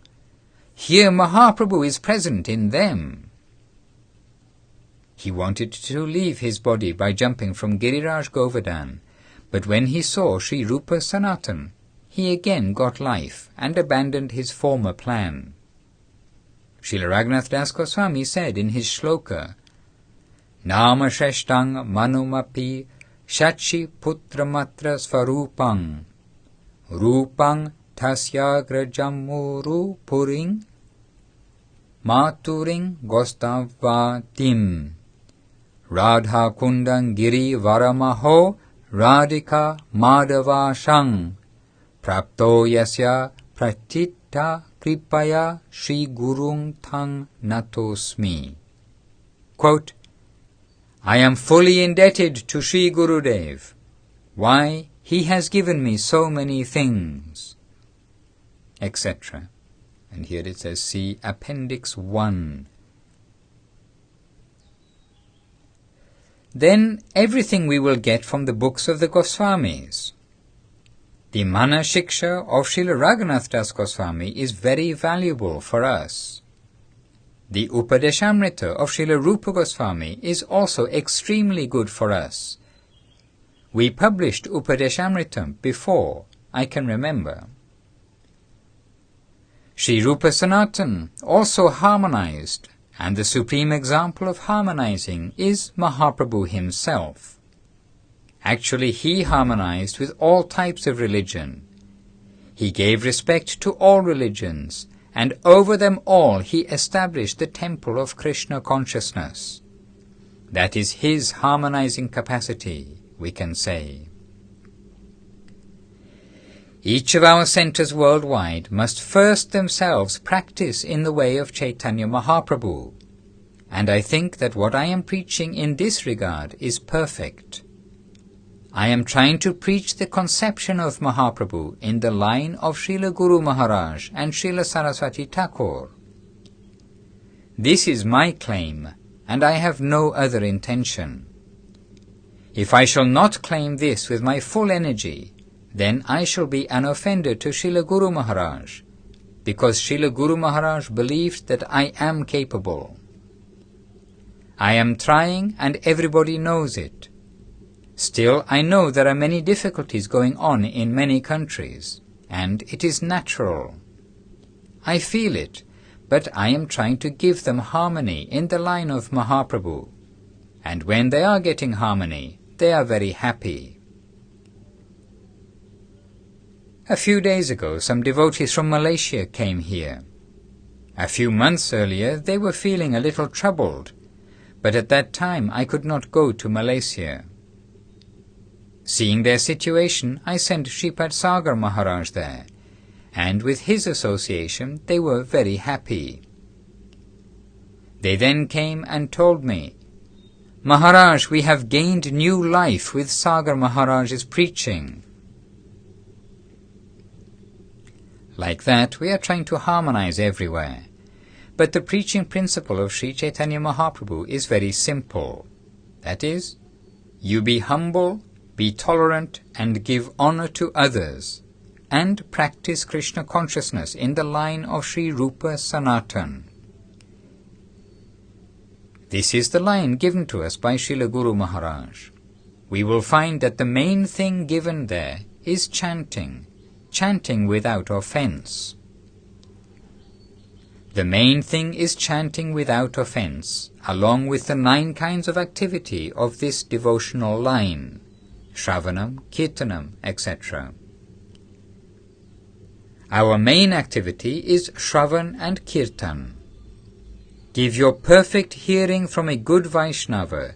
"Here Mahaprabhu is present in them." He wanted to leave his body by jumping from Giriraj Govardhan, but when he saw Sri Rupa Sanatana, he again got life and abandoned his former plan. Srila Raghunath Das Goswami said in his shloka, "Nama Shrestang Manumapi Shachi Putramatra Svarupang Rupang Tasyagrajamuru Puring Maturing Gostavvatim Radha Kundan Giri Varamaho Radhika Madhavashang Prapto Yasya Pratita Kripaya Shri Gurung Tang Natosmi." Quote, "I am fully indebted to Sri Gurudev. Why? He has given me so many things," etc. And here it says, see Appendix 1. Then everything we will get from the books of the Goswamis. The Mana Shiksha of Srila Raghunath Das Goswami is very valuable for us. The Upadeshamrita of Srila Rupa Goswami is also extremely good for us. We published Upadeshamritam before, I can remember. Sri Rupa Sanatana also harmonized, and the supreme example of harmonizing is Mahaprabhu himself. Actually, he harmonized with all types of religion. He gave respect to all religions, and over them all he established the temple of Krishna consciousness. That is his harmonizing capacity, we can say. Each of our centers worldwide must first themselves practice in the way of Chaitanya Mahaprabhu, and I think that what I am preaching in this regard is perfect. I am trying to preach the conception of Mahaprabhu in the line of Srila Guru Maharaj and Srila Saraswati Thakur. This is my claim, and I have no other intention. If I shall not claim this with my full energy, then I shall be an offender to Srila Guru Maharaj, because Srila Guru Maharaj believed that I am capable. I am trying, and everybody knows it. Still, I know there are many difficulties going on in many countries, and it is natural. I feel it, but I am trying to give them harmony in the line of Mahaprabhu. and when they are getting harmony, they are very happy. A few days ago, some devotees from Malaysia came here. A few months earlier, they were feeling a little troubled, but at that time I could not go to Malaysia. Seeing their situation, I sent Shripad Sagar Maharaj there, and with his association they were very happy. They then came and told me, "Maharaj, we have gained new life with Sagar Maharaj's preaching." Like that, we are trying to harmonize everywhere. But the preaching principle of Sri Chaitanya Mahaprabhu is very simple. That is, you be humble, be tolerant, and give honor to others, and practice Krishna consciousness in the line of Sri Rupa Sanatan. This is the line given to us by Srila Guru Maharaj. We will find that the main thing given there is chanting without offense. The main thing is chanting without offense, along with the 9 kinds of activity of this devotional line, Shravanam, Kirtanam, etc. Our main activity is Shravan and Kirtan. Give your perfect hearing from a good Vaishnava,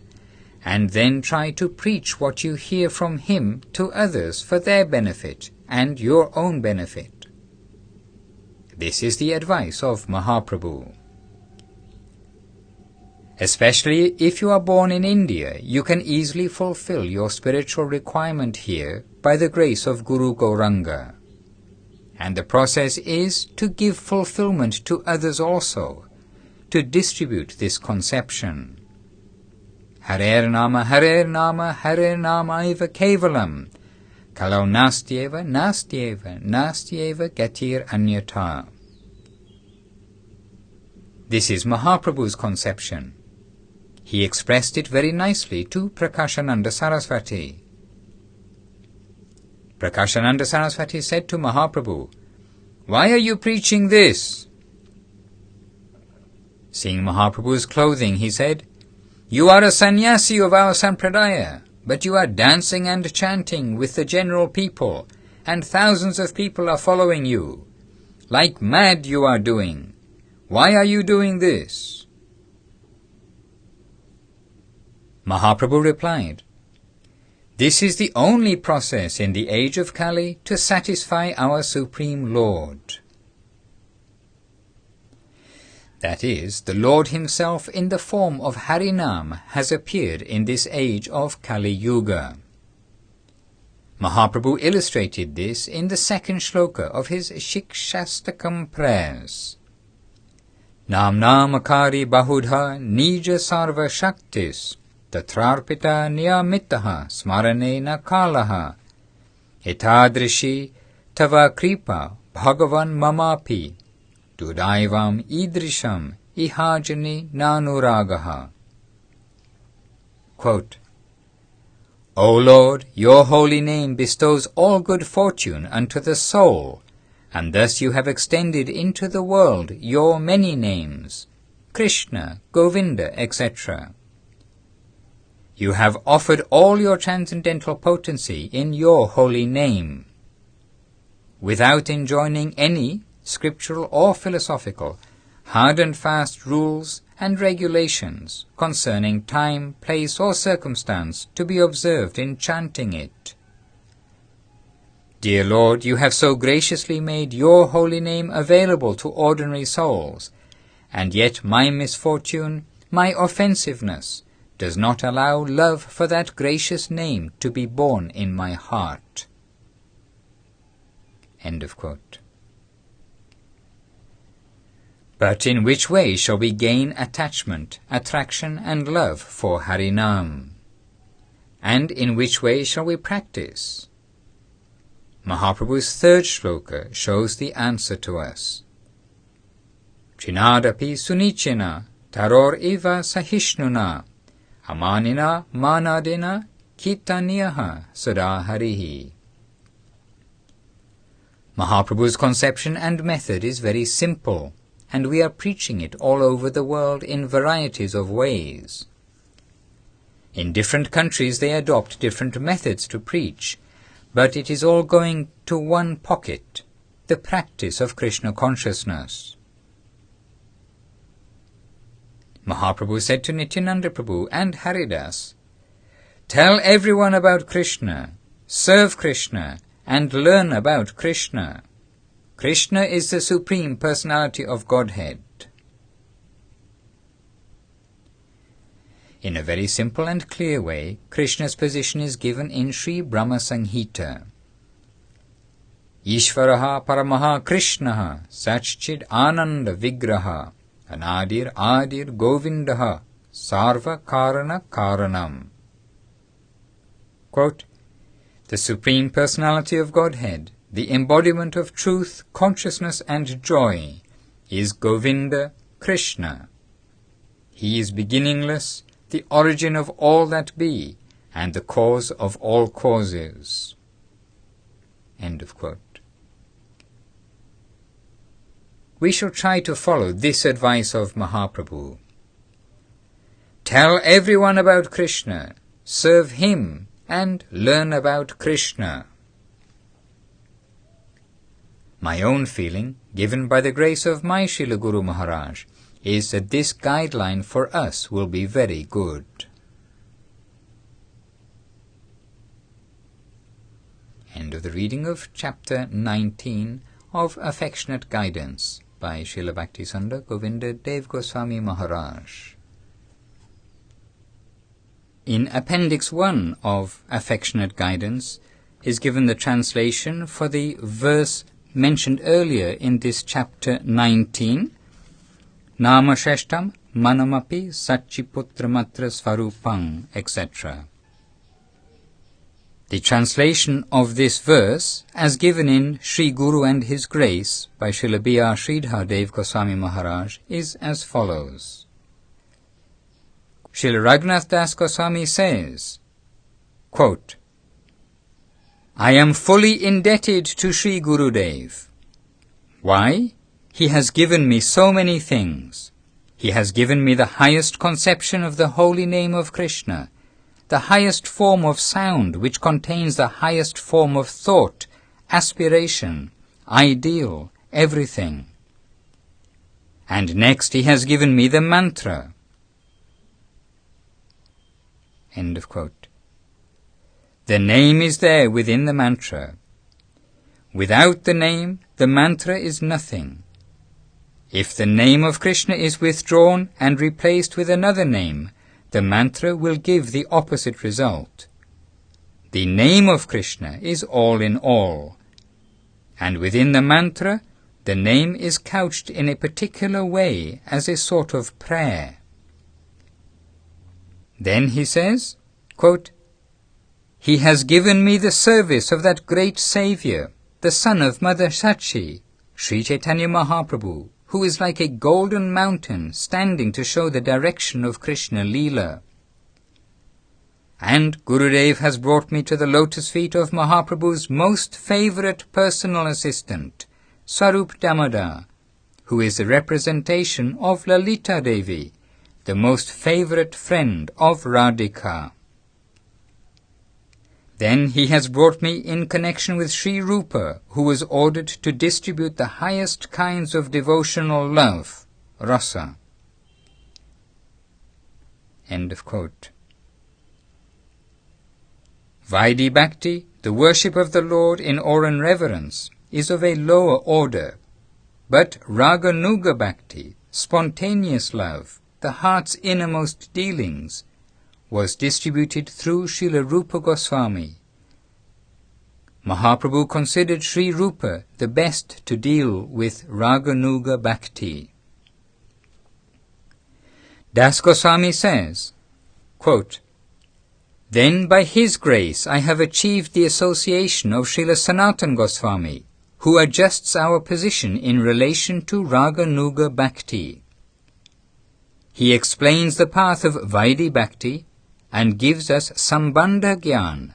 and then try to preach what you hear from him to others for their benefit and your own benefit. This is the advice of Mahaprabhu. Especially if you are born in India, you can easily fulfill your spiritual requirement here by the grace of Guru Gauranga. And the process is to give fulfillment to others also, to distribute this conception. Harer Nama, Harer Nama, Harer Nama Eva Kevalam, Kalau Nastyeva, Nastyeva, Nastyeva Gatir Anyata. This is Mahaprabhu's conception. He expressed it very nicely to Prakashananda Saraswati. Prakashananda Saraswati said to Mahaprabhu, "Why are you preaching this?" Seeing Mahaprabhu's clothing, he said, "You are a sannyasi of our sampradaya, but you are dancing and chanting with the general people, and thousands of people are following you. Like mad you are doing. Why are you doing this?" Mahaprabhu replied, "This is the only process in the age of Kali to satisfy our Supreme Lord." That is, the Lord himself in the form of Harinam has appeared in this age of Kali Yuga. Mahaprabhu illustrated this in the 2nd shloka of his Shikshastakam prayers. Nam namakari bahudha nija sarva shaktis tatrarpita niyamitaha smaranena kalaha etadrishi tava kripa bhagavan mamapi Dudaivam idrisham ihajani nanuragaha. Quote, O Lord, your holy name bestows all good fortune unto the soul, and thus you have extended into the world your many names, Krishna, Govinda, etc. You have offered all your transcendental potency in your holy name. Without enjoining any scriptural or philosophical, hard and fast rules and regulations concerning time, place, or circumstance to be observed in chanting it. Dear Lord, you have so graciously made your holy name available to ordinary souls, and yet my misfortune, my offensiveness, does not allow love for that gracious name to be born in my heart. End of quote. But in which way shall we gain attachment, attraction, and love for Harinam? And in which way shall we practice? Mahaprabhu's 3rd shloka shows the answer to us. Chinadapi sunichena taror iva sahishnuna amanina manadina kitaniyaha sadaharihi. Mahaprabhu's conception and method is very simple, and we are preaching it all over the world in varieties of ways. In different countries they adopt different methods to preach, but it is all going to one pocket, the practice of Krishna consciousness. Mahaprabhu said to Nityananda Prabhu and Haridas, "Tell everyone about Krishna, serve Krishna, and learn about Krishna. Krishna is the Supreme Personality of Godhead." In a very simple and clear way, Krishna's position is given in Sri Brahma Samhita. Ishvaraha paramaha Krishnaha Satchid Ananda Vigraha Anadir Adir Govindaha Sarva Karana Karanam. Quote, "The Supreme Personality of Godhead, the embodiment of truth, consciousness and joy, is Govinda, Krishna. He is beginningless, the origin of all that be, and the cause of all causes." End of quote. We shall try to follow this advice of Mahaprabhu. Tell everyone about Krishna, serve him, and learn about Krishna. My own feeling, given by the grace of my Srila Guru Maharaj, is that this guideline for us will be very good. End of the reading of chapter 19 of Affectionate Guidance by Srila Bhakti Sundar Govinda Dev Goswami Maharaj. In Appendix 1 of Affectionate Guidance is given the translation for the verse mentioned earlier in this chapter 19, Nama Sheshtam Manamapi Satchiputramatra Svarupang, etc. The translation of this verse, as given in Sri Guru and His Grace by Srila B.R. Sridhar Dev Goswami Maharaj, is as follows. Srila Raghunath Das Goswami says, quote, "I am fully indebted to Sri Gurudev. Why? He has given me so many things. He has given me the highest conception of the holy name of Krishna, the highest form of sound which contains the highest form of thought, aspiration, ideal, everything. And next he has given me the mantra." End of quote. The name is there within the mantra. Without the name, the mantra is nothing. If the name of Krishna is withdrawn and replaced with another name, the mantra will give the opposite result. The name of Krishna is all in all, and within the mantra, the name is couched in a particular way as a sort of prayer. Then he says, quote, "He has given me the service of that great Saviour, the son of Mother Sachi, Sri Chaitanya Mahaprabhu, who is like a golden mountain standing to show the direction of Krishna Leela. And Gurudev has brought me to the lotus feet of Mahaprabhu's most favourite personal assistant, Swarup Damodar, who is the representation of Lalita Devi, the most favourite friend of Radhika. Then he has brought me in connection with Sri Rupa, who was ordered to distribute the highest kinds of devotional love, rasa." End of quote. Vaidhi Bhakti, the worship of the Lord in awe and reverence, is of a lower order, but Raganuga Bhakti, spontaneous love, the heart's innermost dealings, was distributed through Srila Rupa Goswami. Mahaprabhu considered Sri Rupa the best to deal with Raganuga Bhakti. Das Goswami says, quote, "Then by his grace I have achieved the association of Srila Sanatan Goswami, who adjusts our position in relation to Raganuga Bhakti. He explains the path of Vaidhi Bhakti and gives us Sambandha Gyan,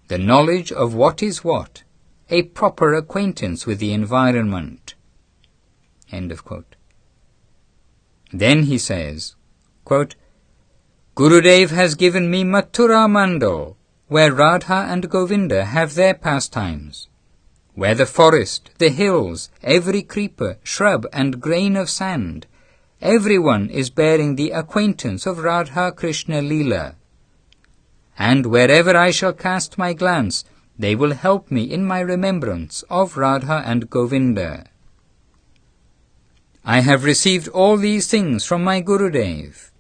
the knowledge of what is what, a proper acquaintance with the environment." End of quote. Then he says, quote, Gurudev has given me Mathura Mandal, where Radha and Govinda have their pastimes, where the forest, the hills, every creeper, shrub and grain of sand, everyone is bearing the acquaintance of Radha Krishna Leela. And wherever I shall cast my glance, they will help me in my remembrance of Radha and Govinda. I have received all these things from my Gurudev,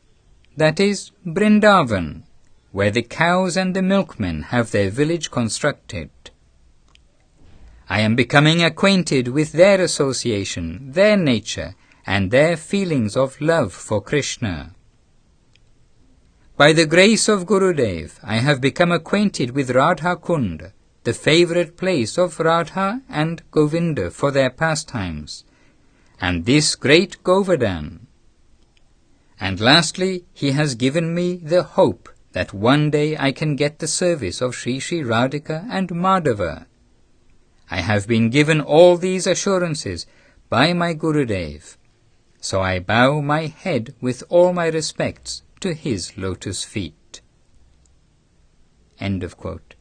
that is, Vrindavan, where the cows and the milkmen have their village constructed. I am becoming acquainted with their association, their nature, and their feelings of love for Krishna. By the grace of Gurudev, I have become acquainted with Radha Kund, the favourite place of Radha and Govinda for their pastimes, and this great Govardhan. And lastly, he has given me the hope that one day I can get the service of Sri Sri Radhika and Madhava. I have been given all these assurances by my Gurudev, so I bow my head with all my respects to his lotus feet. End of quote.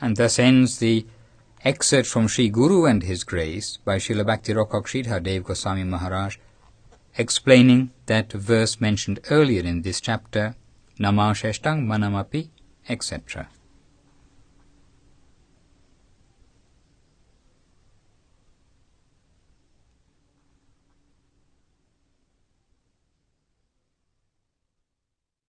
And thus ends the excerpt from Sri Guru and His Grace by Srila Bhakti Rakshidhar Dev Goswami Maharaj, explaining that verse mentioned earlier in this chapter, Namasheshtang Manamapi, etc.